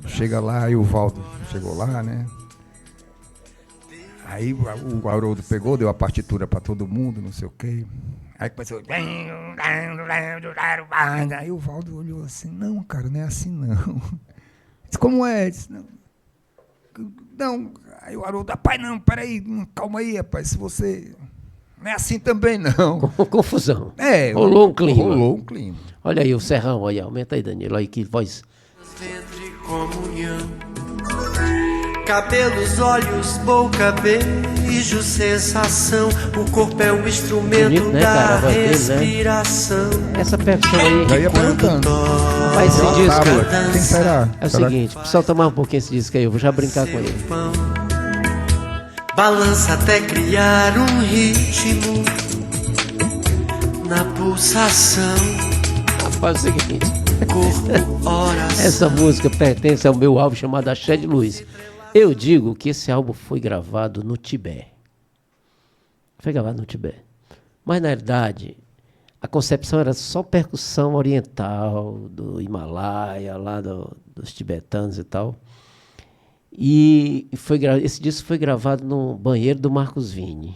B: chega lá, aí o Valdo chegou lá, né? Aí o Haroldo pegou, deu a partitura para todo mundo, não sei o quê. Aí começou... Aí o Valdo olhou assim, não, cara, não é assim, não. Disse, como é? Disse, não. Aí o Haroldo, rapaz, não, peraí, calma aí, rapaz, se você... Não é assim também, não.
A: Confusão.
B: Rolou
A: um clima.
B: Rolou um clima.
A: Olha aí o Serrão, aí, aumenta aí, Danilo, aí que voz.
E: Ventre, comunhão, cabelos, olhos, boca, beijo, sensação. O corpo é um instrumento
A: bonito, né, cara,
E: da
A: a voz dele, né?
E: respiração.
A: Essa percussão aí.
B: Já ia perguntando.
A: Vai esse disco.
B: Quem será?
A: É o seguinte, solta mais um pouquinho esse disco aí, eu vou já brincar com ele.
E: Balança até criar um ritmo na pulsação.
A: Rapaz, é o seguinte.
E: Corpo, oração.
A: Essa música pertence ao meu álbum chamado Axé de Luz. Eu digo que esse álbum foi gravado no Tibete. Foi gravado no Tibete. Mas, na verdade, a concepção era só percussão oriental, do Himalaia, lá dos tibetanos e tal. E esse disco foi gravado no banheiro do Marcos Vini.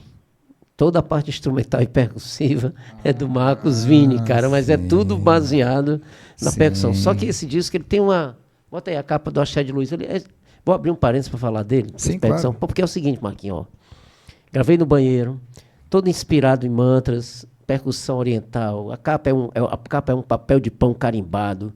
A: Toda a parte instrumental e percussiva é do Marcos Vini, cara, mas é tudo baseado na percussão. Só que esse disco ele tem uma... Bota aí a capa do Axé de Luz. Vou abrir um parênteses para falar dele.
B: Sim,
A: percussão,
B: claro.
A: porque é o seguinte, Marquinhos, ó. Gravei no banheiro, todo inspirado em mantras, percussão oriental. A capa é um papel de pão carimbado.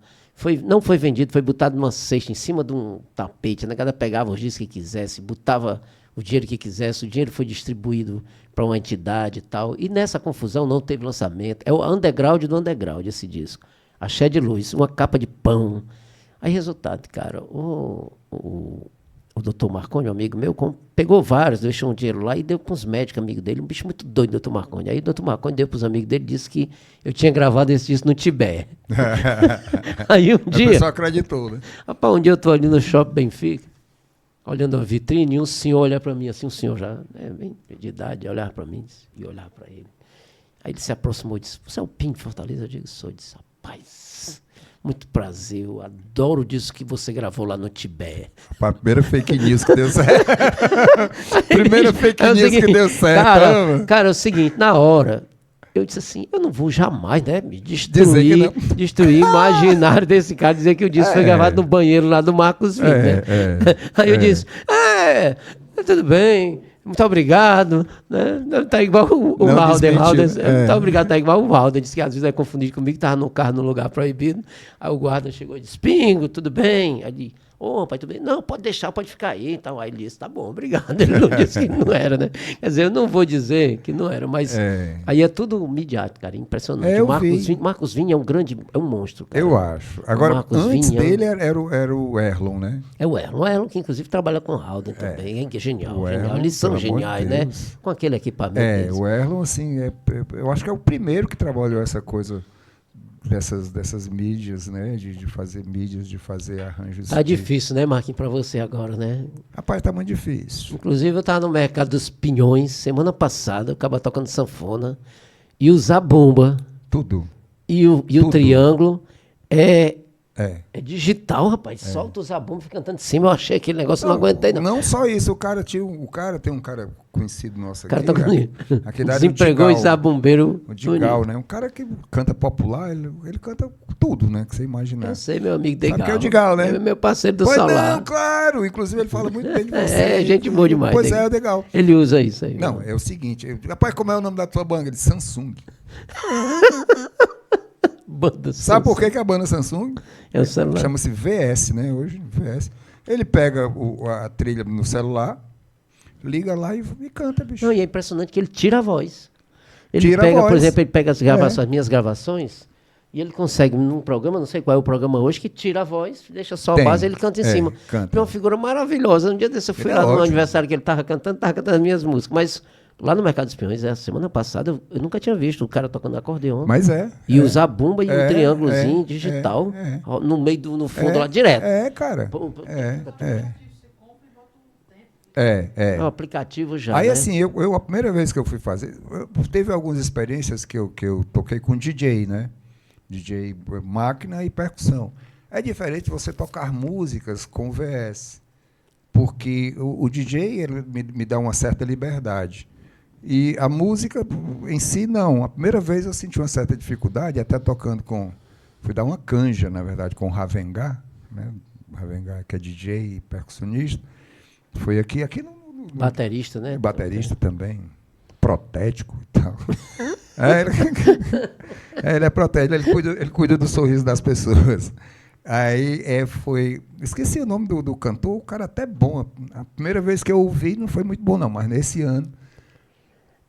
A: Não foi vendido, foi botado numa cesta em cima de um tapete. A negada pegava os discos que quisesse, botava o dinheiro que quisesse, o dinheiro foi distribuído para uma entidade e tal. E nessa confusão não teve lançamento. É o underground do underground esse disco. Axé de Luz, uma capa de pão. Aí, resultado, cara, o doutor Marconi, um amigo meu, pegou vários, deixou um dinheiro lá e deu para uns médicos amigos dele, um bicho muito doido, doutor Marconi. Aí o doutor Marconi deu para os amigos dele e disse que eu tinha gravado esse disco no Tibete. Aí um dia...
B: A pessoa acreditou, né?
A: Rapaz, um dia eu estou ali no Shopping Benfica, olhando a vitrine, e um senhor olha para mim, assim, um senhor já, bem de idade, olhar para mim e olhar para ele. Aí ele se aproximou e disse, você é o Pinho de Fortaleza? Eu digo, sou. Ele disse, rapaz, muito prazer, eu adoro o disco que você gravou lá no Tibete.
B: A primeira fake news que deu certo. Primeira fake news
A: seguinte,
B: que deu certo.
A: Cara, é o seguinte, na hora, eu disse assim, eu não vou jamais, né, me
B: Dizer
A: destruir o imaginário desse cara, dizer que o disco foi gravado no banheiro lá do Marcos Vini, né? Aí eu disse, tudo bem, muito obrigado, né? Tá igual o Valder. Muito obrigado, tá igual o Valder. Disse que às vezes é confundido comigo, estava no carro no lugar proibido. Aí o guarda chegou e disse, Pingo, tudo bem? Aí ele, pai, tudo bem? Não, pode deixar, pode ficar aí. Então, aí ele disse, tá bom, obrigado. Ele não disse que não era, né? Quer dizer, eu não vou dizer que não era, mas aí é tudo midiático, cara, impressionante. O Marcos Vini é um monstro, cara.
B: Eu acho. Agora, antes dele era o Erlon, né?
A: É o Erlon, que inclusive trabalha com o Howden também, que é genial.
B: Erlon,
A: eles são geniais, né? Com aquele equipamento deles.
B: O Erlon, assim, eu acho que é o primeiro que trabalhou essa coisa dessas mídias, né? De fazer mídias, de fazer arranjos.
A: Tá difícil, né, Marquinhos, para você agora, né?
B: Rapaz, tá muito difícil.
A: Inclusive, eu estava no mercado dos Pinhões, semana passada, o cara tocando sanfona, e o zabumba.
B: Tudo.
A: E o triângulo é digital, rapaz.
B: É.
A: Solta o zabumba, fica cantando de cima. Eu achei aquele negócio, não aguentei, não.
B: Não só isso, tem um cara conhecido nosso aqui.
A: O cara tocando.
B: Desempregou
A: e zabumbeiro.
B: O Digal, né? Um cara que canta popular, ele canta tudo, né? Que você imaginar.
A: Eu sei, meu amigo Degal.
B: Sabe que é o Digal, né?
A: É meu parceiro do
B: pois
A: salário.
B: Não, claro. Inclusive, ele fala muito bem de você.
A: É, gente boa demais.
B: Pois é o Degal.
A: Ele usa isso aí.
B: Não, é o seguinte. Rapaz, como é o nome da tua banda? Ele Samsung.
A: Banda
B: Sabe por que a banda Samsung?
A: É o celular.
B: Chama-se VS, né? Hoje, VS. Ele pega a trilha no celular, liga lá e canta, bicho.
A: Não, e é impressionante que ele tira a voz. Ele
B: Tira
A: pega,
B: a voz.
A: por exemplo, ele pega as minhas gravações e ele consegue, num programa, não sei qual é o programa hoje, que tira a voz, deixa só a base e ele canta em cima.
B: Canta.
A: É uma figura maravilhosa. Um dia desse eu fui lá no aniversário que ele estava cantando as minhas músicas. Mas lá no Mercado dos Peões, a semana passada, eu nunca tinha visto o cara tocando acordeon.
B: Mas
A: E usar bumba e um triângulozinho digital no meio no fundo lá, direto.
B: Cara.
A: É um aplicativo já.
B: Aí,
A: né?
B: assim, a primeira vez que eu fui fazer, teve algumas experiências que eu toquei com DJ, né? DJ máquina e percussão. É diferente você tocar músicas com VS, porque o DJ ele me dá uma certa liberdade. E a música em si, não. A primeira vez eu senti uma certa dificuldade, até tocando com... Fui dar uma canja, na verdade, com o Ravengá, né? O Ravengá, que é DJ e percussionista. Foi aqui no
A: Baterista, né?
B: Baterista também. Protético e tal. Ele é protético, ele cuida do sorriso das pessoas. Aí foi... Esqueci o nome do cantor, o cara até bom. A primeira vez que eu ouvi não foi muito bom, não, mas nesse ano...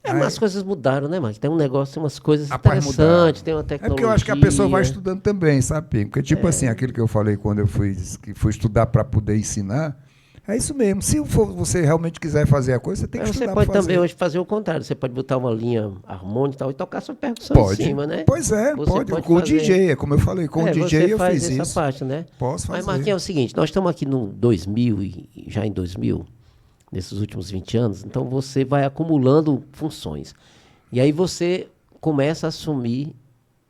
A: Mas as coisas mudaram, né, Mark? Tem um negócio, tem umas coisas
B: Rapaz,
A: interessantes, tem uma tecnologia.
B: É porque eu acho que a pessoa vai estudando também, sabe? Porque, tipo assim, aquilo que eu falei quando eu fui estudar para poder ensinar, é isso mesmo. Se você realmente quiser fazer a coisa, você tem que estudar para fazer.
A: Você pode também hoje fazer o contrário. Você pode botar uma linha harmônica e tal e tocar sua percussão em cima, né?
B: Pois é, pode. Com o DJ, é como eu falei, com o DJ eu fiz isso.
A: Essa parte, né?
B: Posso fazer.
A: Mas, Marquinhos, é o seguinte, nós estamos aqui no 2000 e já em 2000, nesses últimos 20 anos, então você vai acumulando funções. E aí você começa a assumir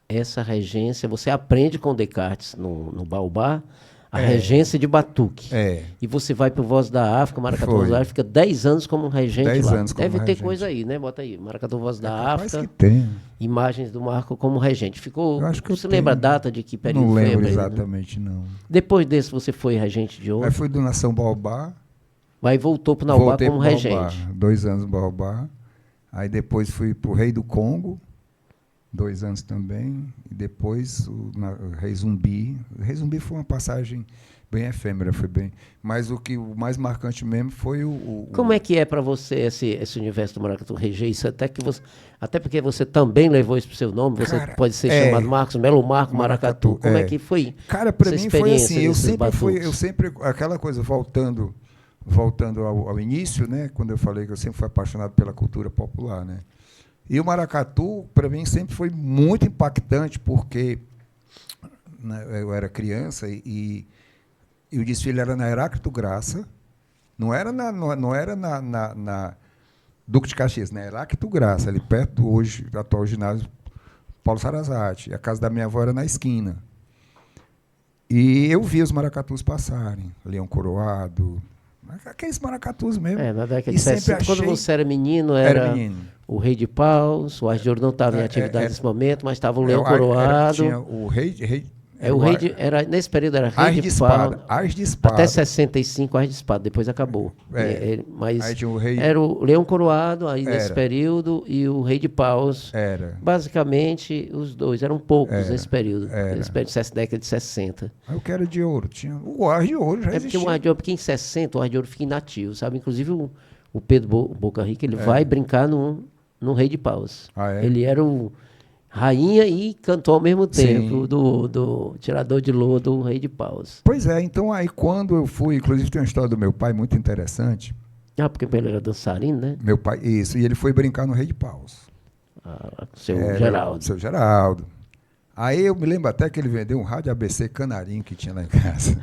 A: essa regência, você aprende com Descartes no Baobá, a regência de batuque. E você vai para o Voz da África, Maracatu Voz da África, fica 10 anos como regente
B: 10
A: lá.
B: anos como
A: Deve ter
B: regente.
A: coisa aí, né? Bota aí, Maracatu Voz da África,
B: que tem.
A: imagens do Marco como regente. Ficou,
B: Eu acho que
A: você lembra a data de que período
B: não
A: foi?
B: lembro exatamente, não.
A: Depois desse você foi regente de outro?
B: Aí fui do Nação Baobá.
A: Aí voltou para o Naubá
B: Voltei
A: como
B: pro
A: regente.
B: Baobá, 2 anos no Baobá. Aí depois fui para o Rei do Congo, 2 anos também. E depois o Rei Zumbi. O Rei Zumbi foi uma passagem bem efêmera, foi bem. Mas o mais marcante mesmo foi
A: Como é que é para você esse universo do Maracatu reger isso? Até porque você também levou isso para o seu nome, você pode ser chamado Marcos Melo, Marco Maracatu. Como é que foi?
B: Cara, para mim foi assim, eu sempre aquela coisa, voltando ao início, né, quando eu falei que eu sempre fui apaixonado pela cultura popular, né? E o maracatu, para mim, sempre foi muito impactante, porque, né, eu era criança e o desfile era na Heráclito Graça, não era na Duque de Caxias, na Heráclito Graça, ali perto do atual ginásio Paulo Sarazate. A casa da minha avó era na esquina. E eu via os maracatus passarem, Leão Coroado, aqueles maracatus mesmo.
A: Na década de 60, quando você era menino, era o Rei de Paus, o Ars de Ouro não estava em atividade nesse momento, mas estava o Leão Coroado.
B: Tinha o Rei...
A: nesse período era Rei de Paus.
B: Ars de Espada.
A: Até 65, Ars de Espada, depois acabou. Mas
B: aí tinha
A: era o Leão Coroado aí nesse período e o Rei de Paus. Basicamente, os dois eram poucos nesse período. Nessa década de 60.
B: Aí o que era de ouro? Tinha o Ars de Ouro, já existia.
A: Porque o Ars de Ouro, porque em 60 o Ars de Ouro fica inativo, sabe? Inclusive o Pedro Boca Rica, ele vai brincar no Rei de Paus. Ele era o rainha e cantou ao mesmo tempo do tirador de lua do Rei de Paus.
B: Pois é, então aí quando eu fui, inclusive tem uma história do meu pai muito interessante.
A: Porque ele era dançarino, né?
B: Meu pai, isso, e ele foi brincar no Rei de Paus.
A: Geraldo.
B: Seu Geraldo. Aí eu me lembro até que ele vendeu um rádio ABC Canarinho que tinha lá em casa.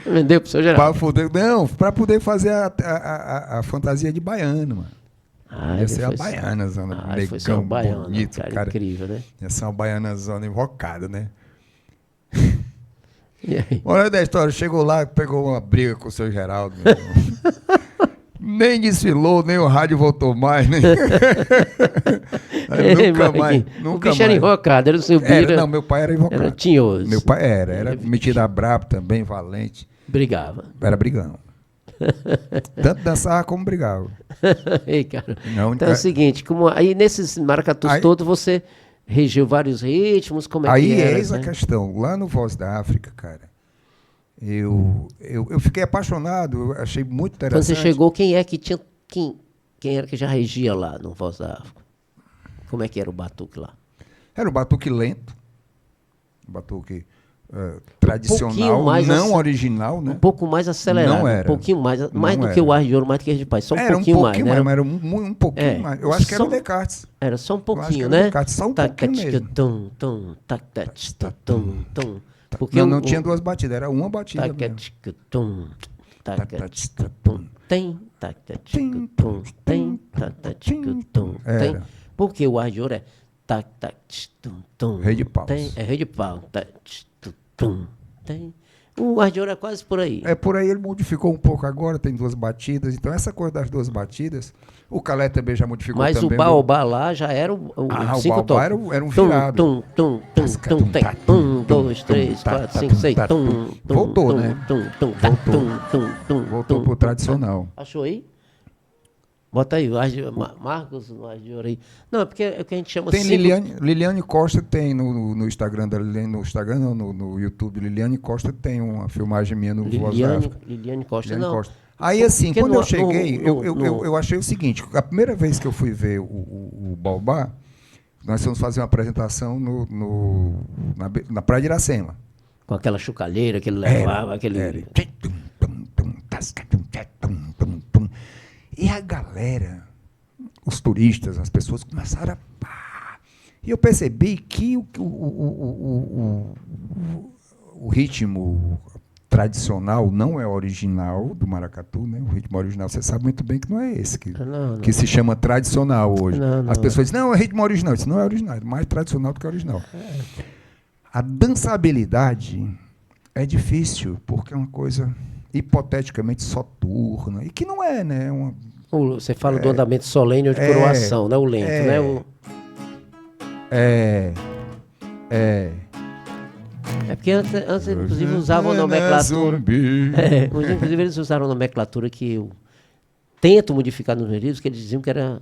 A: Vendeu pro seu Geraldo?
B: Para poder fazer a fantasia de baiano, mano. Ia ser a baiana, zona negão, bonito, cara.
A: Incrível, né?
B: Ia ser uma baiana zona invocada, né?
A: E aí?
B: Olha da história, chegou lá, pegou uma briga com o seu Geraldo. Nem desfilou, nem o rádio voltou mais. Nem... nunca mais.
A: O bicho era invocado, era o seu Bira.
B: Não, meu pai era invocado.
A: Era tinhoso.
B: Meu pai era metido a brabo também, valente.
A: Brigava.
B: Era brigão. Tanto dançava como brigava.
A: Ei, cara. Então é o seguinte, aí nesses maracatus todos você regeu vários ritmos, como é que era?
B: Aí eis a questão. Lá no Voz da África, cara, eu fiquei apaixonado, eu achei muito interessante.
A: Quando você chegou, quem era que já regia lá no Voz da África? Como é que era o batuque lá?
B: Era o batuque lento, batuque tradicional, original, né?
A: Um pouco mais acelerado.
B: Não era.
A: Um pouquinho mais do que o Ars de Ouro, mais do que o Rei de Paus. Só um pouquinho mais, né?
B: Era um pouquinho mais. Eu acho que era o Descartes.
A: Era só um pouquinho, né?
B: Só um pouquinho mesmo.
A: Porque
B: não tinha duas batidas, era uma batida mesmo.
A: Porque o Ars de Ouro é...
B: Rei de Paus.
A: É Rei de Paus. tem. O Ar de Ouro é quase por aí.
B: É por aí, ele modificou um pouco agora, tem 2 batidas. Então, essa coisa das 2 batidas, o Calé também já modificou
A: Mas
B: também.
A: o baobá lá já era o
B: o
A: 5
B: baobá
A: toques.
B: era um virado.
A: Tem. 1, 2, 3, 4, 5, 6.
B: Voltou, né? Voltou pro tradicional.
A: Achou aí? Bota aí, Marcos, o Ar de Ouro aí. Não, é porque é o que a gente chama...
B: Tem
A: cinco-
B: Liliane Costa tem no Instagram da Liliane, no Instagram não, no YouTube, Liliane Costa tem uma filmagem minha no Voz da África.
A: Liliane Costa,
B: Liliane
A: não.
B: Costa. Aí, assim,
A: Porque
B: quando
A: no-
B: eu cheguei,
A: no-
B: eu achei o seguinte, a primeira vez que eu fui ver o Baobá, nós fomos fazer uma apresentação na Praia de Iracema.
A: Com aquela chocalheira que ele levava, aquele...
B: E a galera, os turistas, as pessoas começaram a... pá. E eu percebi que o ritmo tradicional não é original do maracatu, né? O ritmo original, você sabe muito bem que não é esse,
A: Não.
B: que se chama tradicional hoje.
A: Não,
B: As pessoas dizem, não, é ritmo original. Isso não é original, é mais tradicional do que original. A dançabilidade é difícil, porque é uma coisa hipoteticamente soturna, e que não é, né?
A: Você fala do andamento solene ou de coroação, né? O lento, né? É porque antes inclusive, usavam a nomenclatura. Inclusive, eles usaram a nomenclatura que eu tento modificar nos meus livros, que eles diziam que era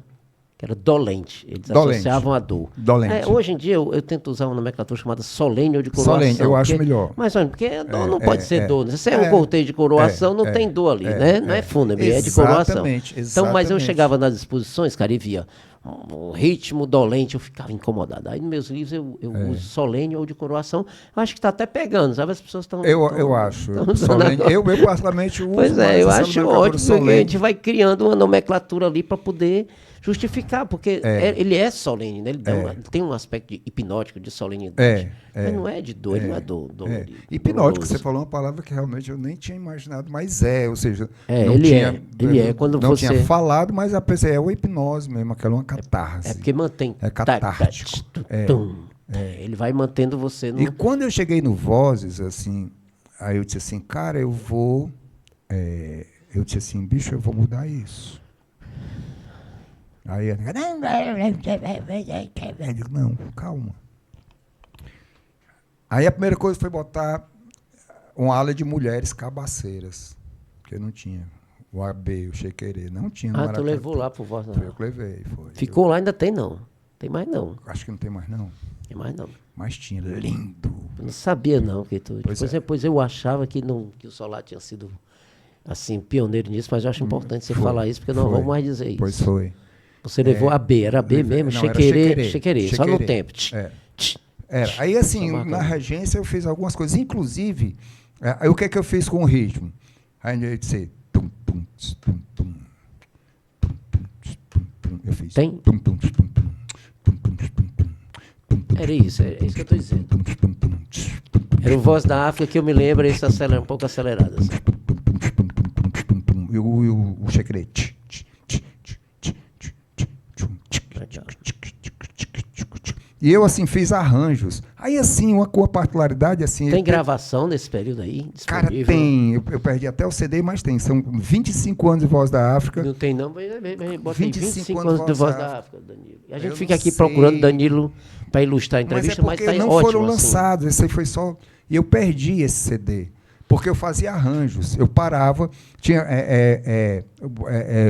A: dolente. Eles associavam a dor.
B: Dolente.
A: Hoje em dia, eu tento usar uma nomenclatura chamada solene ou de coroação.
B: Solene, eu acho melhor.
A: Mas olha, porque a dor não pode ser dor. Né? Se é um cortejo de coroação, não tem dor ali, né? Não é fúnebre, é de coroação. Então, mas eu chegava nas exposições, cara, e via um ritmo dolente, eu ficava incomodado. Aí nos meus livros eu uso solene ou de coroação. Eu acho que está até pegando, sabe? As pessoas estão...
B: Eu acho. Solene, eu particularmente uso.
A: Pois
B: mais
A: eu
B: essa
A: acho
B: nomenclatura
A: ótimo, porque a
B: solene.
A: gente vai criando uma nomenclatura ali para poder justificar, porque ele é solene, né? Ele tem um aspecto hipnótico de solenidade. Mas não é de dor, ele não é dor.
B: Hipnótico, você falou uma palavra que realmente eu nem tinha imaginado, mas ou seja,
A: ele é quando
B: não
A: você...
B: tinha falado, mas a pessoa é uma hipnose mesmo, aquela é uma catarse.
A: É porque mantém.
B: É catártico.
A: Ele vai mantendo você no...
B: E quando eu cheguei no Vozes, assim, aí eu disse assim, cara, eu disse assim, bicho, eu vou mudar isso. Aí eu digo, não, calma. Aí a primeira coisa foi botar uma ala de mulheres cabaceiras, porque não tinha. O AB, o Chequerê, não tinha.
A: Tu levou lá pro Voz da
B: Foi eu que levei, foi.
A: Ficou lá, ainda tem não. Tem mais não.
B: Acho que não tem mais não.
A: Tem mais não.
B: Mas tinha, lindo.
A: Eu não sabia não, que tu...
B: Pois
A: Depois eu achava que o Solar tinha sido assim, pioneiro nisso, mas eu acho importante você falar isso, porque não vamos mais dizer isso.
B: Pois foi.
A: Você levou a B, era B mesmo, Chequerê, só no tempo.
B: Era. Aí, assim, na regência eu fiz algumas coisas, inclusive, aí o que é que eu fiz com o ritmo? Aí eu disse, tum, tum, tum, tum, tum, tum, eu fiz.
A: Tem?
B: Tum, tum, tum, tum, tum, tum, tum, tum, tum,
A: Era isso, é isso que eu estou dizendo. Era o Voz da África que eu me lembro, esse um pouco acelerado. Assim.
B: E o Chequerê. E eu, assim, fiz arranjos. Aí, assim, uma particularidade, assim...
A: Tem gravação nesse período aí?
B: Cara, tem. Eu perdi até o CD, mas tem. São 25 anos de Voz da África.
A: Não tem não, mas bota 25 anos de Voz da África, Danilo. E a gente
B: Eu
A: fica
B: não
A: aqui
B: sei.
A: procurando Danilo para ilustrar a entrevista, mas está
B: não
A: ótimo.
B: foram
A: assim.
B: lançados. Esse aí foi só... E eu perdi esse CD. Porque eu fazia arranjos. Eu parava... Tinha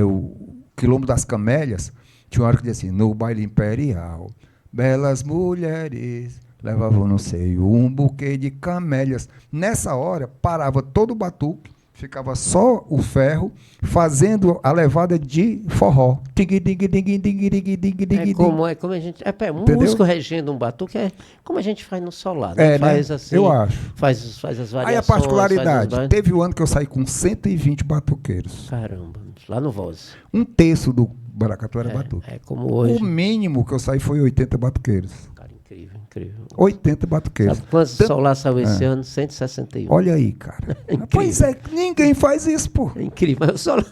B: o Quilombo das Camélias. Tinha uma hora que dizia assim, no baile imperial... Belas mulheres levavam no seio um buquê de camélias. Nessa hora, parava todo o batuque, ficava só o ferro, fazendo a levada de forró.
A: Como a gente... um músico regendo um batuque é como a gente faz no solar.
B: Né?
A: Faz
B: né?
A: Assim,
B: eu acho.
A: Faz as variações.
B: Aí a particularidade, teve um ano que eu saí com 120 batuqueiros.
A: Caramba, lá no Voz.
B: Um terço do Maracatu era batuque.
A: Como hoje.
B: O mínimo que eu saí foi 80 batuqueiros.
A: Cara, incrível. Incrível, incrível.
B: 80 batuqueiros.
A: Sabe quantos Solar saiu esse ano? 161.
B: Olha aí, cara. Pois é, ninguém faz isso, pô.
A: É incrível. Mas o Solar,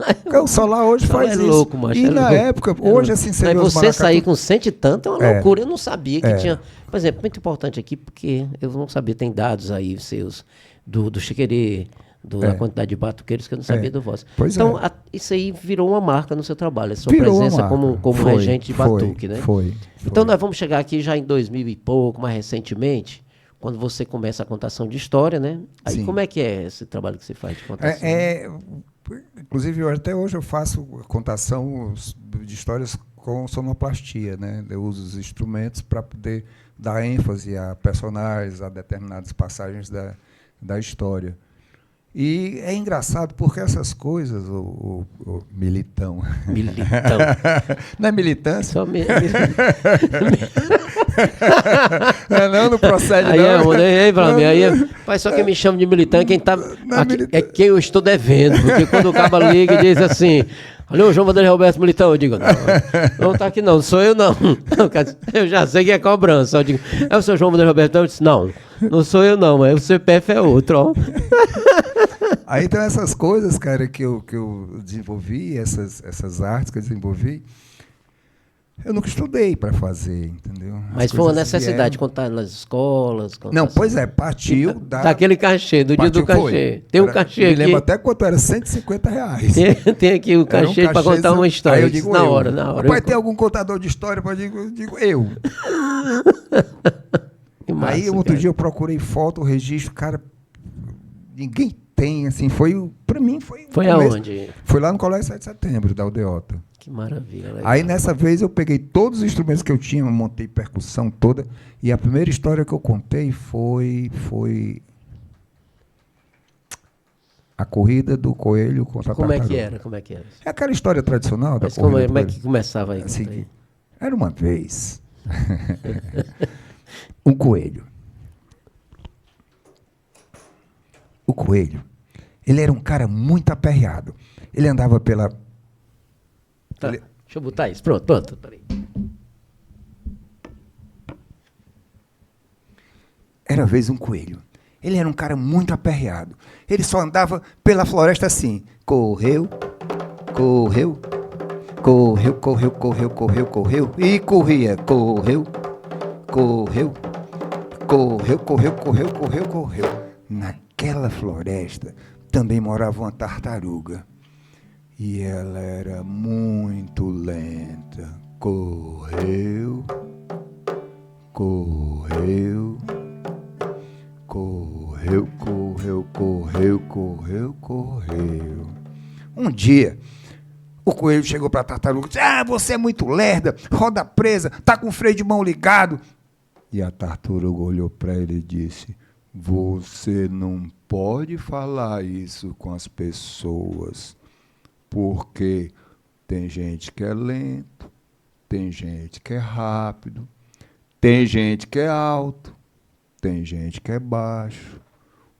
B: O Solar hoje faz isso.
A: louco, macho.
B: E
A: É
B: na
A: louco.
B: época, hoje assim, você
A: Mas
B: vê os
A: você
B: maracatu-
A: sair com 100 e tanto é uma
B: É.
A: loucura. Eu não sabia que
B: É.
A: tinha... Por exemplo, muito importante aqui, porque eu não sabia, tem dados aí seus do Chiquerê, da quantidade de batuqueiros que eu não sabia do vosso.
B: Pois
A: então,
B: é.
A: Isso aí virou uma marca no seu trabalho, a sua
B: Virou uma
A: presença
B: marca.
A: como
B: Foi,
A: regente de batuque, né?
B: Foi.
A: Então, nós vamos chegar aqui já em 2000 e pouco, mais recentemente, quando você começa a contação de história, né? Aí,
B: Sim.
A: como é que é esse trabalho que você faz de contação?
B: Inclusive, até hoje eu faço contação de histórias com sonoplastia, né? Eu uso os instrumentos para poder dar ênfase a personagens, a determinadas passagens da história. E é engraçado porque essas coisas, o militão...
A: Militão.
B: Não é militância?
A: Só
B: Não procede,
A: aí
B: não.
A: Aí, pra mim, mas só quem me chama de militante quem tá aqui, é quem eu estou devendo. Porque quando o cabo liga e diz assim, olha o João Vanderlei Roberto Militão, eu digo, não tá aqui não sou eu não. Eu já sei que é cobrança. Eu digo, é o seu João Vanderlei Roberto? Eu disse, não sou eu não, mas o CPF é outro, ó.
B: Aí então essas coisas, cara, que eu desenvolvi, essas artes que eu desenvolvi, eu nunca estudei para fazer, entendeu? As
A: Mas foi uma
B: coisas
A: necessidade de
B: vieram.
A: contar nas escolas?
B: Não, pois é, partiu
A: daquele cachê, do dia do
B: partiu,
A: cachê.
B: foi.
A: Tem um
B: Era-
A: cachê
B: me
A: aqui.
B: lembro até quanto era, R$150.
A: Tem aqui o
B: Era um
A: cachê para contar
B: cachêzão.
A: uma história.
B: Aí eu
A: Eu disse,
B: digo
A: na
B: eu.
A: hora.
B: Rapaz, tem algum contador de história? Eu digo eu.
A: Que massa,
B: Aí outro
A: cara.
B: dia eu procurei foto, o registro, cara, ninguém tem, assim, para mim foi...
A: Foi
B: um começo.
A: aonde?
B: Foi lá no Colégio 7 de Setembro, da Aldeota.
A: Que maravilha. Legal.
B: Aí nessa vez eu peguei todos os instrumentos que eu tinha, montei percussão toda, e a primeira história que eu contei foi a corrida do coelho contra a
A: Como é
B: tartaruga.
A: que era? Como é que era?
B: É aquela história tradicional da
A: Mas
B: corrida
A: como é
B: do
A: que
B: coelho.
A: começava aí?
B: Assim,
A: Conta aí.
B: era uma vez um coelho. O coelho, ele era um cara muito aperreado. Ele andava pela...
A: Tá,
B: ele-
A: deixa eu botar isso. Pronto. Peraí.
B: Era vez um coelho. Ele era um cara muito aperreado. Ele só andava pela floresta assim. Correu. E corria. Correu. Naquela floresta também morava uma tartaruga. E ela era muito lenta. Correu. Um dia, o coelho chegou para a tartaruga e disse: "Ah, você é muito lerda, roda presa, tá com o freio de mão ligado." E a tartaruga olhou para ele e disse: "Você não pode falar isso com as pessoas, porque tem gente que é lento, tem gente que é rápido, tem gente que é alto, tem gente que é baixo.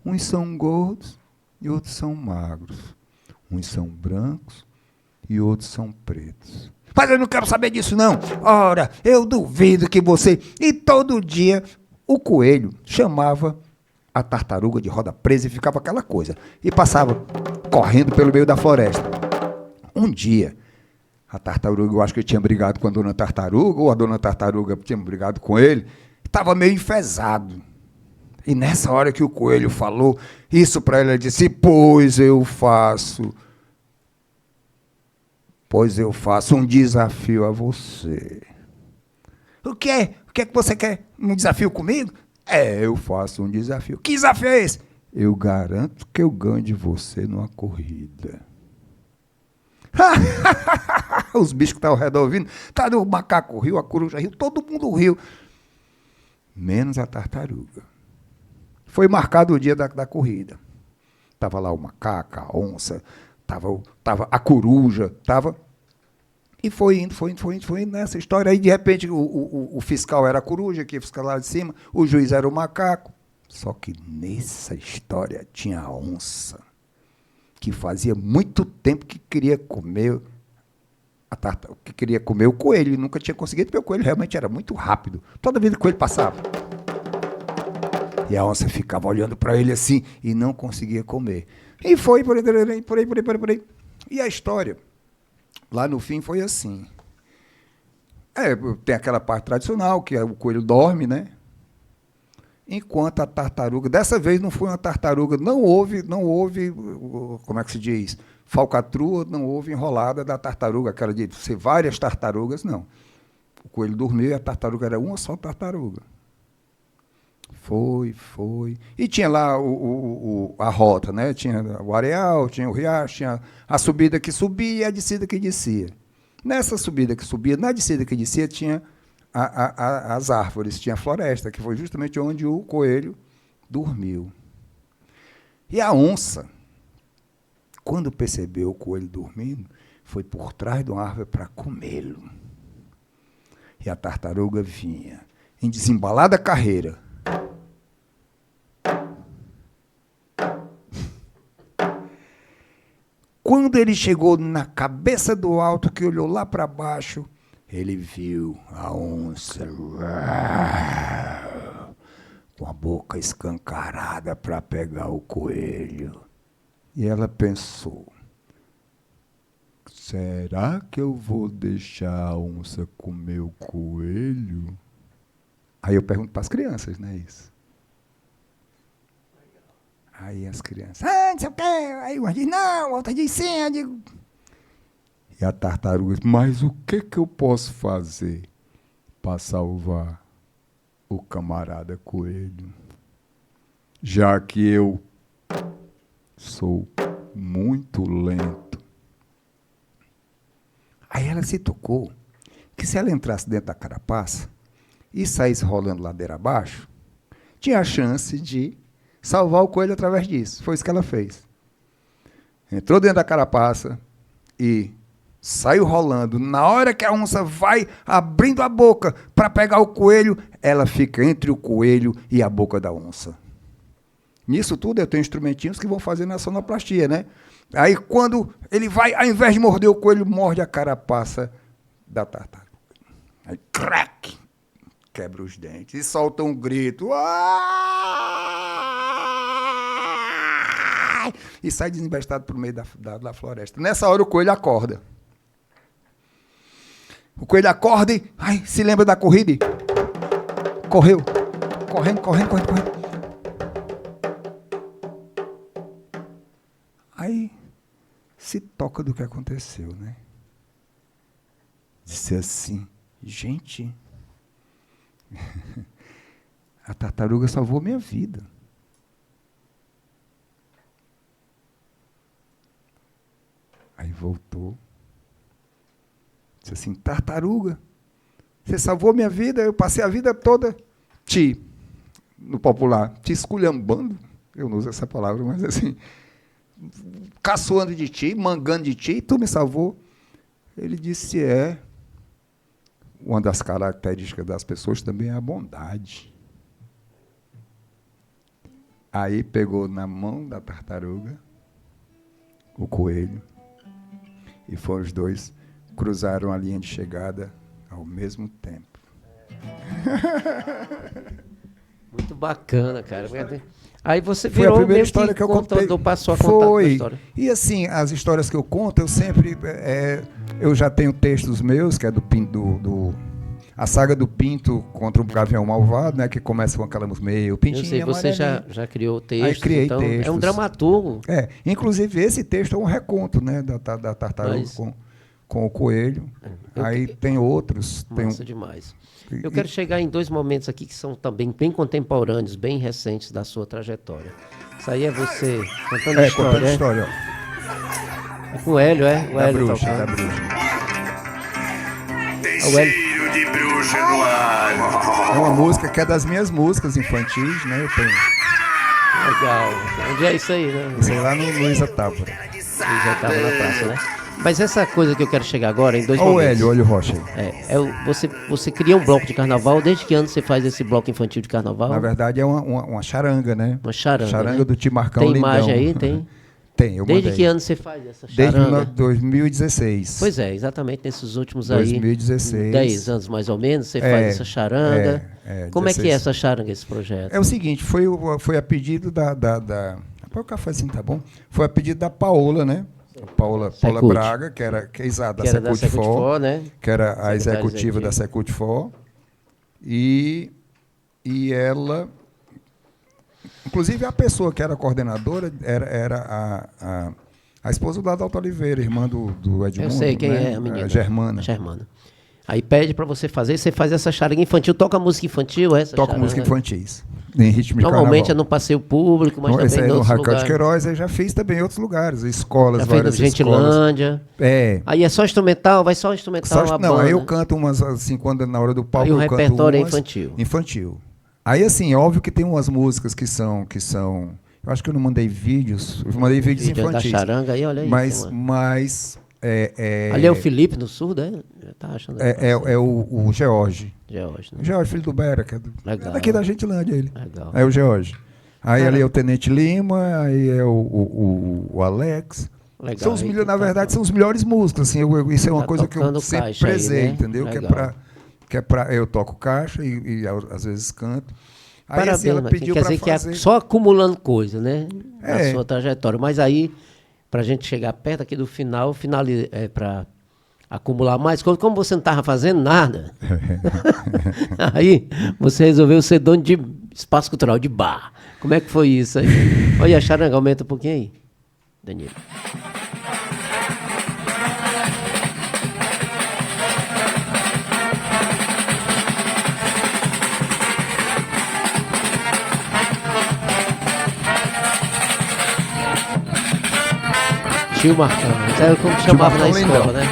B: Uns são gordos e outros são magros. Uns são brancos e outros são pretos. Mas eu não quero saber disso, não. Ora, eu duvido que você..." E todo dia o coelho chamava a tartaruga de roda presa e ficava aquela coisa. E passava correndo pelo meio da floresta. Um dia, a tartaruga, eu acho que ele tinha brigado com a dona tartaruga, ou a dona tartaruga tinha brigado com ele, estava meio enfesado. E nessa hora que o coelho falou isso para ela, ele disse: Pois eu faço um desafio a você." O quê? O que é que você quer? Um desafio comigo? Eu faço um desafio. Que desafio é esse? Eu garanto que eu ganho de você numa corrida. Os bichos que estavam ao redor ouvindo, o macaco riu, a coruja riu, todo mundo riu. Menos a tartaruga. Foi marcado o dia da corrida. Estava lá o macaco, a onça, estava a coruja, estava... E foi indo nessa história. Aí, de repente, o fiscal era a coruja, que ia fiscal lá de cima, o juiz era o macaco. Só que nessa história tinha a onça, que fazia muito tempo que queria comer que queria comer o coelho, e nunca tinha conseguido, porque o coelho realmente era muito rápido. Toda vez que o coelho passava. E a onça ficava olhando para ele assim e não conseguia comer. E foi por aí. E a história, lá no fim, foi assim. Tem aquela parte tradicional, que o coelho dorme, né? Enquanto a tartaruga, dessa vez não foi uma tartaruga, não houve, como é que se diz? Falcatrua, não houve enrolada da tartaruga, aquela de ser várias tartarugas, não. O coelho dormiu e a tartaruga era uma só tartaruga. Foi. E tinha lá a rota, né? Tinha o areal, tinha o riacho, tinha a subida que subia e a descida que descia. Nessa subida que subia, na descida que descia, tinha as árvores, tinha a floresta, que foi justamente onde o coelho dormiu. E a onça, quando percebeu o coelho dormindo, foi por trás de uma árvore para comê-lo. E a tartaruga vinha em desembalada carreira. Quando ele chegou na cabeça do alto, que olhou lá para baixo, ele viu a onça com a boca escancarada para pegar o coelho. E ela pensou, será que eu vou deixar a onça comer o coelho? Aí eu pergunto para as crianças, não é isso? Aí as crianças, não sei o quê. Aí uma diz, não, outra diz sim. Eu digo... E a tartaruga diz, mas o que eu posso fazer para salvar o camarada coelho? Já que eu sou muito lento. Aí ela se tocou que se ela entrasse dentro da carapaça e saísse rolando ladeira abaixo, tinha a chance de salvar o coelho através disso. Foi isso que ela fez. Entrou dentro da carapaça e saiu rolando. Na hora que a onça vai abrindo a boca para pegar o coelho, ela fica entre o coelho e a boca da onça. Nisso tudo eu tenho instrumentinhos que vão fazer na sonoplastia, né? Aí quando ele vai, ao invés de morder o coelho, morde a carapaça da tartaruga. Aí, crack! Quebra os dentes e solta um grito. E sai desembestado para o meio da floresta. Nessa hora o coelho acorda. O coelho acorda e se lembra da corrida. Correu. Correndo. Aí se toca do que aconteceu, né? Disse assim, gente, a tartaruga salvou minha vida. Aí voltou. Disse assim, tartaruga, você salvou minha vida, eu passei a vida toda no popular, te esculhambando, eu não uso essa palavra, mas assim, caçoando de ti, mangando de ti, tu me salvou. Ele disse, uma das características das pessoas também é a bondade. Aí pegou na mão da tartaruga o coelho, e foram os dois, cruzaram a linha de chegada ao mesmo tempo.
A: Muito bacana, cara. Aí você
B: Foi
A: virou
B: a primeira
A: meio
B: história que eu contei.
A: Passou a contar a história.
B: E assim, as histórias que eu conto, eu sempre... eu já tenho textos meus, que é do Pinto, a saga do Pinto contra o Gavião Malvado, né, que começa com aquela música meio pintinho.
A: Eu sei, você já criou textos.
B: Aí criei
A: então
B: textos.
A: É um dramaturgo.
B: Inclusive esse texto é um reconto, né, da tartaruga com o coelho. Aí tem outros.
A: Massa demais. Eu quero chegar em dois momentos aqui que são também bem contemporâneos, bem recentes da sua trajetória. Isso aí é você contando história.
B: Contando história,
A: ó. É com o Hélio, é? O Hélio
B: bruxa.
F: Cheiro de bruxa no ar.
B: É uma música que é das minhas músicas infantis, né? Eu tenho.
A: Legal. Onde é isso aí, né?
B: Isso aí lá no Luiz Otávora.
A: Luiz Otávora na praça, né? Mas essa coisa que eu quero chegar agora, em dois momentos.
B: Olha o Rocha aí.
A: Você cria um bloco de carnaval. Desde que ano você faz esse bloco infantil de carnaval?
B: Na verdade é uma charanga, né?
A: Uma charanga,
B: charanga,
A: né?
B: do Timarcão
A: Tem
B: Lindão.
A: imagem aí? Tem
B: Tem, eu
A: Desde
B: mandei.
A: que ano você faz essa
B: Desde
A: charanga?
B: 2016.
A: Pois é, exatamente nesses últimos
B: 2016.
A: aí, 10 anos mais ou menos, você faz essa charanga. Como é que é
B: 16.
A: essa charanga, esse projeto?
B: É o seguinte, foi a pedido da o cafezinho tá bom? Foi a pedido da Paola, né? Paola
A: Secult.
B: Braga, que era exato,
A: Que era da Secult For, né?
B: que era a
A: Secretária
B: executiva da
A: executiva.
B: Secult For. E ela... Inclusive, a pessoa que era coordenadora era a esposa do Adalto Oliveira, irmã do Edmundo.
A: Eu sei quem
B: né?
A: é a menina.
B: A Germana.
A: Germana. Aí pede para você fazer, você faz essa charanga infantil. Toca música infantil, essa
B: Toca
A: charanga?
B: música infantis, em ritmo de
A: Normalmente é
B: carnaval.
A: no passeio público, mas
B: Esse
A: também
B: aí
A: em
B: no
A: outros
B: Raquel de
A: lugares.
B: Queiroz, eu já fiz também em outros lugares, escolas,
A: Já fez no
B: várias escolas.
A: Gentilândia.
B: É.
A: Aí é só instrumental, vai só instrumental, a
B: Não,
A: banda.
B: aí eu canto umas, assim, quando na hora do palco
A: Aí o
B: eu canto
A: repertório é
B: umas
A: infantil.
B: Infantil. Aí, assim, óbvio que tem umas músicas que são... Eu acho que eu não mandei vídeos, eu mandei vídeos
A: Vídeo da
B: infantis.
A: charanga aí, olha aí.
B: Mas,
A: tem uma-
B: mas
A: Ali é o Felipe no surdo, é? Já tá achando.
B: é o George.
A: George, né?
B: O George, filho do Bera, que é,
A: Legal.
B: é daqui da Gentilândia, ele.
A: Legal.
B: É o George. Aí
A: Cara.
B: ali é o Tenente Lima, aí é o Alex.
A: Legal,
B: São os
A: aí
B: melhores,
A: tu
B: na
A: tá-
B: verdade, são os melhores músicos. Assim, isso é uma
A: Tá
B: coisa que eu
A: tocando
B: sempre
A: caixa aí,
B: prezei,
A: né?
B: entendeu?
A: Legal.
B: Que é pra, eu toco caixa e às vezes canto. Aí
A: Parabéns,
B: assim, ela
A: Marquinhos.
B: pediu
A: Quer
B: para
A: dizer que
B: fazer...
A: é só acumulando coisa, né? Na
B: É.
A: sua trajetória. Mas aí, pra gente chegar perto aqui do final, para acumular mais coisas, como você não estava fazendo nada, aí você resolveu ser dono de espaço cultural, de bar. Como é que foi isso aí? Olha, a charanga, aumenta um pouquinho aí, Danilo. Tio Marcão, era como chamava na
B: Marcão
A: escola,
B: Lindão.
A: né?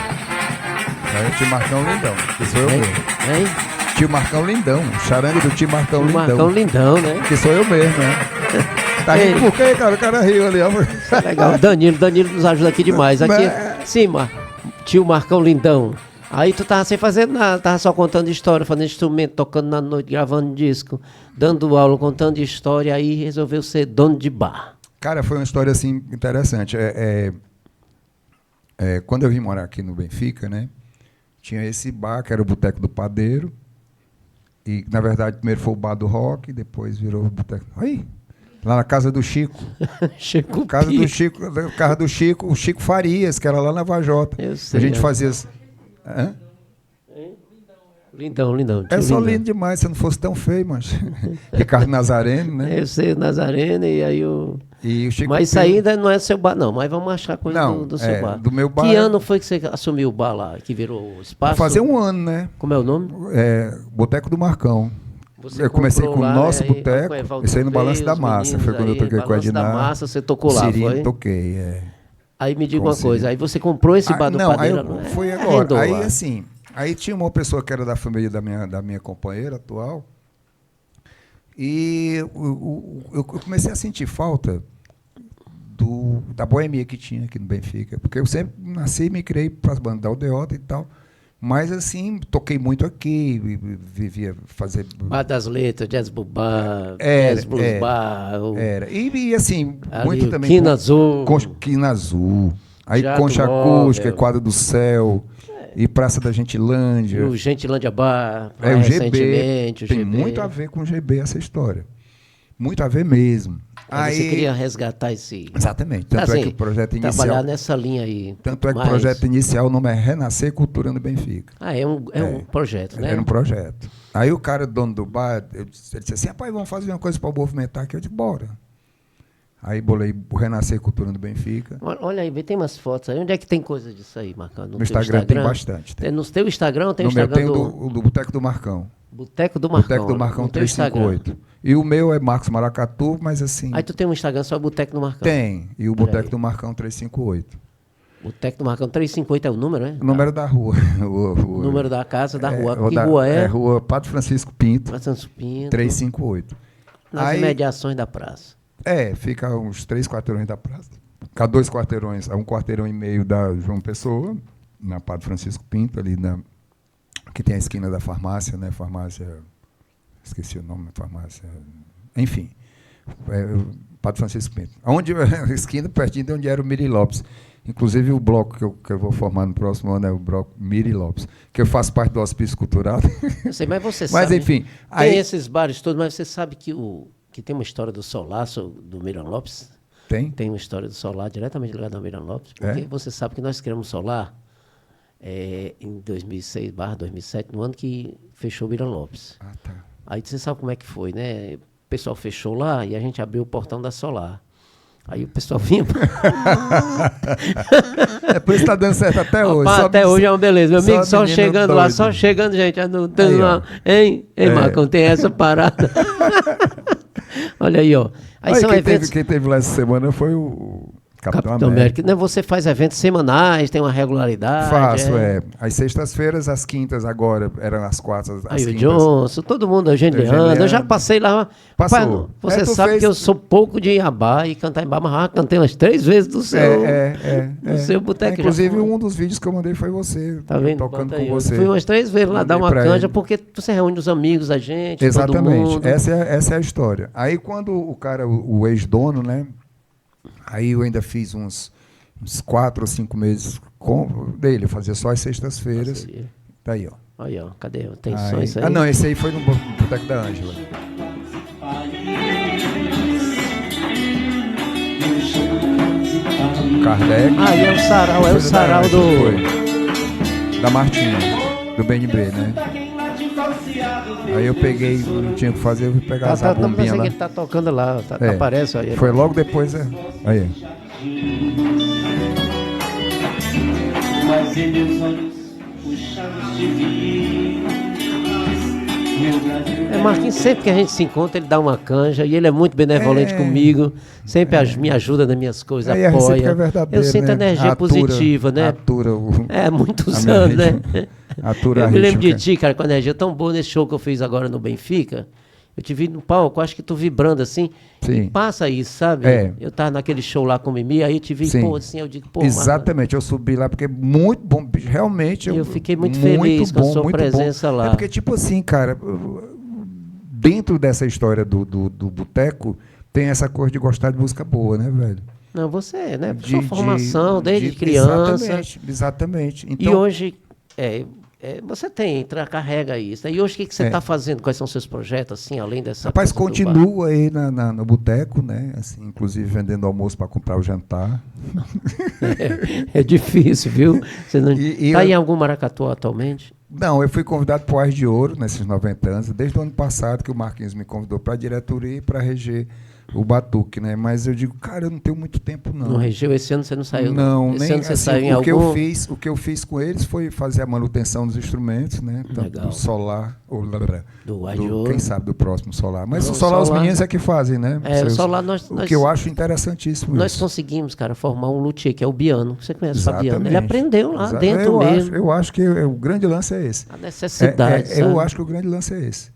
B: É o tio Marcão Lindão, que sou eu
A: Hein?
B: mesmo.
A: Hein?
B: Tio Marcão Lindão, charanga do tio Marcão
A: Tio
B: Lindão.
A: Marcão Lindão, né?
B: Que sou eu mesmo, né? Tá rindo por quê, cara? O cara riu ali, ó.
A: Legal, Danilo nos ajuda aqui demais. Aqui, sim, tio Marcão Lindão. Aí tu tava sem fazer nada, tava só contando história, fazendo instrumento, tocando na noite, gravando disco, dando aula, contando história, aí resolveu ser dono de bar.
B: Cara, foi uma história assim interessante. Quando eu vim morar aqui no Benfica, né? Tinha esse bar, que era o Boteco do Padeiro. E, na verdade, primeiro foi o bar do rock, depois virou o Boteco. Aí, lá na casa do Chico.
A: Chico
B: Casa
A: Pi.
B: do Chico, casa do Chico, o Chico Farias, que era lá na Vajota.
A: Eu sei,
B: A gente
A: eu
B: fazia. Hã?
A: Lindão,
B: É
A: tio
B: só
A: Lindão.
B: lindo demais, se não fosse tão feio, mas. Ricardo Nazareno, né?
A: Eu sei, Nazareno, e aí o...
B: E o Chico
A: Mas isso
B: Pio-
A: aí ainda não é seu bar, não. Mas vamos achar coisa
B: Não,
A: do seu bar.
B: do meu bar
A: Que
B: é-
A: ano foi que você assumiu o bar lá? Que virou o
B: Vai
A: espaço?
B: fazer um ano, né?
A: Como é o nome?
B: Boteco do Marcão.
A: Você
B: Eu comecei
A: comprou
B: com o
A: lá,
B: nosso
A: aí,
B: boteco,
A: com o Evaldo
B: esse aí no Balanço
A: veio,
B: da
A: os
B: Massa.
A: meninos
B: Foi quando eu
A: aí,
B: toquei com o
A: Balanço da
B: Ednar.
A: Massa, você tocou lá,
B: Cirino,
A: foi?
B: toquei,
A: Aí me diga
B: Com
A: uma
B: Cirino.
A: coisa, aí você comprou esse bar do
B: Não, aí
A: Padeiro?
B: eu,
A: não é?
B: foi agora.
A: Arrendou
B: Aí,
A: lá.
B: assim, aí tinha uma pessoa que era da família da minha companheira atual, e eu comecei a sentir falta da boemia que tinha aqui no Benfica, porque eu sempre nasci e me criei para as bandas da aldeota e tal, mas assim, toquei muito aqui, vivia fazer...
A: Bar das Letras, Jazz Bar,
B: Era,
A: Jazz Blues
B: era,
A: Bar,
B: Era. E assim,
A: ali,
B: muito
A: o
B: também...
A: Quina Azul.
B: Quina Azul. Aí
A: Jato
B: Concha
A: Móvel.
B: Acústica, Quadro do Céu, e Praça da Gentilândia.
A: E o Gentilândia Bar,
B: É o GB.
A: recentemente, o
B: Tem
A: GB.
B: muito a ver com o GB essa história. Muito a ver mesmo.
A: Aí você queria resgatar esse...
B: Exatamente. Tanto
A: Assim,
B: é que o projeto
A: trabalhar
B: inicial...
A: nessa linha aí.
B: Tanto é que
A: mais.
B: o projeto inicial, o nome é Renascer Cultura no Benfica.
A: É um projeto, né?
B: Era um projeto. Aí o cara, dono do bar, ele disse assim, rapaz, vamos fazer uma coisa para movimentar aqui. Eu disse, bora. Aí bolei o Renascer Cultura do Benfica.
A: Olha aí, tem umas fotos aí. Onde é que tem coisa disso aí, Marcão?
B: No Instagram tem bastante.
A: Tem no teu Instagram ou tem o
B: No meu
A: Instagram
B: tem
A: do...
B: o do Boteco do Marcão.
A: Boteco do Marcão.
B: Boteco do Marcão
A: no teu Instagram.
B: 358. E o meu é Marcos Maracatu, mas assim...
A: Aí tu tem um Instagram só Boteco do Marcão.
B: Tem. E o
A: Olha
B: Boteco
A: aí.
B: do Marcão 358.
A: Boteco do Marcão 358 é o número, né?
B: O número da rua.
A: O número da casa, da rua. Que
B: da-
A: rua é?
B: Rua Padre Francisco Pinto,
A: Francisco Pinto.
B: 358.
A: Nas
B: Aí-
A: imediações da praça.
B: Fica a uns 3 quarteirões da praça. Fica a 2 quarteirões, a 1 quarteirão e meio da João Pessoa, na Padre Francisco Pinto, ali que tem a esquina da farmácia, né? Farmácia... Esqueci o nome da farmácia. Enfim. Padre Francisco Pinto. Onde, esquina, pertinho de onde era o Miri Lopes. Inclusive, o bloco que eu vou formar no próximo ano é o bloco Miri Lopes, que eu faço parte do Hospício Cultural.
A: Eu sei, mas você
B: Mas,
A: sabe...
B: enfim...
A: Tem
B: Aí,
A: esses bares todos, mas você sabe que tem uma história do Solaço, do Miriam Lopes?
B: tem?
A: Tem uma história do Solar diretamente ligada ao Miriam Lopes, porque você sabe que nós criamos o Solar em 2006/2007, no ano que fechou o Miriam Lopes.
B: Ah, tá.
A: Aí você sabe como é que foi, né? O pessoal fechou lá e a gente abriu o portão da Solar. Aí o pessoal vinha...
B: É por isso que está dando certo até hoje.
A: Rapaz, até hoje é uma beleza. Meu amigo, só
B: menino
A: chegando lá,
B: doido.
A: só chegando, gente. Não tem
B: Aí,
A: lá. Hein, Marcão, tem essa parada. Olha aí, ó. Aí são eventos...
B: quem teve lá essa semana foi o Capitão
A: Capitão
B: América.
A: América. Não, você faz eventos semanais, tem uma regularidade.
B: Faço, As sextas-feiras, as quintas agora, eram as quartas, as
A: Aí o
B: quintas.
A: Johnson, todo mundo, Eugênio
B: Eugênio
A: Leandro. Eu
B: Leandro.
A: já passei lá.
B: Passou.
A: Rapaz, você
B: Tu
A: sabe
B: fez-
A: que eu sou pouco de Iabá e cantar em Bar, mas já cantei umas 3 vezes do seu. Do seu boteco.
B: Inclusive,
A: já foi.
B: um dos vídeos que eu mandei foi você,
A: Tá vendo?
B: tocando
A: Bota
B: com
A: aí.
B: você.
A: Eu fui umas 3 vezes lá
B: Mandei
A: dar uma
B: pra
A: canja,
B: ele.
A: porque você reúne os amigos da gente, todo
B: Exatamente,
A: mundo.
B: essa é a história. Aí quando o cara, o ex-dono, né? Aí eu ainda fiz uns 4 ou 5 meses dele, eu fazia só as sextas-feiras.
A: Parceria.
B: Tá aí, ó.
A: Aí, ó, cadê? Tem
B: Aí-
A: som isso aí?
B: Ah, não, esse aí foi no Boteco da Ângela. Kardec.
A: Aí é o sarau,
B: Foi
A: é o
B: da
A: sarau
B: Ângela,
A: do...
B: foi. Da Martinha, do BNB, né? Aí eu peguei, não tinha o que fazer, eu fui pegar as
A: Não
B: bombinhas
A: pensei
B: lá.
A: que ele tá tocando lá,
B: É.
A: aparece aí.
B: Foi logo depois, aí.
C: Mas em meus olhos puxados de vir, meu grande
A: Marquinhos, sempre que a gente se encontra, ele dá uma canja e ele é muito benevolente comigo, sempre me ajuda nas minhas coisas,
B: Aí a recíproca
A: apoia.
B: é verdadeira,
A: Eu sinto
B: né?
A: energia positiva, né?
B: Atura
A: Muitos
B: minha
A: anos, né?
B: rede- atura
A: Eu
B: a
A: me lembro de
B: recíproca.
A: ti, cara, com a energia tão boa nesse show que eu fiz agora no Benfica. Eu te vi no palco, acho que tu vibrando assim.
B: Sim.
A: E passa isso, sabe?
B: É.
A: Eu tava naquele show lá com o Mimi, aí eu te vi,
B: Sim.
A: pô, assim, eu digo, pô,
B: Exatamente, eu subi lá porque é muito bom, realmente.
A: Eu fiquei muito feliz com a sua presença lá.
B: É porque, tipo assim, cara, dentro dessa história do boteco, tem essa coisa de gostar de música boa, né, velho?
A: Não, você, né? Sua formação, desde
B: de-
A: criança.
B: Exatamente.
A: E
B: Então,
A: hoje, você carrega isso. Né? E hoje o que você está fazendo? Quais são os seus projetos, assim, além dessa
B: rapaz,
A: coisa do bar?
B: continua aí no boteco, né? Assim, inclusive vendendo almoço para comprar o jantar.
A: É difícil, viu? Você não...
B: E
A: Tá
B: eu-
A: em algum maracatu atualmente?
B: Não, eu fui convidado para o Ars de Ouro nesses 90 anos, desde o ano passado que o Marquinhos me convidou para a diretoria e para reger o Batuque, né? Mas eu digo, cara, eu não tenho muito tempo, não.
A: Não regeu? Esse ano você não saiu?
B: Não,
A: Esse
B: nem
A: ano você
B: assim,
A: saiu em
B: o que
A: algum...
B: o que eu fiz com eles foi fazer a manutenção dos instrumentos, né? Tanto
A: Legal.
B: do solar,
A: Do Ars de Ouro.
B: quem sabe do próximo solar. Mas
A: Não,
B: o solar os
A: solar-
B: meninos é que fazem, né?
A: O solar nós
B: O que eu acho interessantíssimo.
A: nós
B: isso.
A: conseguimos, cara, formar um luthier, que é o Biano. Você conhece o Fabiano? Ele
B: Exatamente.
A: aprendeu lá dentro
B: eu
A: mesmo.
B: eu acho que o grande lance é esse.
A: A necessidade, sabe?
B: Eu acho que o grande lance é esse.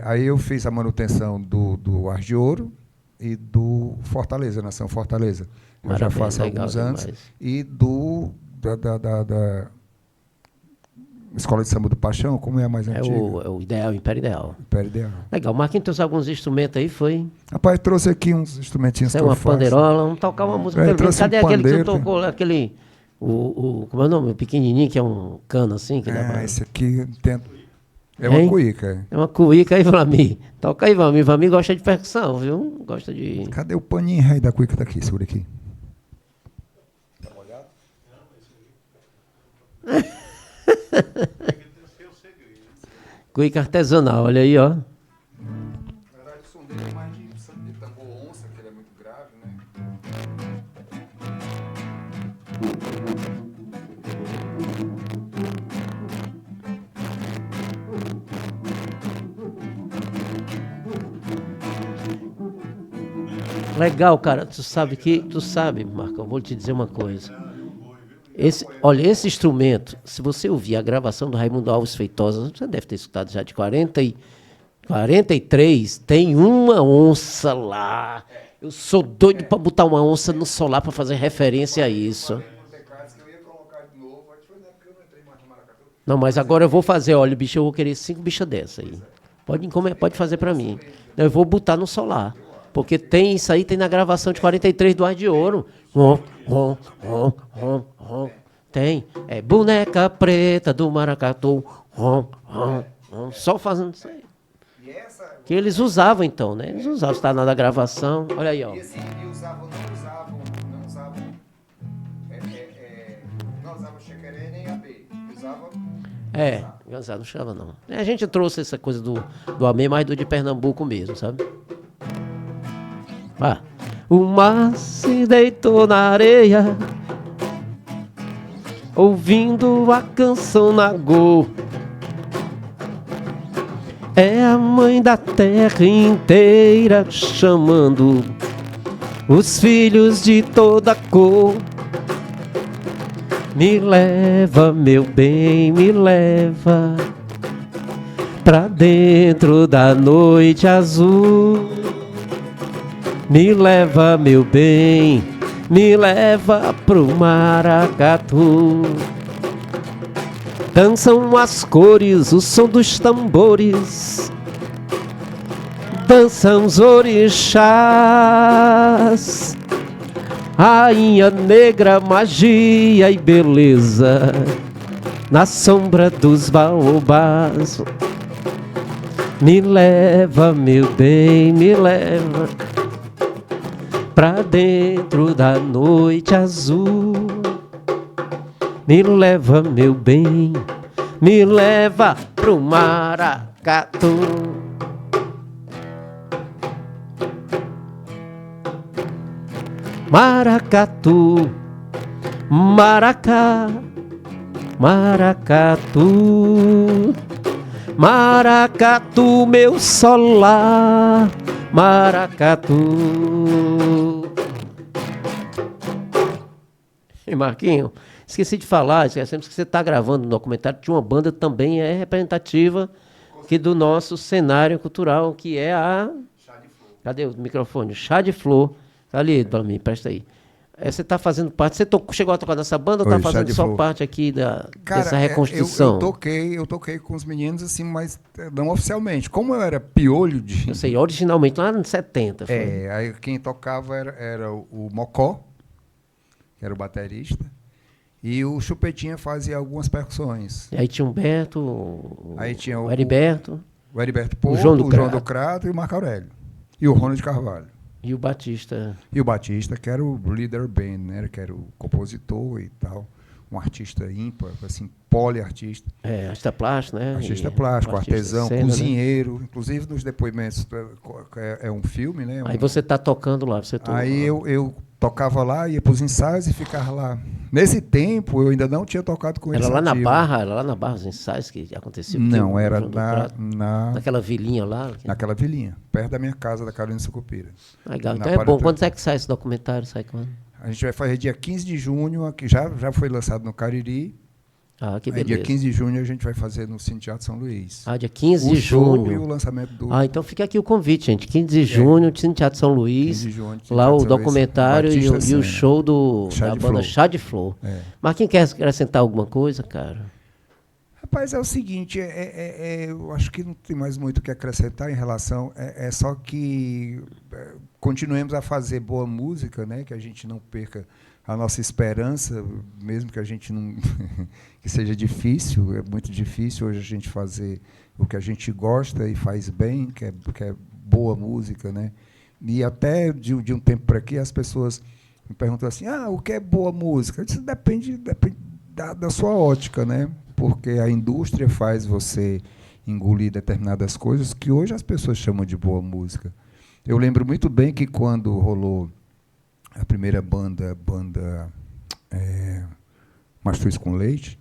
B: Aí eu fiz a manutenção do Ars de Ouro e do Fortaleza, Nação Fortaleza. Eu já
A: Parabéns,
B: faço há
A: legal
B: alguns anos.
A: demais.
B: E da Escola de Samba do Paixão, como é a mais
A: É
B: antiga?
A: o ideal, o Império Ideal.
B: Império Ideal.
A: Legal. Marquinhos trouxe alguns instrumentos aí, foi?
B: Rapaz, trouxe aqui uns instrumentinhos
A: Isso é
B: que eu
A: uma
B: faço.
A: pandeirola, vamos tocar uma música. pelo menos.
B: trouxe
A: Cadê
B: um
A: aquele que
B: pandeiro,
A: tu tocou lá, aquele... como é o nome? O pequenininho, que é um cano assim? Que dá pra...
B: Esse aqui é uma
A: Hein?
B: cuíca.
A: É uma cuíca aí, Vlamir. Toca aí, Vlamir. Vlamir gosta de percussão, viu? Gosta de...
B: Cadê o paninho rei da cuíca? Tá aqui, segura aqui.
A: Cuíca artesanal, olha aí, ó.
B: Na verdade, o som dele é mais de tambor onça, que ele é muito grave, né?
A: Legal, cara. Tu sabe, Marco, eu vou te dizer uma coisa. Olha, esse instrumento, se você ouvir a gravação do Raimundo Alves Feitosa, você deve ter escutado já de 43, tem uma onça lá. Eu sou doido para botar uma onça no solar para fazer referência a isso. Não, mas agora eu vou fazer, olha, bicho, eu vou querer 5 bichas dessa aí. Pode fazer para mim. Eu vou botar no solar. Porque tem isso aí, tem na gravação de 43 do Ar de Ouro. Tem. É boneca preta do maracatu. Só fazendo isso aí. Que eles usavam então, né? Eles usavam, está na gravação. Olha aí, ó.
B: E assim, não usavam chequerê nem AB. Usavam...
A: Gonzalo não chama não. A gente trouxe essa coisa do Amém, mas do de Pernambuco mesmo, sabe? O mar se deitou na areia, ouvindo a canção Nagô. É a mãe da terra inteira chamando os filhos de toda cor. Me leva, meu bem, me leva pra dentro da noite azul. Me leva, meu bem, me leva pro maracatu. Dançam as cores, o som dos tambores. Dançam os orixás. Rainha negra, magia e beleza. Na sombra dos baobás. Me leva, meu bem, me leva pra dentro da noite azul. Me leva, meu bem, me leva pro maracatu. Maracatu, maracá, maracatu, maracatu, meu solar, maracatu. E Marquinho, esqueci de falar, esquecemos que você está gravando um documentário de uma banda também representativa aqui do nosso cenário cultural, que é a... Chá de Flor. Cadê o microfone? Chá de Flor. Tá ali para mim, presta aí. Você está fazendo parte... Você chegou a tocar nessa banda ou está fazendo só parte aqui dessa reconstrução?
B: Eu toquei com os meninos, assim, mas não oficialmente. Como eu era piolho de...
A: Eu sei, originalmente, lá nos 70.
B: Aí quem tocava era o Mocó, que era o baterista, e o Chupetinha fazia algumas percussões.
A: E aí tinha o Humberto,
B: aí tinha
A: o Heriberto,
B: Porto, o João do Crato e o Marco Aurélio. E o Ronald Carvalho.
A: E o Batista.
B: E o Batista, que era o leader band, né? Que era o compositor e tal. Um artista ímpar, assim, poliartista.
A: Artista plástico, né?
B: Artista plástico, artesão,
A: cena,
B: cozinheiro. Né? Inclusive, nos depoimentos, é um filme, né?
A: Aí você está tocando lá.
B: Aí eu tocava lá, ia para os ensaios e ficava lá. Nesse tempo, eu ainda não tinha tocado com eles.
A: Era lá na Barra, os ensaios que aconteciam?
B: Não, era
A: naquela vilinha lá?
B: Naquela vilinha, perto da minha casa, da Carolina Sucupira.
A: Legal, então é bom. Quando é que sai esse documentário? Sai quando?
B: A gente vai fazer dia 15 de junho, que já foi lançado no Cariri.
A: Que beleza.
B: Dia 15 de junho a gente vai fazer no Cine Teatro São Luís.
A: Dia 15 de junho.
B: E o lançamento do...
A: então fica aqui o convite, gente. 15 de junho, Cine Teatro São Luís. 15 de junho, lá o documentário e o show da banda Chá de Flor. Mas quem quer acrescentar alguma coisa, cara?
B: Rapaz, é o seguinte, eu acho que não tem mais muito o que acrescentar em relação... É só que continuemos a fazer boa música, né? Que a gente não perca a nossa esperança, mesmo que a gente não... que seja difícil, é muito difícil hoje a gente fazer o que a gente gosta e faz bem, que é boa música, né? E até de um tempo para aqui as pessoas me perguntam assim, o que é boa música? Eu disse, depende da sua ótica, né? Porque a indústria faz você engolir determinadas coisas que hoje as pessoas chamam de boa música. Eu lembro muito bem que quando rolou a primeira banda Mastruz com Leite,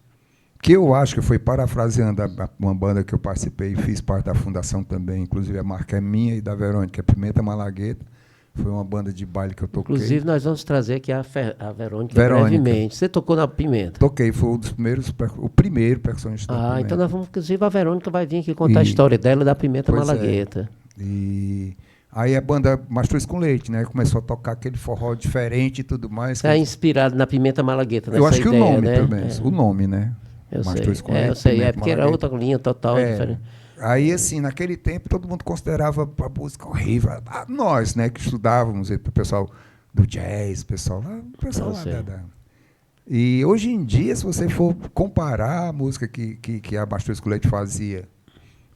B: que eu acho que foi parafraseando uma banda que eu participei e fiz parte da fundação também, inclusive a marca é minha e da Verônica, Pimenta Malagueta, foi uma banda de baile que eu toquei.
A: Inclusive nós vamos trazer aqui a Verônica brevemente. Você tocou na Pimenta?
B: Toquei, foi o primeiro percussionista da Pimenta.
A: Então nós vamos, inclusive a Verônica vai vir aqui contar a história dela da Pimenta Malagueta.
B: E aí a banda Mastruz com Leite, né? Começou a tocar aquele forró diferente e tudo mais.
A: Está inspirado na Pimenta Malagueta,
B: eu acho que
A: ideia,
B: o nome,
A: né?
B: pelo menos. O nome, né?
A: Eu sei, porque era outra linha total diferente.
B: Aí, assim, naquele tempo, todo mundo considerava a música horrível. Nós, né, que estudávamos, o pessoal do jazz, o pessoal lá E hoje em dia, se você for comparar a música que a Mastruz Colete fazia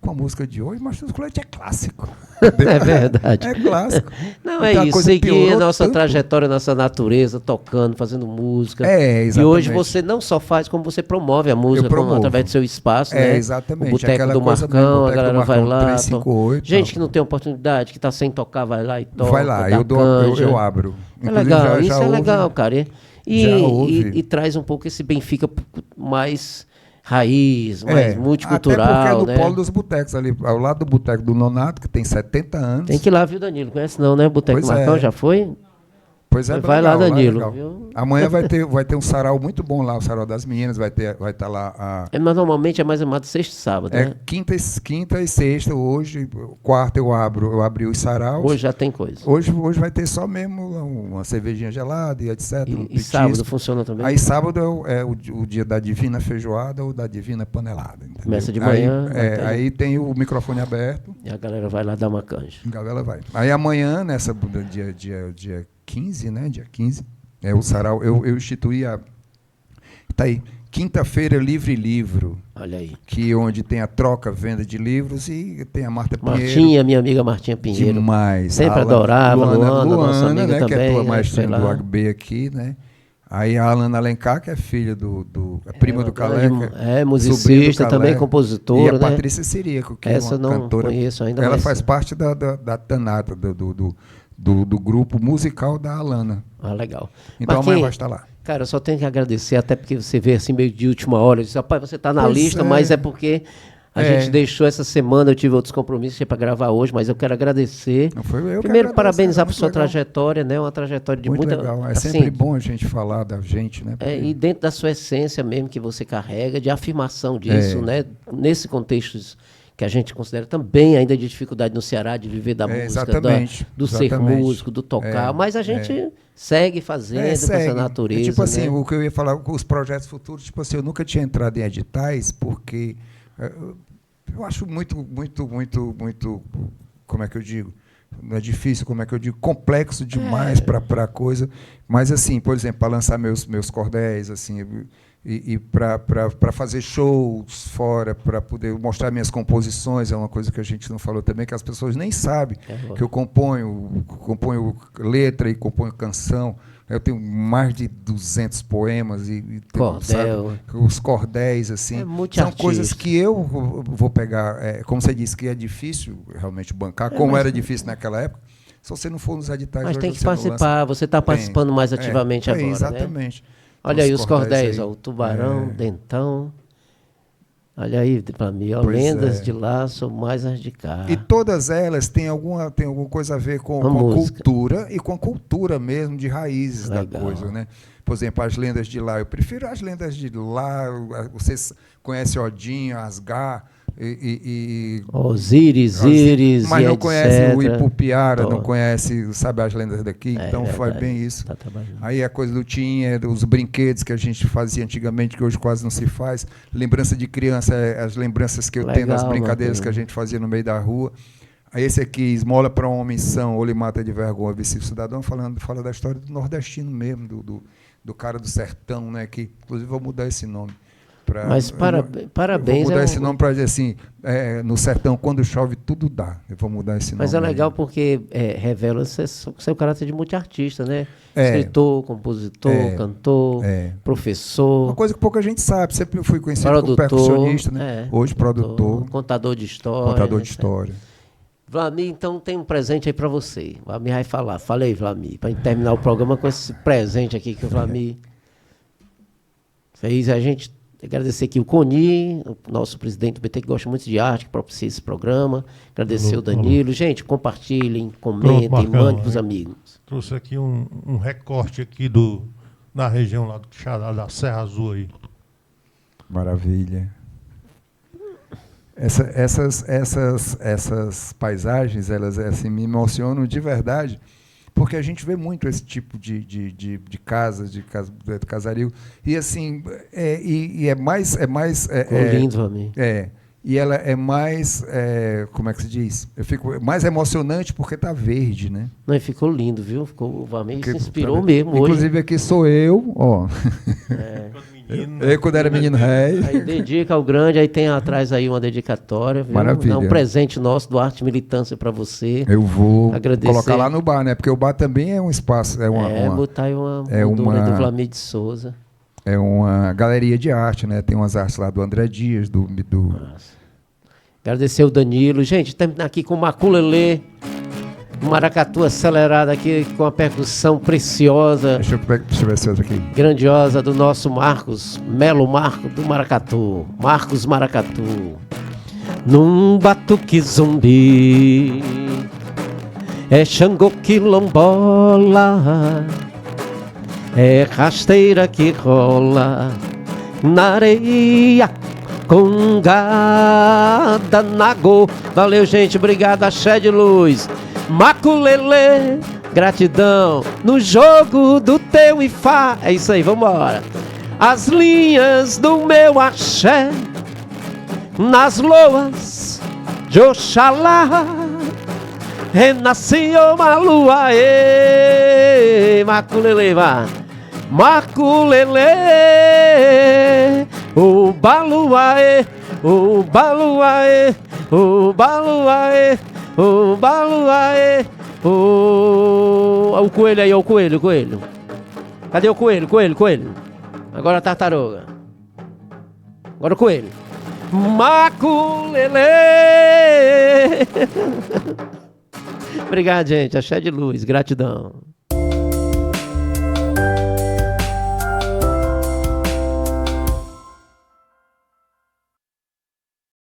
B: com a música de hoje, Mastruz Colete é clássico.
A: É verdade.
B: É clássico.
A: Não,
B: Então,
A: é
B: a
A: isso,
B: coisa
A: seguir a
B: piorou
A: nossa
B: tanto.
A: trajetória, nossa natureza, tocando, fazendo música.
B: É,
A: E
B: exatamente.
A: hoje você não só faz, como você promove a música
B: promovo.
A: através do seu espaço,
B: É,
A: né?
B: exatamente.
A: O Boteco
B: Aquela
A: do
B: coisa
A: Marcão,
B: mesmo,
A: a
B: Boteco do
A: galera vai
B: Marcão,
A: lá.
B: 358,
A: Gente
B: tal.
A: que não tem oportunidade, que está sem tocar, vai lá e toca.
B: Vai lá,
A: dá
B: eu
A: canja.
B: abro.
A: É
B: Inclusive,
A: legal, isso é
B: houve-
A: legal, cara.
B: já houve.
A: E traz um pouco esse Benfica mais raiz, mais multicultural,
B: até porque é do
A: né?
B: polo dos botecos ali, ao lado do boteco do Nonato, que tem 70 anos.
A: Tem que ir lá, viu, Danilo? Conhece não, né? Boteco
B: Pois
A: Marcão,
B: é.
A: já foi?
B: Pois é,
A: Vai lá,
B: legal,
A: Danilo,
B: legal.
A: viu?
B: Amanhã vai ter um sarau muito bom lá, o sarau das meninas, vai estar lá a
A: Mas normalmente é mais amado sexta e sábado, né?
B: quinta e sexta, hoje, quarta eu abri os saraus.
A: Hoje já tem coisa.
B: Hoje vai ter só mesmo uma cervejinha gelada e etc. um
A: E
B: petisco.
A: sábado funciona também?
B: Aí sábado é o dia da divina feijoada ou da divina panelada. Entendeu?
A: Começa de manhã, até-
B: Aí tem o microfone aberto,
A: E a galera vai lá dar uma canja.
B: a galera vai. Aí amanhã, dia 15, né? Dia 15, o sarau, eu instituí tá aí, quinta-feira livre livro,
A: Olha aí.
B: onde tem a troca, venda de livros e tem a Marta Pinheiro.
A: Martinha, minha amiga Martinha Pinheiro.
B: Demais.
A: Sempre
B: A
A: adorava, Luana, nossa amiga
B: né, que é
A: também,
B: tua
A: né,
B: maestrinha
A: foi
B: do
A: lá.
B: AGB aqui, né? Aí a Alana Alencar, que é filha é prima
A: uma
B: do Caleca.
A: grande-
B: sobrinha
A: musicista,
B: do
A: também
B: Caleca.
A: compositora,
B: E a
A: né?
B: Patrícia Ciríaco, que
A: Essa
B: é
A: eu
B: uma
A: não
B: cantora.
A: conheço ainda,
B: Ela
A: mas-
B: faz parte da Tanata, do grupo musical da Alana.
A: Ah, legal.
B: Então
A: Marquinhos,
B: amanhã vai estar lá.
A: Cara, eu só tenho que agradecer, até porque você vê assim meio de última hora. Eu disse, rapaz, você está na
B: Pois
A: lista,
B: é.
A: mas é porque a gente deixou essa semana, eu tive outros compromissos para gravar hoje, mas eu quero agradecer.
B: Não foi eu que
A: Primeiro,
B: agradeço,
A: parabenizar
B: é
A: por
B: muito
A: sua
B: legal.
A: trajetória, né? Uma trajetória de
B: Muito
A: muita...
B: legal. É
A: assim,
B: sempre bom a gente falar da gente, né?
A: É, e dentro da sua essência mesmo que você carrega, de afirmação disso, né? Nesse contexto que a gente considera também ainda de dificuldade no Ceará, de viver da música,
B: exatamente,
A: do ser
B: exatamente.
A: músico, do tocar, mas a gente segue fazendo com essa
B: segue.
A: natureza,
B: Tipo assim,
A: né?
B: o que eu ia falar, os projetos futuros, tipo assim, eu nunca tinha entrado em editais, porque eu acho muito, como é que eu digo? Não é difícil, como é que eu digo? Complexo demais para a coisa. Mas, assim, por exemplo, para lançar meus cordéis, assim, e para fazer shows fora, para poder mostrar minhas composições, é uma coisa que a gente não falou também, que as pessoas nem sabem que eu componho letra e componho canção. Eu tenho mais de 200 poemas
A: Cordel.
B: sabe, os cordéis, assim.
A: É
B: São
A: multiartista.
B: coisas que eu vou pegar, como você disse, que é difícil realmente bancar, como era difícil naquela época, se você não for nos editais
A: Mas
B: hoje,
A: tem que
B: você não
A: participar,
B: lança.
A: você está participando mais ativamente agora, né?
B: Exatamente.
A: Olha
B: Então,
A: aí os cordéis,
B: aí.
A: ó, o Tubarão, Dentão. Olha aí, para mim, ó,
B: Pois
A: lendas
B: é.
A: de lá são mais as de cá.
B: E todas elas têm alguma coisa a ver com a
A: música.
B: cultura e com a cultura mesmo, de raízes da
A: Legal.
B: coisa, né? Por exemplo, as lendas de lá. Eu prefiro as lendas de lá. Vocês conhecem Odinho, Asgar
A: Osíris, Íris,
B: mas
A: e
B: não
A: etc.
B: conhece o Ipupiara,
A: Tô.
B: não conhece, sabe, as lendas daqui. Então faz
A: verdade.
B: bem isso.
A: Tá trabalhando.
B: Aí a coisa do Tinha, os brinquedos que a gente fazia antigamente, que hoje quase não se faz. Lembrança de criança, as lembranças que eu tenho das
A: Legal,
B: brincadeiras
A: Marquinhos.
B: que a gente fazia no meio da rua. Aí esse aqui, Esmola para um Homem São, ou lhe mata de vergonha, Vice Cidadão, fala da história do nordestino mesmo, do cara do sertão, né? Que, inclusive, vou mudar esse nome.
A: Mas parabéns.
B: Eu vou mudar esse
A: um-
B: nome para dizer assim, no sertão, quando chove, tudo dá. Eu vou mudar esse nome.
A: Mas é
B: aí.
A: legal porque revela seu caráter de multiartista, né?
B: É.
A: Escritor, compositor, cantor,
B: É.
A: professor,
B: Uma coisa que pouca gente sabe. Sempre fui conhecido como
A: produtor,
B: percussionista, né? Hoje, produtor,
A: contador de história.
B: contador de
A: né?
B: história.
A: Vlamir, então tem um presente aí para você. Vlamir vai falar. Fala aí, Vlamir, para terminar o programa com esse presente aqui que o Vlamir fez. A gente agradecer aqui o Coni, o nosso presidente do BT, que gosta muito de arte, que propicia esse programa. Agradecer o Danilo. Gente, compartilhem, comentem,
G: Pronto, Marcão,
A: mandem para os amigos.
G: Trouxe aqui um recorte aqui na região lá do Xará, da Serra Azul aí.
B: Maravilha. Essas paisagens, elas assim, me emocionam de verdade, porque a gente vê muito esse tipo de casas, de casario. E assim, é mais.
A: Ficou lindo, Vlamir.
B: e ela é mais, como é que se diz? Eu fico mais emocionante porque tá verde, né?
A: Não, e ficou lindo, viu? O Vamir se inspirou
B: Tá,
A: mesmo
B: inclusive
A: hoje.
B: aqui sou eu, ó. Eu quando era menino rei.
A: Aí dedica ao grande, aí tem atrás aí uma dedicatória, viu?
B: Maravilha.
A: É um presente nosso do Arte Militância para você.
B: Eu vou
A: Agradecer.
B: colocar lá no bar, né? Porque o bar também é um espaço,
A: botar aí uma
B: é
A: moldura
B: uma-
A: do Vlamir de Souza.
B: é uma galeria de arte, né? Tem umas artes lá do André Dias, do
A: Agradecer o Danilo. Gente, estamos aqui com o Maculelê, um maracatu acelerado aqui com a percussão preciosa,
B: deixa eu ver se eu aqui.
A: grandiosa do nosso Marcos Melo Marco do Maracatu. Marcos Maracatu. Num batuque zumbi é Xangô quilombola, é rasteira que rola na areia congada nago. Valeu, gente, obrigado, axé de luz. Maculelê, gratidão no jogo do teu Ifá. É isso aí, vambora. As linhas do meu axé nas loas de Oxalá renasceu uma lua, Maculelê, vá. Maculelê, o baluaê, o baluaê, o baluaê, o baluaê, o coelho aí, o coelho, o coelho. Cadê o coelho, coelho, coelho? Agora a tartaruga. Agora o coelho. Maculelê. Obrigado, gente. Axé de luz. Gratidão.